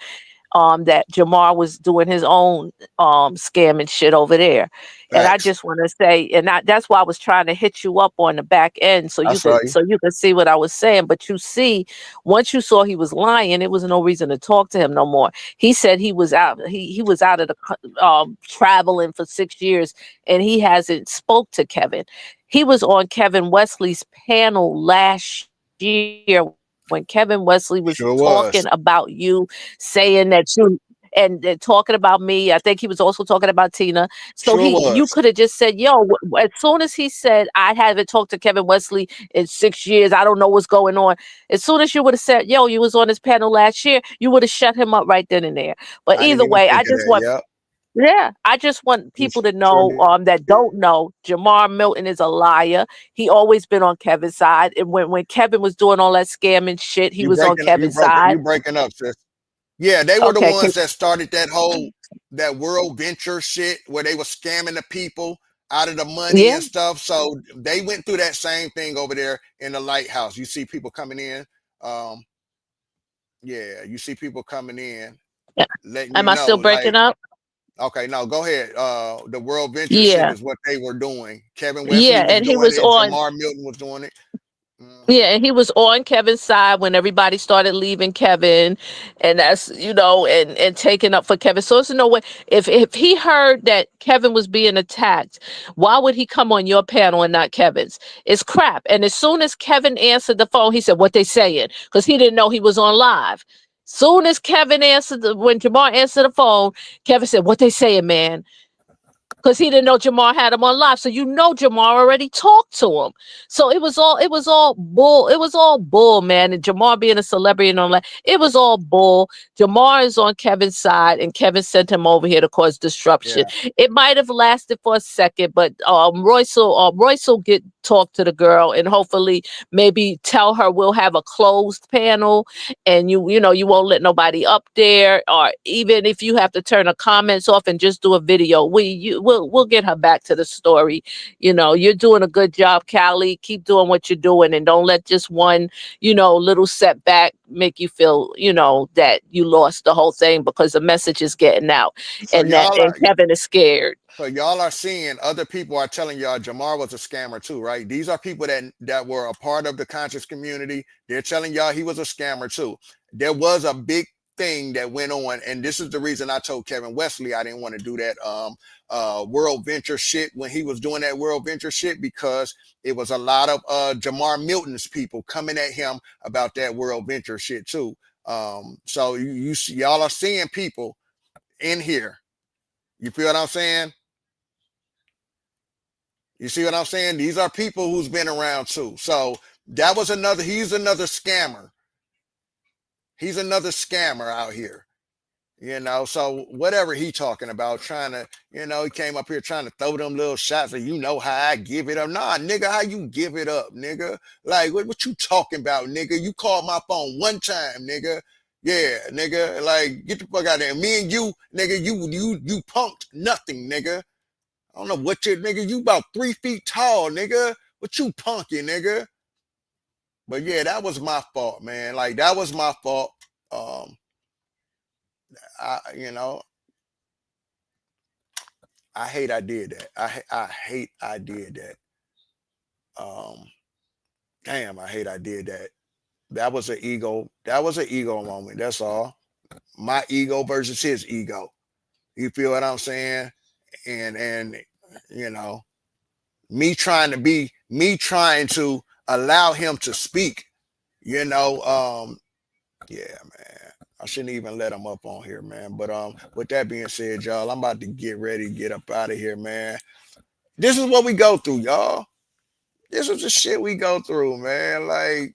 Speaker 7: that Jamar was doing his own scamming shit over there. And I
Speaker 16: Facts.
Speaker 7: just want to say, and that's why I was trying to hit you up on the back end so
Speaker 16: That's right.
Speaker 7: you could see what I was saying. But you see, once you saw he was lying, it was no reason to talk to him no more. He said he was out. He was out of the traveling for 6 years, and he hasn't spoke to Kevin. He was on Kevin Wesley's panel last year when Kevin Wesley was
Speaker 16: Sure was.
Speaker 7: talking about you, saying that you and talking about me. I think he was also talking about Tina. So
Speaker 16: Sure
Speaker 7: you
Speaker 16: was.
Speaker 7: could have just said, "Yo," as soon as he said, "I haven't talked to Kevin Wesley in 6 years. I don't know what's going on." As soon as you would have said, "Yo, you was on his panel last year," you would have shut him up right then and there. But
Speaker 16: I didn't
Speaker 7: either
Speaker 16: even
Speaker 7: way,
Speaker 16: think of that. Yep.
Speaker 7: I just want people to
Speaker 16: Sure
Speaker 7: know that don't know Jamar Milton is a liar. He always been on Kevin's side. And when Kevin was doing all that scamming shit, he was on Kevin's side.
Speaker 16: You breaking up, sis. Yeah, they were the
Speaker 7: Okay,
Speaker 16: ones that started that world venture shit where they were scamming the people out of the money
Speaker 7: yeah.
Speaker 16: and stuff. So they went through that same thing over there in the lighthouse. You see people coming in. Um, yeah, you see people coming in, letting you
Speaker 7: Am I still
Speaker 16: know,
Speaker 7: breaking
Speaker 16: like,
Speaker 7: up?
Speaker 16: okay, no, go ahead. The world venture shit
Speaker 7: Yeah.
Speaker 16: is what they were doing. Kevin Wesley
Speaker 7: Yeah,
Speaker 16: was
Speaker 7: and he
Speaker 16: doing
Speaker 7: was
Speaker 16: it.
Speaker 7: on
Speaker 16: Jamar Milton was doing it.
Speaker 7: Yeah, and he was on Kevin's side when everybody started leaving Kevin, and that's and taking up for Kevin. So it's no way if he heard that Kevin was being attacked, why would he come on your panel and not Kevin's? It's crap. And as soon as Kevin answered the phone, he said, "What they saying?" Because he didn't know he was on live. Soon as Kevin when Jamar answered the phone, Kevin said, "What they saying, man?" Because he didn't know Jamar had him on live. So Jamar already talked to him. So it was all bull, man. And Jamar being a celebrity and all that, it was all bull. Jamar is on Kevin's side, and Kevin sent him over here to cause disruption.
Speaker 16: Yeah.
Speaker 7: It might have lasted for a second, but Royce will get talk to the girl and hopefully maybe tell her we'll have a closed panel and you won't let nobody up there, or even if you have to turn the comments off and just do a video, we'll get her back to the story. You're doing a good job, Cali. Keep doing what you're doing, and don't let just one little setback make you feel that you lost the whole thing, because the message is getting out,
Speaker 16: So
Speaker 7: and Kevin is scared.
Speaker 16: So y'all are seeing other people are telling y'all Jamar was a scammer too, right? These are people that were a part of the conscious community. They're telling y'all he was a scammer too. There was a big thing that went on, and this is the reason I told Kevin Wesley I didn't want to do that world venture shit when he was doing that world venture shit, because it was a lot of Jamar Milton's people coming at him about that world venture shit too. So y'all are seeing people in here. You feel what I'm saying? You see what I'm saying? These are people who's been around too. So he's another scammer. He's another scammer out here. So whatever he talking about, trying to, he came up here trying to throw them little shots of, how I give it up. Nah, nigga, how you give it up, nigga? Like, what you talking about, nigga? You called my phone one time, nigga. Yeah, nigga, like, get the fuck out of there. Me and you, nigga, you punked nothing, nigga. I don't know what you, nigga, you about 3 feet tall, nigga. What you punking, nigga? But yeah, that was my fault, man. Like, that was my fault. I hate I did that. I hate I did that. Damn, I hate I did that. That was an ego moment. That's all. My ego versus his ego. You feel what I'm saying? And me trying to allow him to speak, yeah, man. I shouldn't even let him up on here, man. But with that being said, y'all, I'm about to get ready to get up out of here, man. This is what we go through, y'all. This is the shit we go through, man. Like,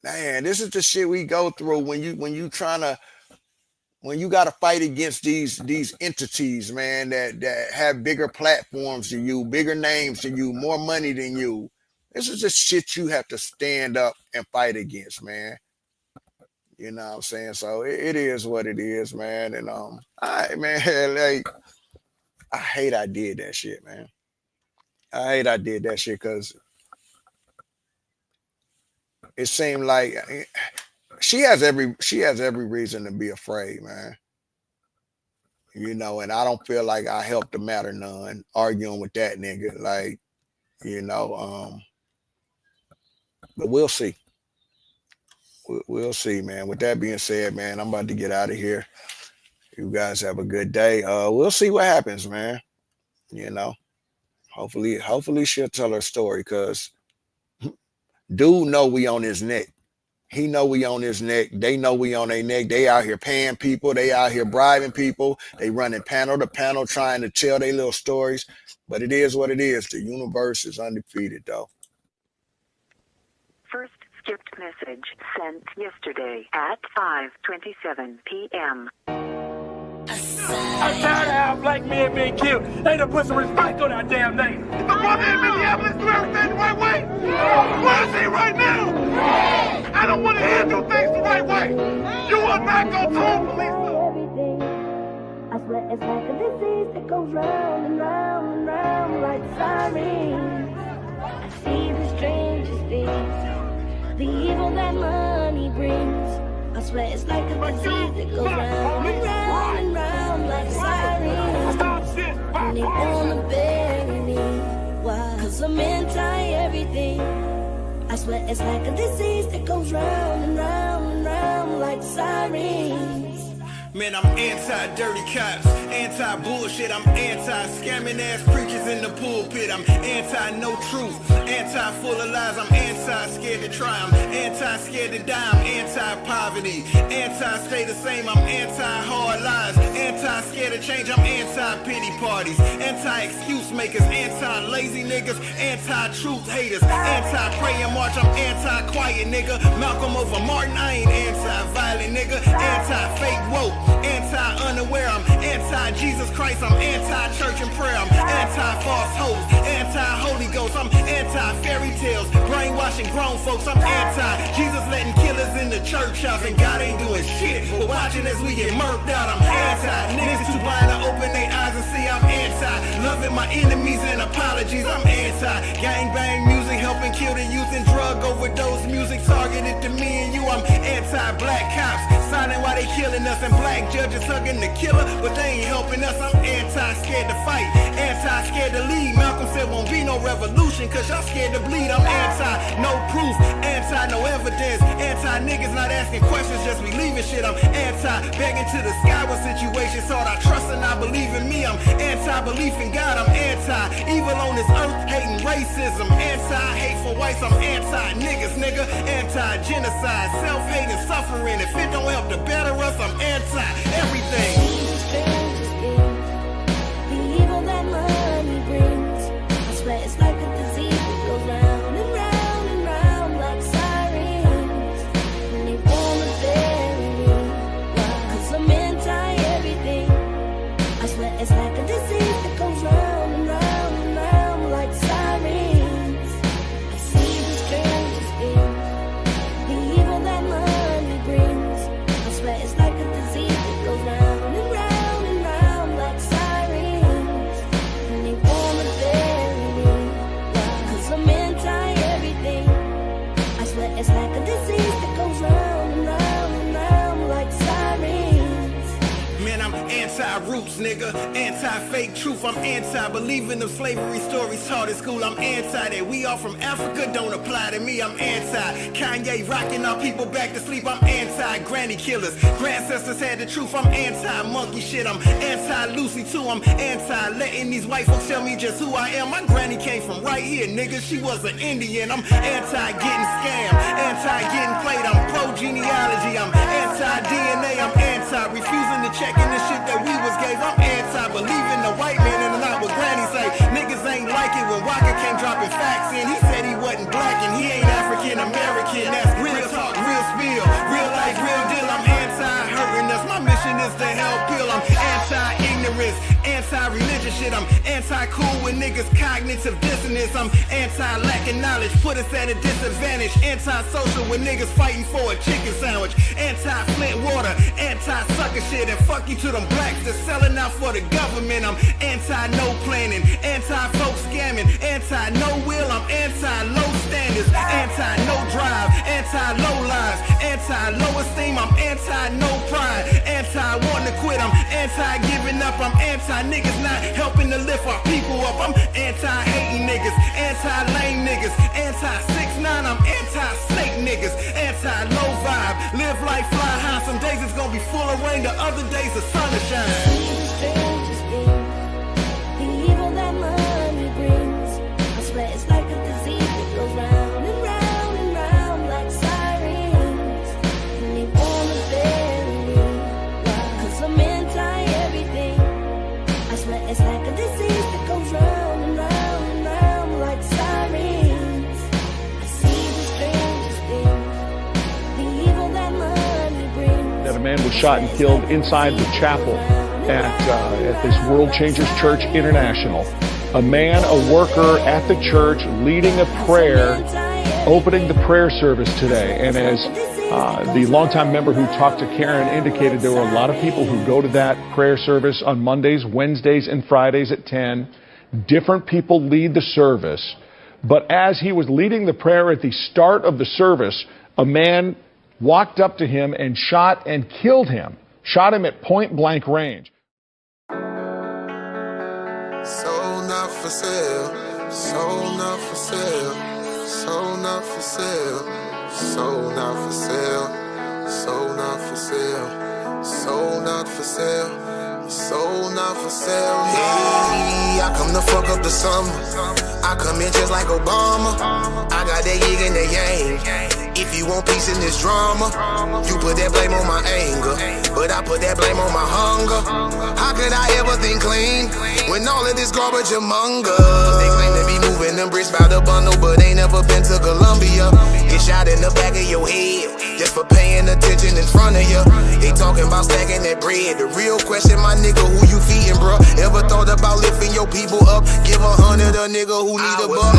Speaker 16: man, this is the shit we go through when you gotta fight against these entities, man, that have bigger platforms than you, bigger names than you, more money than you. This is the shit you have to stand up and fight against, man. You know what I'm saying? So it is what it is, man. And I hate I did that shit, man. I hate I did that shit because it seemed like she has every reason to be afraid, man. And I don't feel like I helped the matter none arguing with that nigga. Like, but we'll see. We'll see, man. With that being said, man, I'm about to get out of here. You guys have a good day. We'll see what happens, man. Hopefully she'll tell her story, because dude know we on his neck. He know we on his neck. They know we on their neck. They out here paying people. They out here bribing people. They running panel to panel trying to tell their little stories. But it is what it is. The universe is undefeated, though.
Speaker 12: First skipped message sent yesterday at 5:27 p.m.
Speaker 13: I'm tired of how black men being killed. They done put some respect on our damn name. If the brother in Minneapolis do everything the right way, where is he right now? I don't want to hear do things the right way. You are not going to tell police.
Speaker 14: I swear it's like a disease that goes round and round and round like sirens. I see the strangest things, the evil that money brings. I swear it's like a disease that goes round and round and round like sirens. And they wanna bury me. Why? 'Cause I'm anti-everything. I swear it's like a disease that goes round and round and round like sirens.
Speaker 18: Man, I'm anti-dirty cops, anti-bullshit, I'm anti-scamming ass preachers in the pulpit. I'm anti-no truth, anti-full of lies, I'm anti-scared to try, I'm anti-scared to die, I'm anti-poverty, anti-stay the same, I'm anti-hard lies, anti-scared to change, I'm anti-pity parties, anti-excuse makers, anti-lazy niggas, anti-truth haters, anti-praying march, I'm anti-quiet nigga, Malcolm over Martin, I ain't anti-violent nigga, anti-fake woke, anti-unaware, I'm anti-Jesus Christ, I'm anti-church and prayer, I'm anti-false hopes, anti-Holy Ghost, I'm anti-fairy tales, brainwashing grown folks, I'm anti-Jesus letting killers in the church house, and God ain't doing shit, but watching as we get murked out, I'm anti-niggas too blind to open their eyes and see, I'm anti-loving my enemies and apologies, I'm anti-gangbang music, helping kill the youth and drug overdose music targeted to me and you, I'm anti-black cops, signing while they killing us, and black judges hugging the killer, but they ain't helping us. I'm anti-scared to fight, anti-scared to lead. Malcolm said won't be no revolution, cause y'all scared to bleed. I'm anti-no proof, anti-no evidence, anti-niggas not asking questions, just believing shit. I'm anti-begging to the sky with situations, thought I trust and I believe in me. I'm anti-belief in God, I'm anti-evil on this earth, hating racism, anti-hate for whites, I'm anti-niggas, nigga, anti-genocide, self-hate and suffering. If it don't help to better us, I'm anti-everything.
Speaker 14: The evil that money brings, I swear it's like a disease that goes round and round and round like sirens. And they wanna bury me. Why?
Speaker 18: nigga. Anti-fake truth, I'm anti-believing of slavery stories taught at school. I'm anti that we all from Africa don't apply to me. I'm anti Kanye rocking our people back to sleep. I'm anti-granny killers. Grandcestors had the truth. I'm anti-monkey shit. I'm anti-Lucy too. I'm anti-letting these white folks tell me just who I am. My granny came from right here, nigga. She was an Indian. I'm anti-getting scammed, anti-getting played. I'm pro-genealogy. I'm anti-DNA. I'm anti-refusing to check in the shit that we was gave. I'm anti-believing the white man and not what granny say. Niggas ain't like it when Walker came dropping facts in. He said he wasn't black and he ain't African-American. That's real talk, real spill, real life, real deal. I'm anti-hurting us. My mission is to help heal. I'm anti-ignorance, anti-religious shit. I'm anti-cool with niggas cognitive dissonance. I'm anti-lacking knowledge, put us at a disadvantage. Anti-social with niggas fighting for a chicken sandwich. Anti-Flint water, anti-sucker shit. And fuck you to them blacks that's selling out for the government. I'm anti-no planning, anti-folk scamming, anti-no will. I'm anti-low standards, anti-no drive, anti-low lives, anti-low esteem. I'm anti-no pride, anti-wanting to quit. I'm anti-giving up. I'm anti-niggas not helping to lift our people up. I'm anti-hating niggas, anti-lame niggas, anti-6ix9ine. I'm anti-snake niggas, anti-low vibe. Live life, fly high. Some days it's gonna be full of rain, the other days the sun will shine.
Speaker 14: The evil that money brings, I swear it's like a disease that goes round and round and round like sirens. And they wanna bury me, cause I'm anti-everything. I swear it's like a disease that goes round and round and round like sirens. I see the strangest things, the evil that money brings.
Speaker 4: That a man was shot and killed inside the chapel at this World Changers Church International. A man, a worker at the church, leading a prayer, opening the prayer service today. And as the longtime member who talked to Karen indicated, there were a lot of people who go to that prayer service on Mondays, Wednesdays, and Fridays at 10. Different people lead the service. But as he was leading the prayer at the start of the service, a man walked up to him and shot and killed him. Shot him at point blank range.
Speaker 11: Sold not for sale, sold not for sale, sold not for sale, sold not for sale, sold not for sale, sold not for sale, sold not for sale. Hey, I come to fuck up the summer. I come in just like Obama. I got that yig and that yang. If you want peace in this drama, you put that blame on my anger, but I put that blame on my hunger. How could I ever think clean when all of this garbage among us? They claim to be moving them bricks by the bundle, but ain't never been to Colombia. Get shot in the back of your head just for paying attention in front of you. They talking about stacking that bread. The real question, my nigga, who you feeding, bro? Ever thought about lifting your people up? Give 100 a nigga who need a buck.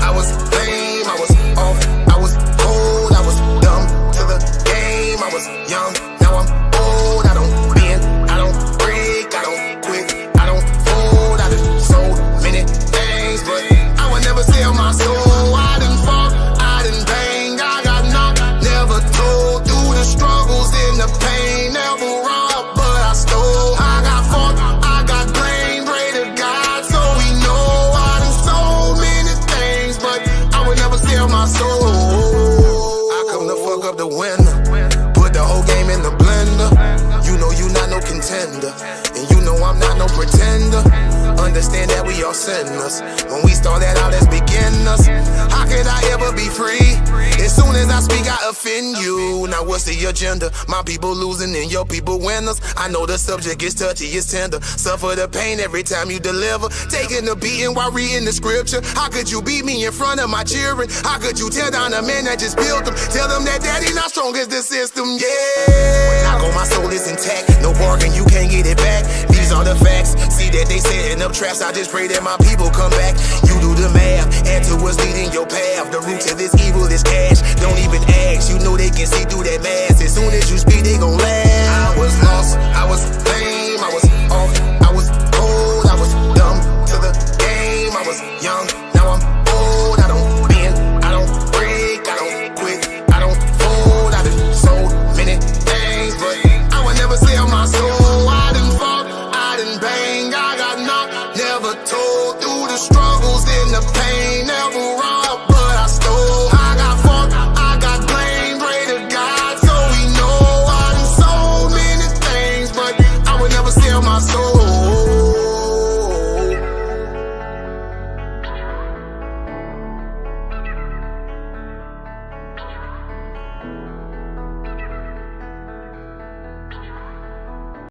Speaker 11: I was lame, I was off, I was cold, I was dumb to the game. I was young, now I'm old. I don't bend, I don't break, I don't quit, I don't fold. I done sold many things, but I would never sell my soul. I done fought, I done bang, I got knocked, never told. Through the struggles and the pain, never robbed, but I stole. I got fought, I got blamed, pray to God, so we know I done sold many things, but I would never sell my soul. Up the winner, put the whole game in the blender. You know you not no contender, and you know I'm not no pretender. Understand that we all sinners. When we started out as beginners, how could I ever be free? As soon as I speak, I offend you. Now what's the agenda? My people losing and your people winners. I know the subject is touchy, it's tender. Suffer the pain every time you deliver. Taking the beating while reading the scripture. How could you beat me in front of my children? How could you tear down a man that just built them? Tell them that daddy not strong as the system, yeah. Knock on my soul is intact. No bargain, you can't get it back. These are the facts. See that they setting up traps. I just pray that my people come back. You do the math, add to what's leading your path. The root to this evil is cash. Don't even ask. You know they can see through that mask. As soon as you